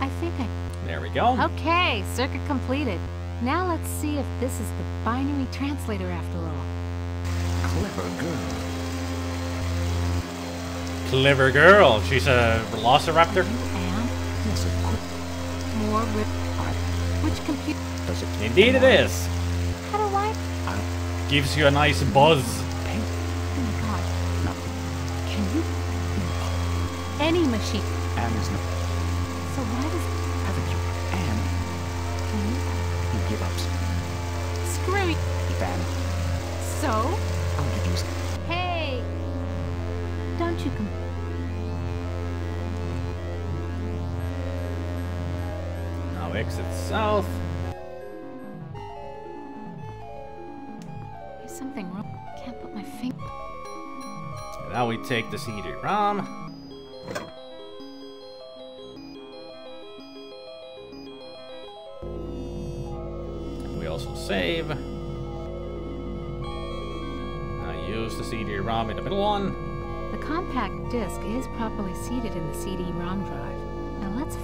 I think I... There we go. Okay, circuit completed. Now let's see if this is the binary translator after all. Clever girl. Clever girl. She's a velociraptor. And Yes, of course. more which computer... Does it? Indeed it is. How do I... Gives you a nice buzz. Paint? Oh my god. No. Can you? Any machine. Anne is not. So why does... Haven't you? Anne, Can you... you give up. Screw you. Anne, So? I'll give you. Hey! Don't you Now exit south. There's something wrong. Can't put my finger... Now we take the CD-ROM. And we also save. Now use the CD-ROM in the middle one. The compact disc is properly seated in the CD-ROM drive. Now let's...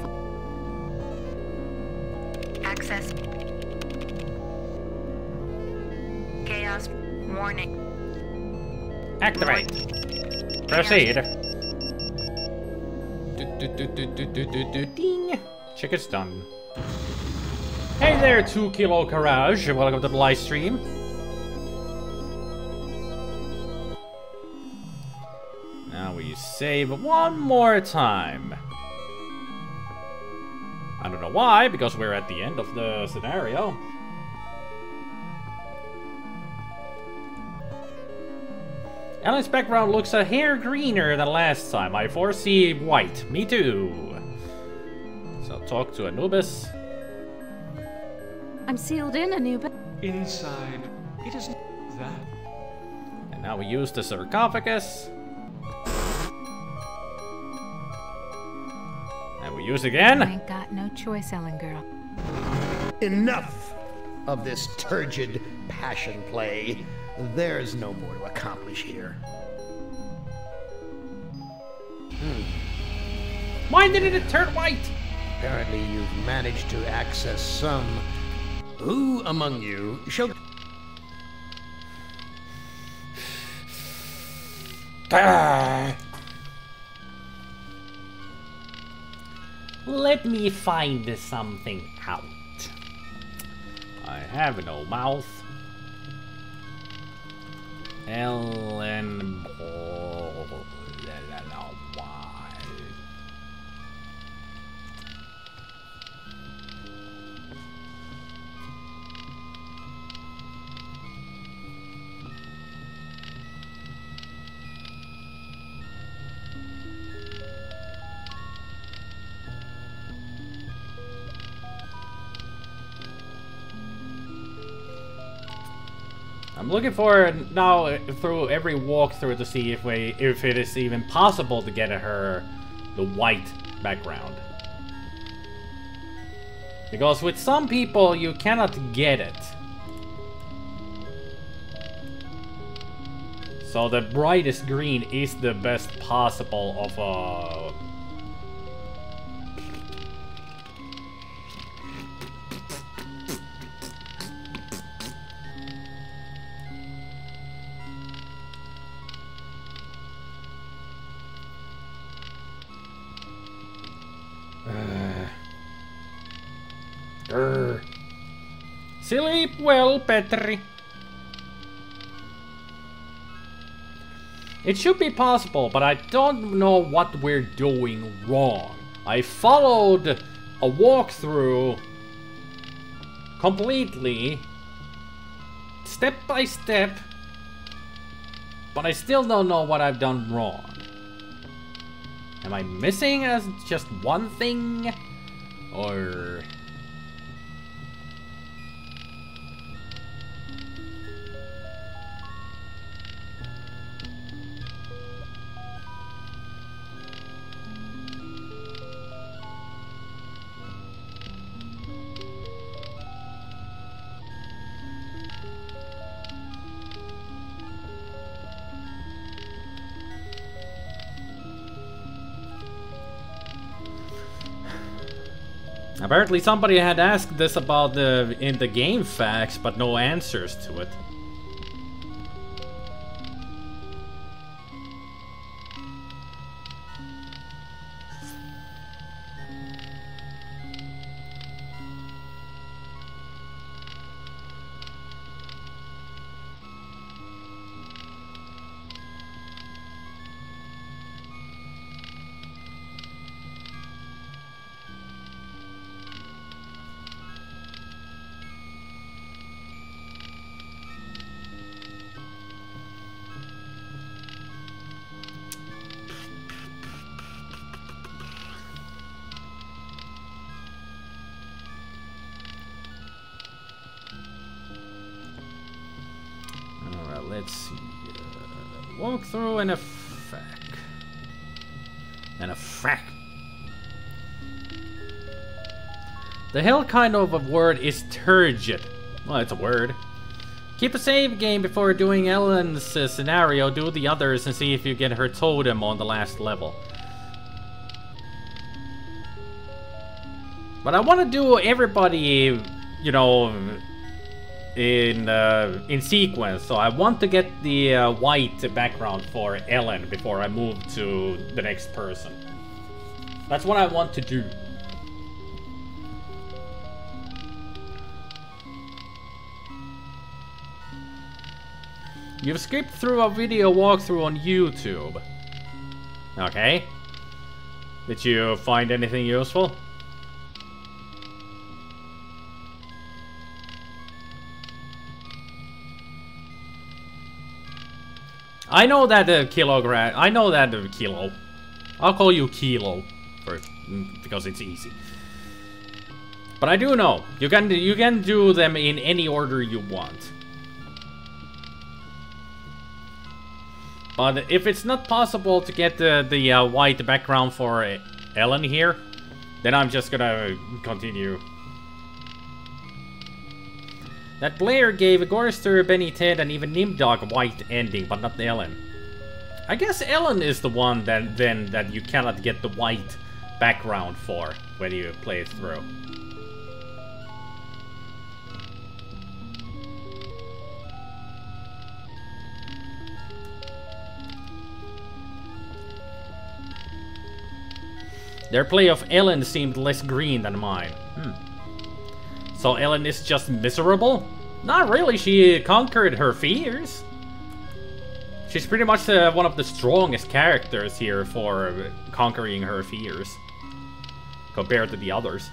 Access. Chaos. Warning. Activate. Proceed. Ding. Check it's done. Hey there, 2 Kilo Garage. Welcome to the live stream. Now we save one more time. I don't know why, because we're at the end of the scenario. Alan's background looks a hair greener than last time. I foresee white. Me too. So talk to Anubis. I'm sealed in, Anubis. Inside, it is not that. And now we use the sarcophagus. And we use I again. ain't got no choice, Ellen girl. Enough of this turgid passion play. There's no more to accomplish here. Why did it turn white? Apparently you've managed to access some. Who among you shall... Let me find something out. I have no mouth. Ellen... I'm looking for now through every walkthrough to see if it is even possible to get her the white background. Because with some people you cannot get it. So the brightest green is the best possible of Sleep well, Petri. It should be possible, but I don't know what we're doing wrong. I followed a walkthrough completely, step by step, but I still don't know what I've done wrong. Am I missing as just one thing? Or... Apparently somebody had asked this about in the game facts, but no answers to it. Let's see. Walkthrough and a fact. And a fact. The hell kind of a word is turgid? Well, it's a word. Keep a save game before doing Ellen's scenario. Do the others and see if you get her totem on the last level. But I want to do everybody, you know, in sequence, so I want to get the white background for Ellen before I move to the next person. That's what I want to do. You've skipped through a video walkthrough on YouTube. Okay. Did you find anything useful? I know that kilogram. I know that kilo. I'll call you Kilo first because it's easy. But I do know you can do them in any order you want. But if it's not possible to get the white background for Ellen here, then I'm just gonna continue. That Blair gave Gorster, Benny Ted, and even Nimdog a white ending, but not Ellen. I guess Ellen is the one that you cannot get the white background for. when you play it through. Their play of Ellen seemed less green than mine. So Ellen is just miserable? Not really, she conquered her fears. She's pretty much one of the strongest characters here for conquering her fears. Compared to the others.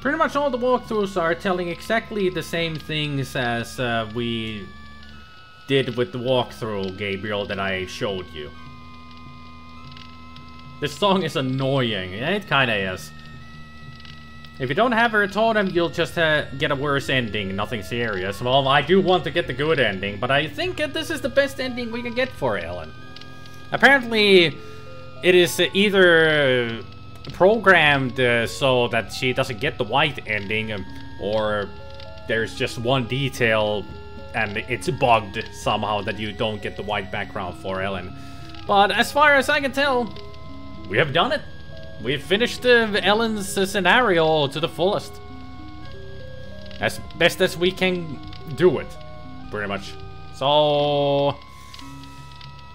Pretty much all the walkthroughs are telling exactly the same things as we did with the walkthrough, Gabriel, that I showed you. This song is annoying. It kinda is. If you don't have her totem, you'll just get a worse ending, nothing serious. Well, I do want to get the good ending, but I think this is the best ending we can get for Ellen. Apparently, it is either programmed so that she doesn't get the white ending, or there's just one detail and it's bugged somehow that you don't get the white background for Ellen. But as far as I can tell, we have done it. We've finished Ellen's scenario to the fullest. As best as we can do it, pretty much. So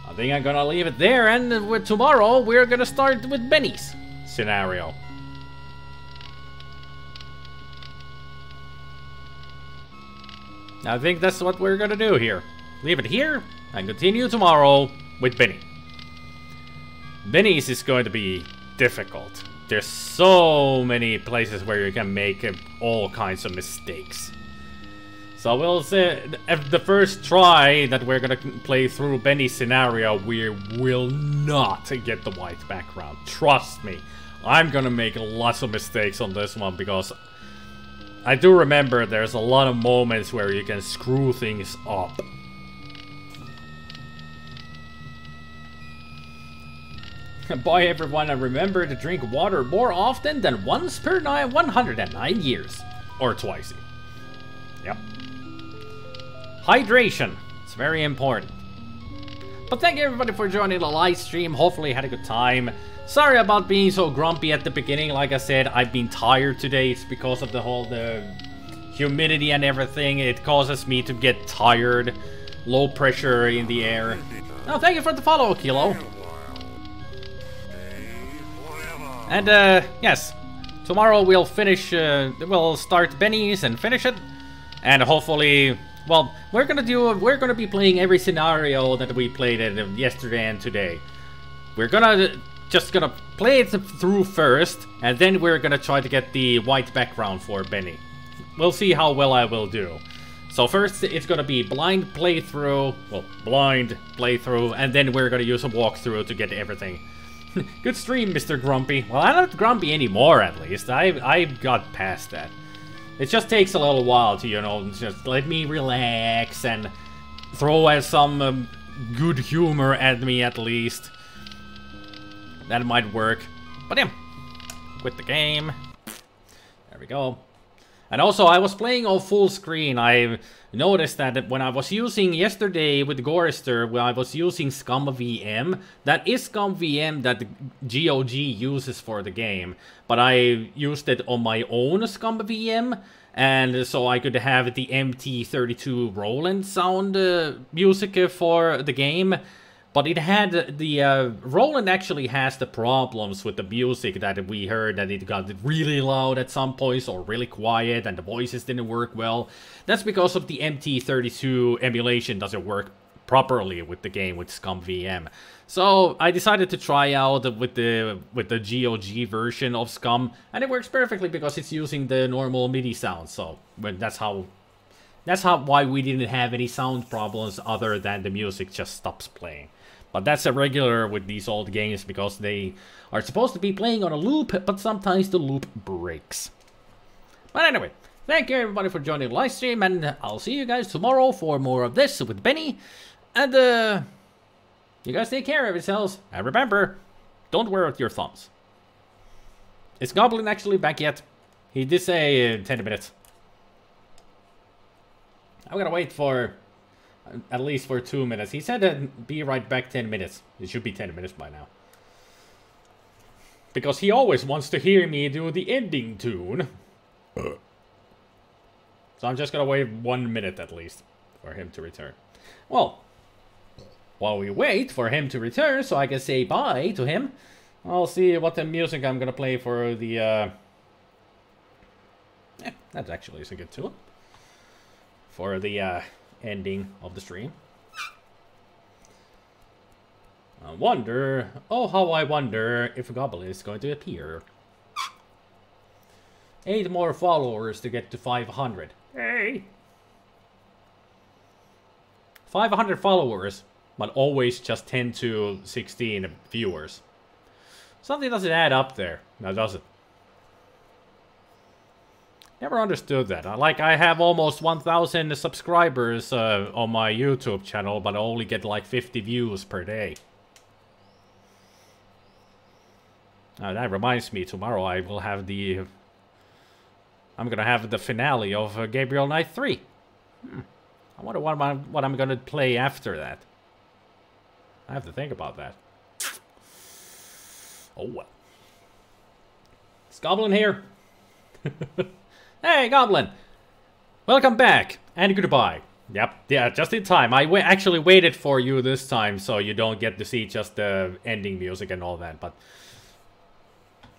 I think I'm gonna leave it there, and with tomorrow we're gonna start with Benny's scenario. I think that's what we're gonna do here. Leave it here and continue tomorrow with Benny. Benny's is going to be difficult. There's so many places where you can make all kinds of mistakes. So we'll say the first try that we're gonna play through Benny's scenario, we will not get the white background. Trust me. I'm gonna make lots of mistakes on this one because I do remember there's a lot of moments where you can screw things up. Bye everyone, and remember to drink water more often than once per 109 years. Or twice. Yep. Hydration. It's very important. But thank you everybody for joining the live stream. Hopefully you had a good time. Sorry about being so grumpy at the beginning. Like I said, I've been tired today. It's because of the humidity and everything. It causes me to get tired. Low pressure in the air. Oh, thank you for the follow, Kilo. And yes, tomorrow we'll finish. We'll start Benny's and finish it, and hopefully, well, we're gonna be playing every scenario that we played yesterday and today. We're just gonna play it through first, and then we're gonna try to get the white background for Benny. We'll see how well I will do. So first it's gonna be blind playthrough, well, blind playthrough, and then we're gonna use a walkthrough to get everything. Good stream, Mr. Grumpy. Well, I'm not grumpy anymore, at least. I got past that. It just takes a little while to, you know, just let me relax and throw some good humor at me, at least. That might work. But yeah, quit the game. There we go. And also, I was playing on full screen. I noticed that when I was using yesterday with Gorister, when I was using ScumVM, that is ScumVM that GOG uses for the game. But I used it on my own ScumVM, and so I could have the MT32 Roland sound music for the game. But it had the Roland actually has the problems with the music that we heard, that it got really loud at some points or really quiet and the voices didn't work well. That's because of the MT32 emulation doesn't work properly with the game with ScumVM. So I decided to try out with the GOG version of Scum, and it works perfectly because it's using the normal MIDI sound. So that's why we didn't have any sound problems other than the music just stops playing. But that's a regular with these old games because they are supposed to be playing on a loop, but sometimes the loop breaks. But anyway, thank you everybody for joining the live stream, and I'll see you guys tomorrow for more of this with Benny. And you guys take care of yourselves, and remember, don't wear out your thumbs. Is Goblin actually back yet? He did say 10 minutes. I'm gonna wait for at least for 2 minutes. He said that be right back 10 minutes. It should be 10 minutes by now. Because he always wants to hear me do the ending tune. So I'm just gonna wait 1 minute at least for him to return. Well, while we wait for him to return so I can say bye to him, I'll see what the music I'm gonna play for the that actually is a good tune. For the ending of the stream. I wonder, oh how I wonder if a Goblin is going to appear. 8 more followers to get to 500. Hey! 500 followers, but always just 10 to 16 viewers. Something doesn't add up there, now does it? Never understood that. Like, I have almost 1,000 subscribers on my YouTube channel, but I only get like 50 views per day. That reminds me, tomorrow I will have the... I'm gonna have the finale of Gabriel Knight 3. I wonder what I'm gonna play after that. I have to think about that. Oh well. It's Goblin here. Hey, Goblin! Welcome back, and goodbye. Yep, yeah, just in time. I actually waited for you this time, so you don't get to see just the ending music and all that, but...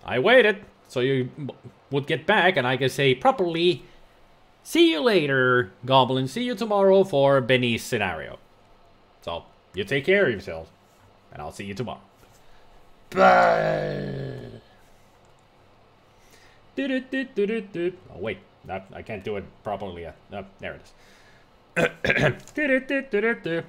I waited, so you would get back, and I can say properly, see you later, Goblin. See you tomorrow for Benny's scenario. So, you take care of yourself, and I'll see you tomorrow. Bye! Oh wait, I can't do it properly yet. Oh, there it is.